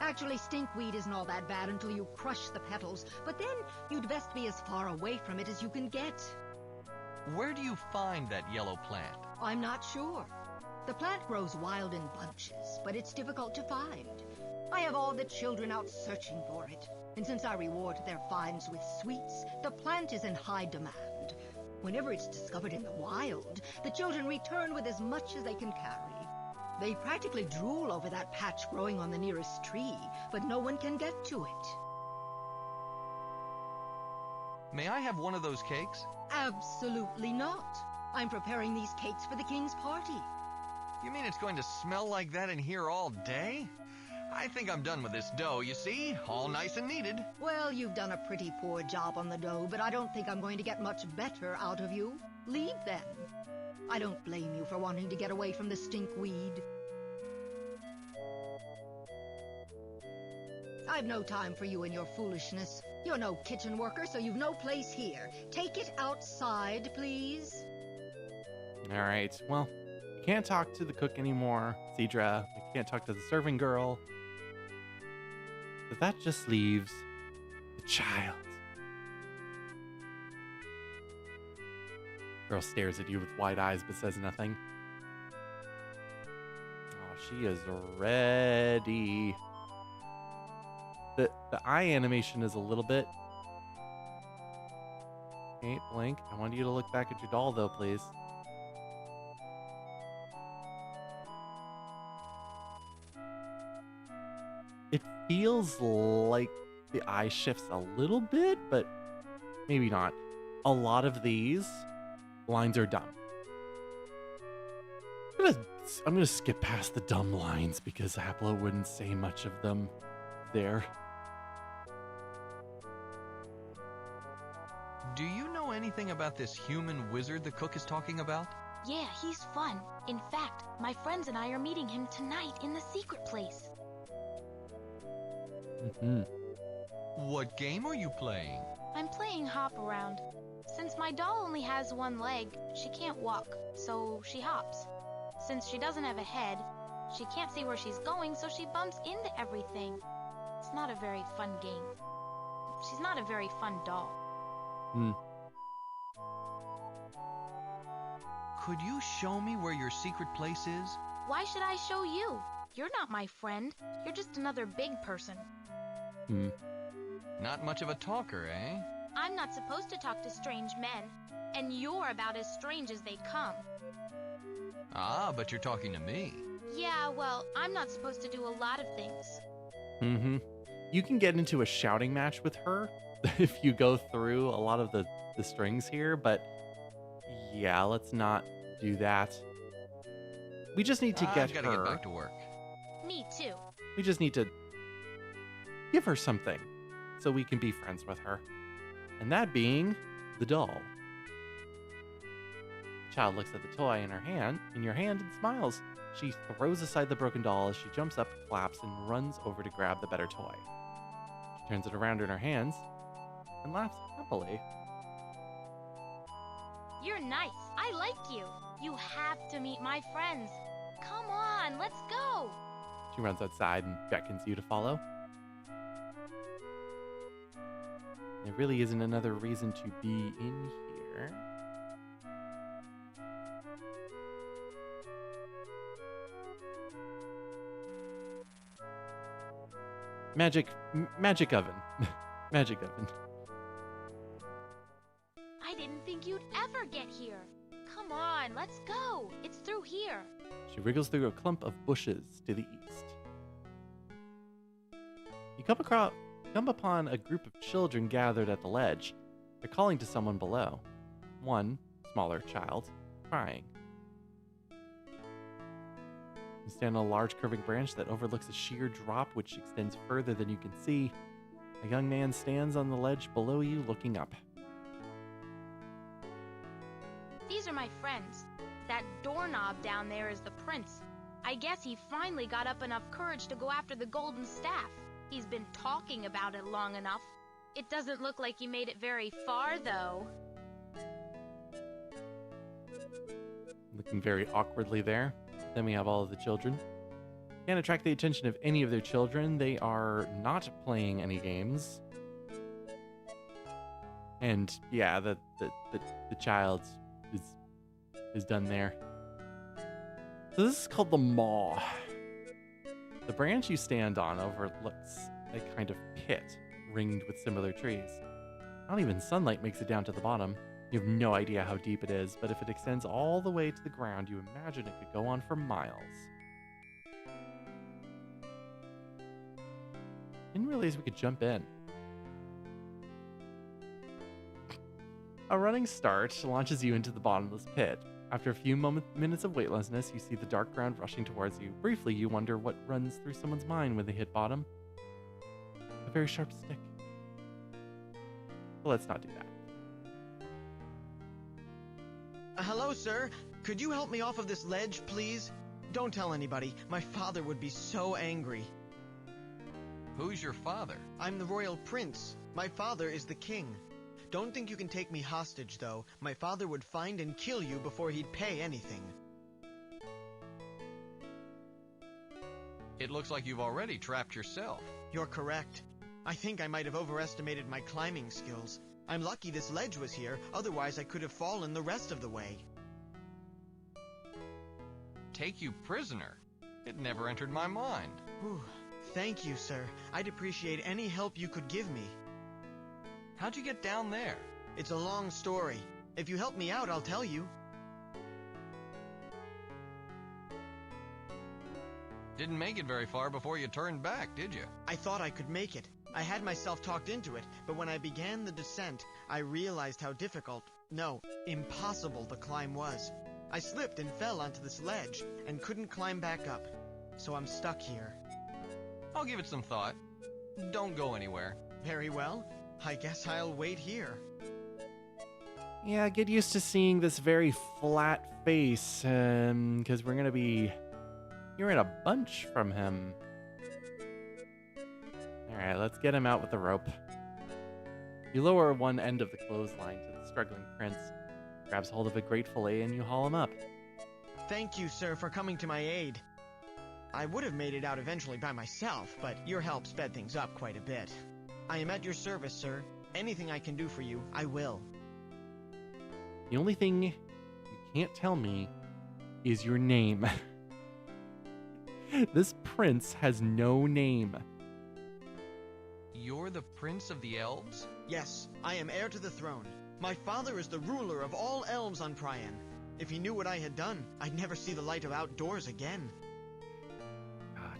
S9: Actually, stinkweed isn't all that bad until you crush the petals, but then you'd best be as far away from it as you can get.
S3: Where do you find that yellow plant?
S9: I'm not sure. The plant grows wild in bunches, but it's difficult to find. I have all the children out searching for it, and since I reward their finds with sweets, the plant is in high demand. Whenever it's discovered in the wild, the children return with as much as they can carry. They practically drool over that patch growing on the nearest tree, but no one can get to it.
S3: May I have one of those cakes?
S9: Absolutely not. I'm preparing these cakes for the king's party.
S3: You mean it's going to smell like that in here all day? I think I'm done with this dough, you see? All nice and kneaded.
S9: Well, you've done a pretty poor job on the dough, but I don't think I'm going to get much better out of you. Leave then. I don't blame you for wanting to get away from the stinkweed. I've no time for you and your foolishness. You're no kitchen worker, so you've no place here. Take it outside, please.
S1: All right. Well, we can't talk to the cook anymore, Cedra. We can't talk to the serving girl. But that just leaves the child. Girl stares at you with wide eyes but says nothing. Oh, she is ready. The eye animation is a little bit... Okay, blink. I want you to look back at your doll, though, please. It feels like the eye shifts a little bit, but maybe not. A lot of these lines are dumb. I'm gonna skip past the dumb lines because Apple wouldn't say much of them there.
S3: Do you know anything about this human wizard the cook is talking about?
S12: Yeah, he's fun. In fact, my friends and I are meeting him tonight in the secret place.
S1: Mm-hmm.
S3: What game are you playing?
S12: I'm playing hop around. Since my doll only has one leg, she can't walk, so she hops. Since she doesn't have a head, she can't see where she's going, so she bumps into everything. It's not a very fun game. She's not a very fun doll.
S3: Could you show me where your secret place is?
S12: Why should I show you? You're not my friend. You're just another big person.
S3: Not much of a talker, eh?
S12: I'm not supposed to talk to strange men, and you're about as strange as they come.
S3: Ah, but you're talking to me.
S12: Yeah, well, I'm not supposed to do a lot of things.
S1: You can get into a shouting match with her if you go through a lot of the strings here, but yeah, let's not do that. We just need to
S3: I've gotta get back to work.
S12: Me too.
S1: We just need to give her something so we can be friends with her. And that being the doll. The child looks at the toy in your hand, and smiles. She throws aside the broken doll as she jumps up, claps, and runs over to grab the better toy. She turns it around in her hands and laughs happily.
S12: You're nice. I like you. You have to meet my friends. Come on, let's go.
S1: She runs outside and beckons you to follow. There really isn't another reason to be in here. Magic oven. Magic oven.
S12: I didn't think you'd ever get here. Come on, let's go. It's through here.
S1: She wriggles through a clump of bushes to the east. You come upon a group of children gathered at the ledge. They're calling to someone below. One, smaller child, crying. You stand on a large curving branch that overlooks a sheer drop which extends further than you can see. A young man stands on the ledge below you, looking up.
S12: These are my friends. That doorknob down there is the prince. I guess he finally got up enough courage to go after the golden staff. He's been talking about it long enough. It doesn't look like he made it very far, though.
S1: Looking very awkwardly there. Then we have all of the children. Can't attract the attention of any of their children. They are not playing any games. And yeah, the child is done there. So this is called the maw. The branch you stand on overlooks a kind of pit ringed with similar trees. Not even sunlight makes it down to the bottom. You have no idea how deep it is, but if it extends all the way to the ground, you imagine it could go on for miles. Didn't realize we could jump in. A running start launches you into the bottomless pit. After a few minutes of weightlessness, you see the dark ground rushing towards you. Briefly, you wonder what runs through someone's mind when they hit bottom. A very sharp stick. But let's not do that.
S13: Hello, sir. Could you help me off of this ledge, please? Don't tell anybody. My father would be so angry.
S3: Who's your father?
S13: I'm the royal prince. My father is the king. Don't think you can take me hostage, though. My father would find and kill you before he'd pay anything.
S3: It looks like you've already trapped yourself.
S13: You're correct. I think I might have overestimated my climbing skills. I'm lucky this ledge was here, otherwise I could have fallen the rest of the way.
S3: Take you prisoner? It never entered my mind.
S13: Whew. Thank you, sir. I'd appreciate any help you could give me.
S3: How'd you get down there?
S13: It's a long story. If you help me out, I'll tell you.
S3: Didn't make it very far before you turned back, did you?
S13: I thought I could make it. I had myself talked into it, but when I began the descent, I realized how difficult, no, impossible the climb was. I slipped and fell onto this ledge, and couldn't climb back up. So I'm stuck here.
S3: I'll give it some thought. Don't go anywhere.
S13: Very well. I guess I'll wait here.
S1: Yeah, get used to seeing this very flat face, because we're gonna be hearing a bunch from him. Alright, let's get him out with the rope. You lower one end of the clothesline to the struggling prince, grabs hold of it gratefully, and you haul him up.
S13: Thank you, sir, for coming to my aid. I would have made it out eventually by myself, but your help sped things up quite a bit. I am at your service, sir. Anything I can do for you, I will.
S1: The only thing you can't tell me is your name. This prince has no name.
S3: You're the Prince of the Elves?
S13: Yes, I am heir to the throne. My father is the ruler of all elves on Prian. If he knew what I had done, I'd never see the light of outdoors again.
S1: God.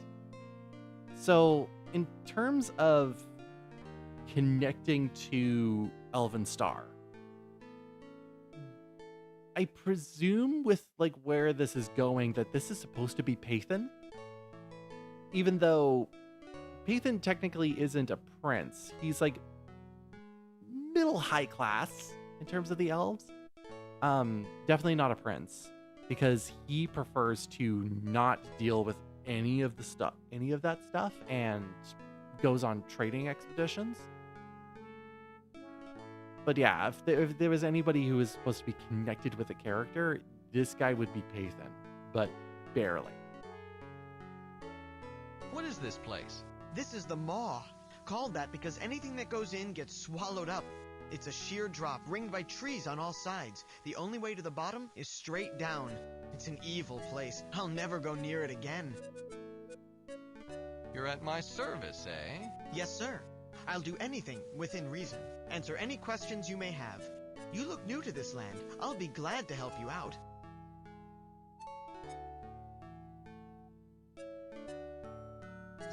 S1: So, in terms of connecting to Elven Star, I presume with like where this is going that this is supposed to be Pathan? Even though Pathan technically isn't a prince. He's like middle high class in terms of the elves. Definitely not a prince, because he prefers to not deal with any of that stuff, and goes on trading expeditions. But yeah, if there was anybody who was supposed to be connected with a character, this guy would be Pathan, but barely.
S3: What is this place?
S13: This is the Maw, called that because anything that goes in gets swallowed up. It's a sheer drop, ringed by trees on all sides. The only way to the bottom is straight down. It's an evil place. I'll never go near it again.
S3: You're at my service, eh?
S13: Yes, sir. I'll do anything within reason. Answer any questions you may have. You look new to this land. I'll be glad to help you out.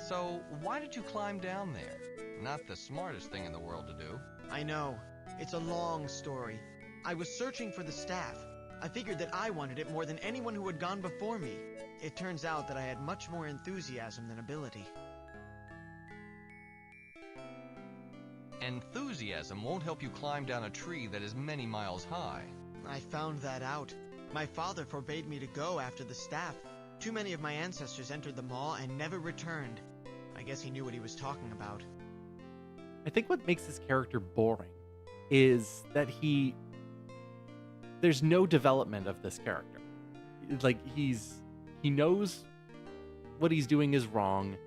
S3: So, why did you climb down there? Not the smartest thing in the world to do.
S13: I know. It's a long story. I was searching for the staff. I figured that I wanted it more than anyone who had gone before me. It turns out that I had much more enthusiasm than ability.
S3: Enthusiasm won't help you climb down a tree that is many miles high.
S13: I found that out. My father forbade me to go after the staff. Too many of my ancestors entered the Maw and never returned. I guess he knew what he was talking about.
S1: I think what makes this character boring is that there's no development of this character. Like, he knows what he's doing is wrong,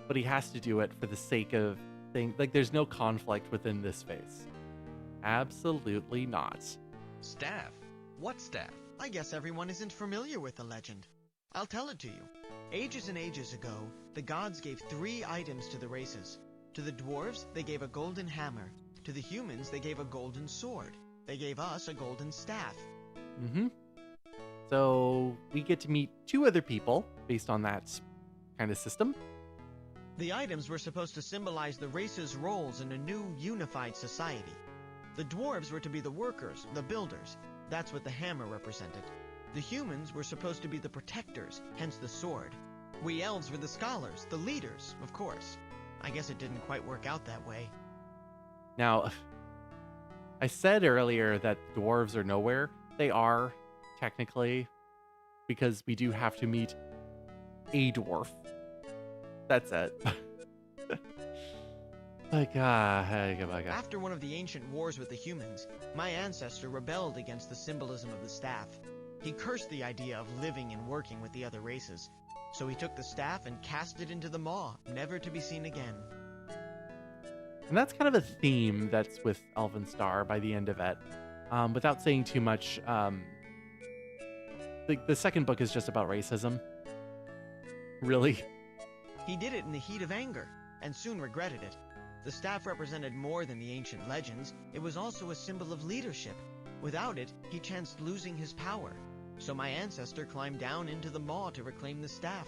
S1: but he has to do it for the sake of things. Like, there's no conflict within this face. Absolutely not.
S3: Staff? What staff?
S13: I guess everyone isn't familiar with the legend. I'll tell it to you. Ages and ages ago, the gods gave 3 items to the races. To the dwarves, they gave a golden hammer. To the humans, they gave a golden sword. They gave us a golden staff.
S1: Mm-hmm. So we get to meet 2 other people based on that kind of system.
S13: The items were supposed to symbolize the race's roles in a new, unified society. The dwarves were to be the workers, the builders. That's what the hammer represented. The humans were supposed to be the protectors, hence the sword. We elves were the scholars, the leaders, of course. I guess it didn't quite work out that way.
S1: Now, I said earlier that dwarves are nowhere. They are, technically, because we do have to meet a dwarf. That's it.
S13: After one of the ancient wars with the humans, my ancestor rebelled against the symbolism of the staff. He cursed the idea of living and working with the other races. So he took the staff and cast it into the maw, never to be seen again.
S1: And that's kind of a theme that's with Elven Star by the end of it. Without saying too much, the second book is just about racism. Really?
S13: He did it in the heat of anger, and soon regretted it. The staff represented more than the ancient legends. It was also a symbol of leadership. Without it, he chanced losing his power. So my ancestor climbed down into the maw to reclaim the staff.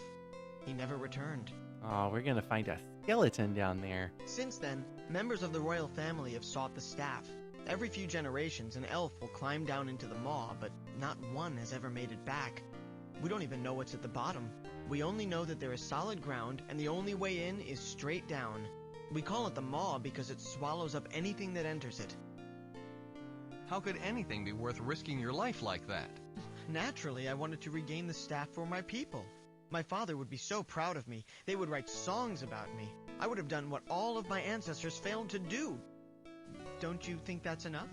S13: He never returned.
S1: Oh, we're gonna find a skeleton down there.
S13: Since then, members of the royal family have sought the staff. Every few generations, an elf will climb down into the maw, but not one has ever made it back. We don't even know what's at the bottom. We only know that there is solid ground, and the only way in is straight down. We call it the maw because it swallows up anything that enters it.
S3: How could anything be worth risking your life like that?
S13: Naturally, I wanted to regain the staff for my people. My father would be so proud of me. They would write songs about me. I would have done what all of my ancestors failed to do. Don't you think that's enough?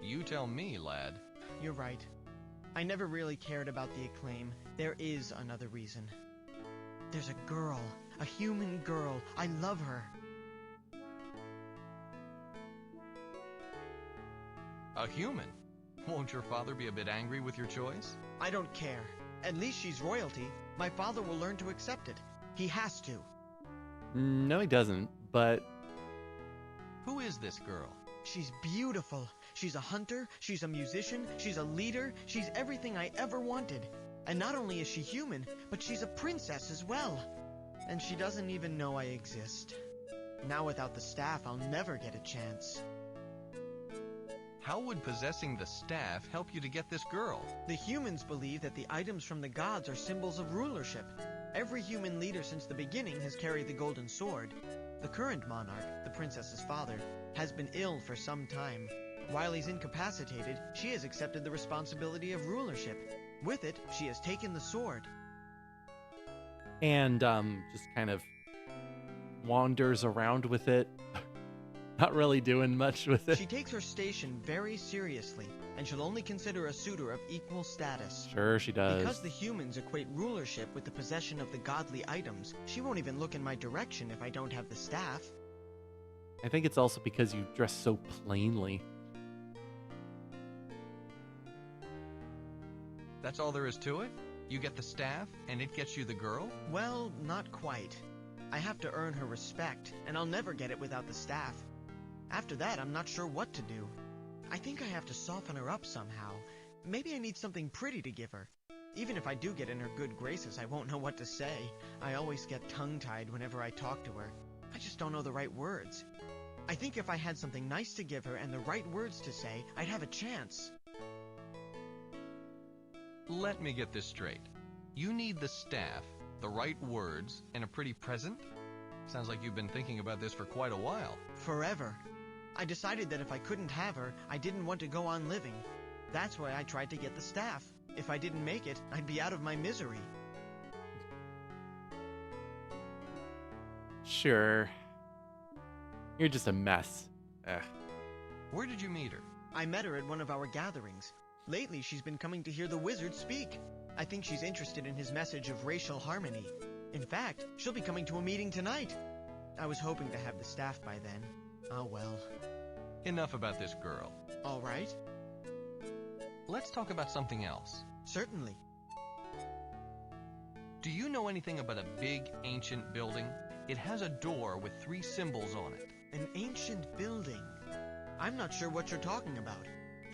S3: You tell me, lad.
S13: You're right. I never really cared about the acclaim. There is another reason. There's a girl. A human girl. I love her.
S3: A human? Won't your father be a bit angry with your choice?
S13: I don't care. At least she's royalty. My father will learn to accept it. He has to.
S1: No, he doesn't, but...
S3: Who is this girl?
S13: She's beautiful. She's a hunter, she's a musician, she's a leader, she's everything I ever wanted. And not only is she human, but she's a princess as well. And she doesn't even know I exist. Now without the staff, I'll never get a chance.
S3: How would possessing the staff help you to get this girl?
S13: The humans believe that the items from the gods are symbols of rulership. Every human leader since the beginning has carried the golden sword. The current monarch, the princess's father, has been ill for some time. While he's incapacitated, she has accepted the responsibility of rulership. With it, she has taken the sword.
S1: And just kind of wanders around with it. Not really doing much with it.
S13: She takes her station very seriously, and she'll only consider a suitor of equal status.
S1: Sure she does.
S13: Because the humans equate rulership with the possession of the godly items, she won't even look in my direction if I don't have the staff.
S1: I think it's also because you dress so plainly.
S3: That's all there is to it? You get the staff, and it gets you the girl?
S13: Well, not quite. I have to earn her respect, and I'll never get it without the staff. After that, I'm not sure what to do. I think I have to soften her up somehow. Maybe I need something pretty to give her. Even if I do get in her good graces, I won't know what to say. I always get tongue-tied whenever I talk to her. I just don't know the right words. I think if I had something nice to give her and the right words to say, I'd have a chance.
S3: Let me get this straight. You need the staff, the right words, and a pretty present? Sounds like you've been thinking about this for quite a while.
S13: Forever. I decided that if I couldn't have her, I didn't want to go on living. That's why I tried to get the staff. If I didn't make it, I'd be out of my misery.
S1: Sure. You're just a mess. Ugh.
S3: Where did you meet her?
S13: I met her at one of our gatherings. Lately, she's been coming to hear the wizard speak. I think she's interested in his message of racial harmony. In fact, she'll be coming to a meeting tonight. I was hoping to have the staff by then. Oh well.
S3: Enough about this girl.
S13: All right.
S3: Let's talk about something else.
S13: Certainly.
S3: Do you know anything about a big, ancient building? It has a door with 3 symbols on it.
S13: An ancient building? I'm not sure what you're talking about.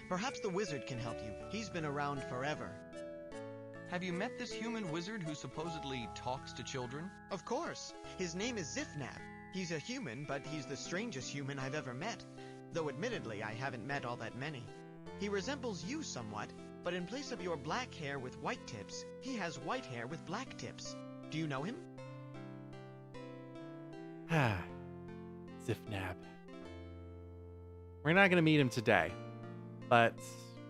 S13: Perhaps the wizard can help you. He's been around forever.
S3: Have you met this human wizard who supposedly talks to children?
S13: Of course. His name is Zifnab. He's a human, but he's the strangest human I've ever met. Though admittedly, I haven't met all that many. He resembles you somewhat, but in place of your black hair with white tips, he has white hair with black tips. Do you know him?
S1: Ah, Zifnab. We're not going to meet him today, but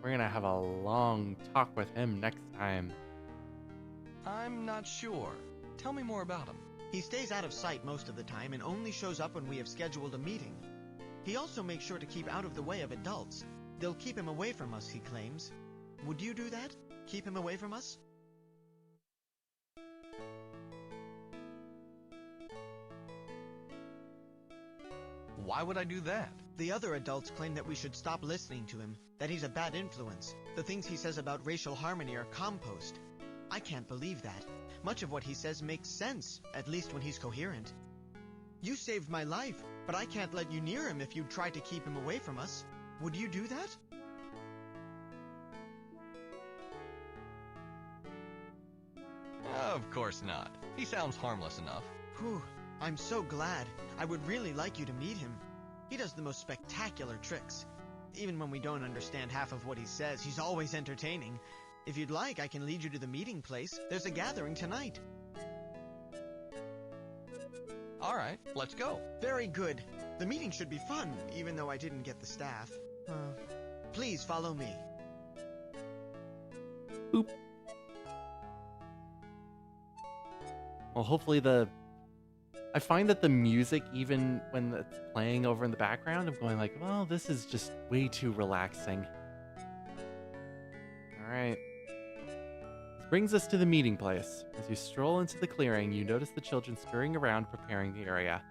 S1: we're going to have a long talk with him next time.
S3: I'm not sure. Tell me more about him.
S13: He stays out of sight most of the time and only shows up when we have scheduled a meeting. He also makes sure to keep out of the way of adults. They'll keep him away from us, he claims. Would you do that? Keep him away from us?
S3: Why would I do that?
S13: The other adults claim that we should stop listening to him, that he's a bad influence. The things he says about racial harmony are compost. I can't believe that. Much of what he says makes sense, at least when he's coherent. You saved my life, but I can't let you near him if you try to keep him away from us. Would you do that?
S3: Of course not. He sounds harmless enough.
S13: Whew, I'm so glad. I would really like you to meet him. He does the most spectacular tricks. Even when we don't understand half of what he says, he's always entertaining. If you'd like, I can lead you to the meeting place. There's a gathering tonight.
S3: All right, let's go.
S13: Very good. The meeting should be fun, even though I didn't get the staff. Please follow me.
S1: Boop. Well, hopefully I find that the music, even when it's playing over in the background, I'm going like, well, this is just way too relaxing. All right. This brings us to the meeting place. As you stroll into the clearing, you notice the children scurrying around preparing the area.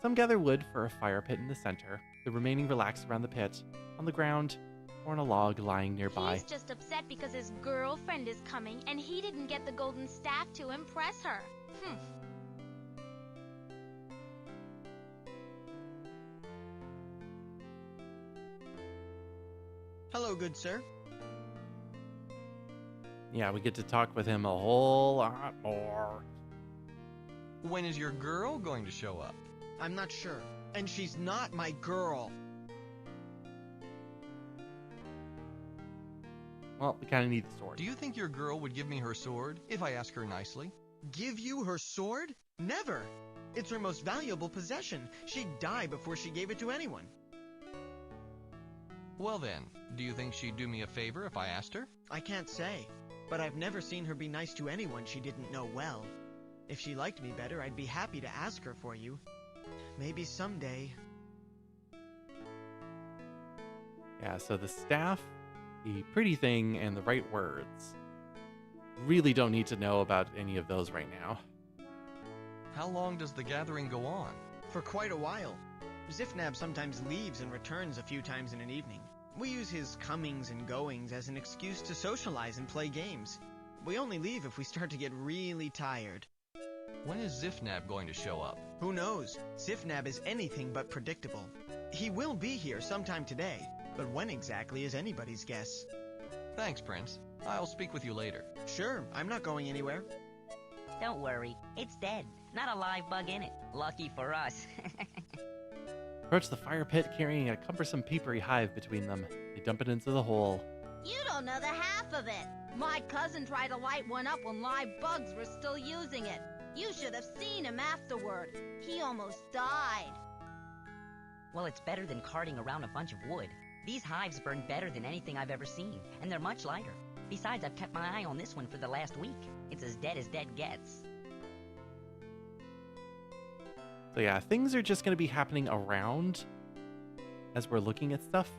S1: Some gather wood for a fire pit in the center. The remaining relax around the pit, on the ground, or on a log lying nearby.
S12: He's just upset because his girlfriend is coming and he didn't get the golden staff to impress her.
S13: Hello, good sir.
S1: Yeah, we get to talk with him a whole lot more.
S3: When is your girl going to show up?
S13: I'm not sure. And she's not my girl.
S1: Well, we kind of need the sword.
S3: Do you think your girl would give me her sword if I ask her nicely?
S13: Give you her sword? Never. It's her most valuable possession. She'd die before she gave it to anyone.
S3: Well then, do you think she'd do me a favor if I asked her?
S13: I can't say, but I've never seen her be nice to anyone she didn't know well. If she liked me better, I'd be happy to ask her for you. Maybe someday.
S1: Yeah, so the staff, the pretty thing, and the right words. Really don't need to know about any of those right now.
S3: How long does the gathering go on?
S13: For quite a while. Zifnab sometimes leaves and returns a few times in an evening. We use his comings and goings as an excuse to socialize and play games. We only leave if we start to get really tired.
S3: When is Zifnab going to show up?
S13: Who knows? Zifnab is anything but predictable. He will be here sometime today, but when exactly is anybody's guess.
S3: Thanks, Prince. I'll speak with you later.
S13: Sure, I'm not going anywhere.
S8: Don't worry, it's dead. Not a live bug in it. Lucky for us.
S1: Approach the fire pit carrying a cumbersome papery hive between them. They dump it into the hole.
S14: You don't know the half of it. My cousin tried to light one up when live bugs were still using it. You should have seen him afterward. He almost died.
S8: Well, it's better than carting around a bunch of wood. These hives burn better than anything I've ever seen, and they're much lighter. Besides, I've kept my eye on this one for the last week. It's as dead gets.
S1: So yeah, things are just going to be happening around as we're looking at stuff.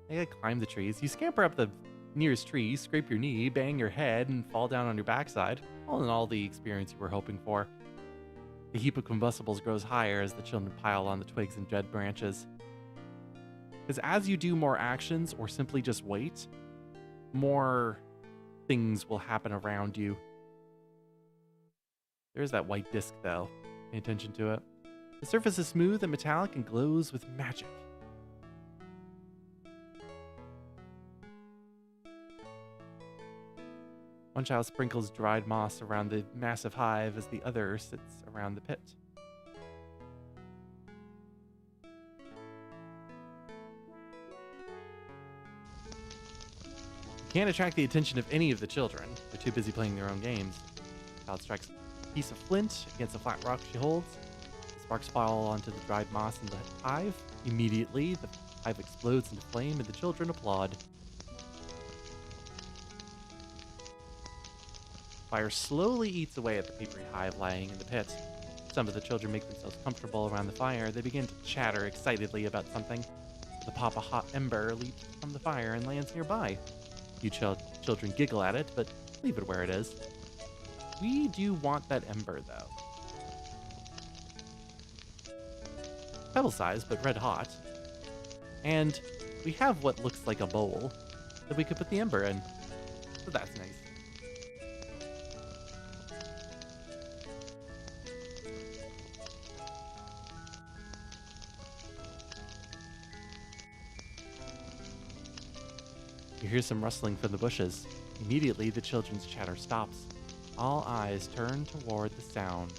S1: I gotta climb the trees. You scamper up the nearest tree, scrape your knee, bang your head, and fall down on your backside. All in all, the experience you were hoping for. The heap of combustibles grows higher as the children pile on the twigs and dead branches. Because as you do more actions, or simply just wait, more things will happen around you. There's that white disc, though. Pay attention to it. The surface is smooth and metallic and glows with magic. One child sprinkles dried moss around the massive hive as the other sits around the pit. You can't attract the attention of any of the children. They're too busy playing their own games. The child strikes a piece of flint against a flat rock she holds. The sparks fall onto the dried moss in the hive. Immediately, the hive explodes into flame and the children applaud. Fire slowly eats away at the papery hive lying in the pit. some of the children make themselves comfortable around the fire, they begin to chatter excitedly about something. The pop a hot ember leaps from the fire and lands nearby. You children giggle at it, but leave it where it is. We do want that ember, though. Pebble-sized, but red-hot. And we have what looks like a bowl that we could put the ember in. So that's nice. You hear some rustling from the bushes. Immediately, the children's chatter stops. All eyes turn toward the sound.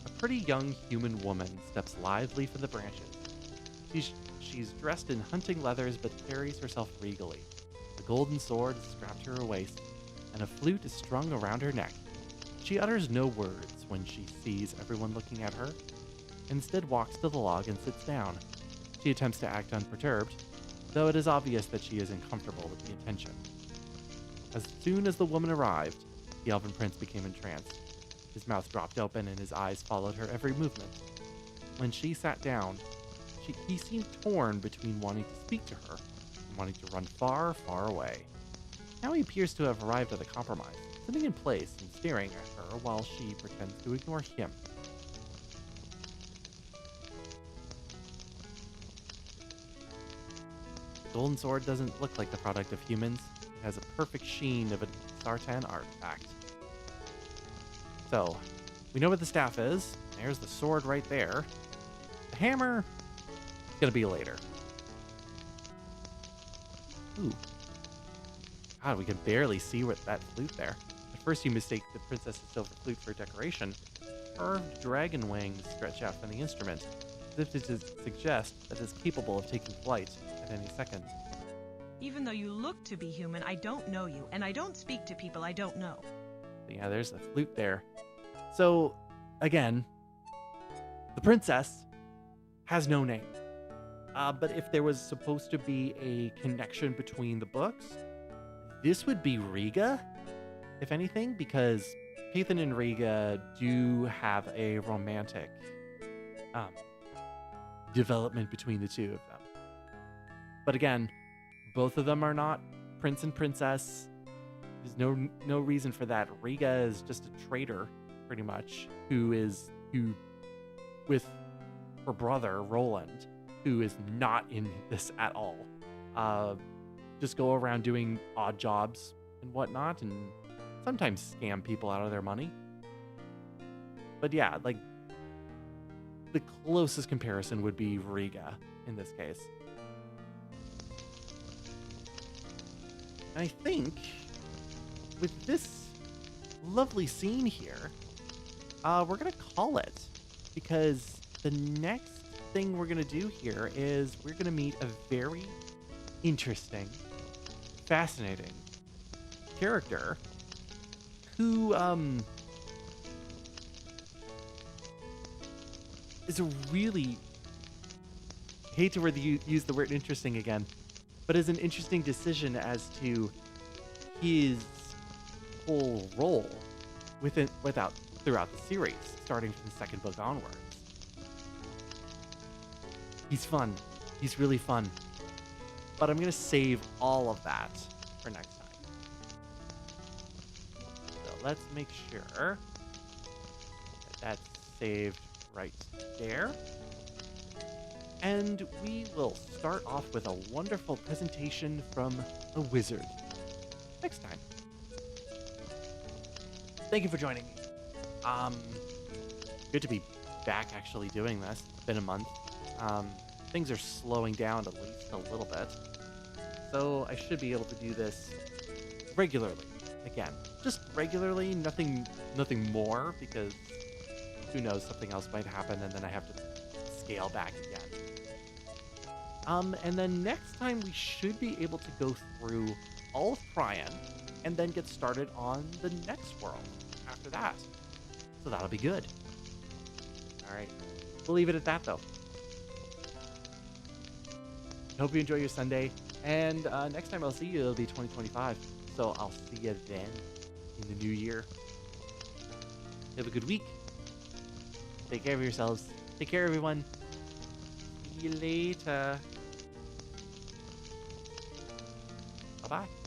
S1: A pretty young human woman steps lively from the branches. She's dressed in hunting leathers but carries herself regally. A golden sword is strapped to her waist, and a flute is strung around her neck. She utters no words when she sees everyone looking at her. Instead walks to the log and sits down. She attempts to act unperturbed, though it is obvious that she is uncomfortable with the attention. As soon as the woman arrived, the Elven Prince became entranced. His mouth dropped open and his eyes followed her every movement. When she sat down, he seemed torn between wanting to speak to her and wanting to run far, far away. Now he appears to have arrived at a compromise, sitting in place and staring at her while she pretends to ignore him. The golden sword doesn't look like the product of humans. It has a perfect sheen of a Sartan artifact. So, we know what the staff is. There's the sword right there. The hammer is gonna be later. Ooh. God, we can barely see that flute there. At first you mistake the princess's silver flute for decoration. Carved dragon wings stretch out from the instrument, as if to suggest that it is capable of taking flight at any second.
S15: Even though you look to be human, I don't know you, and I don't speak to people I don't know.
S1: Yeah, there's the flute there. So, again, the princess has no name. But if there was supposed to be a connection between the books, this would be Riga, if anything, because Pathan and Riga do have a romantic development between the two of them. But again, both of them are not prince and princess. There's no reason for that. Riga is just a traitor, pretty much, who with her brother Roland, who is not in this at all. Just go around doing odd jobs and whatnot, and sometimes scam people out of their money. But yeah, like the closest comparison would be Riga in this case. I think with this lovely scene here, we're going to call it, because the next thing we're going to do here is we're going to meet a very interesting, fascinating character who is a really, hate to use the word interesting again, but is an interesting decision as to his whole role throughout the series, starting from the second book onwards. He's fun. He's really fun. But I'm going to save all of that for next time. So let's make sure that that's saved right there. And we will start off with a wonderful presentation from a wizard next time. Thank you for joining me. Good to be back actually doing this. It's been a month. Things are slowing down at least a little bit. So I should be able to do this regularly again. Just regularly, nothing more, because who knows, something else might happen and then I have to scale back again. And then next time we should be able to go through all of Prion and then get started on the next world after that. So that'll be good. All right. We'll leave it at that, though. Hope you enjoy your Sunday. And next time I'll see you, it'll be 2025. So I'll see you then in the new year. Have a good week. Take care of yourselves. Take care, everyone. See you later. Bye-bye.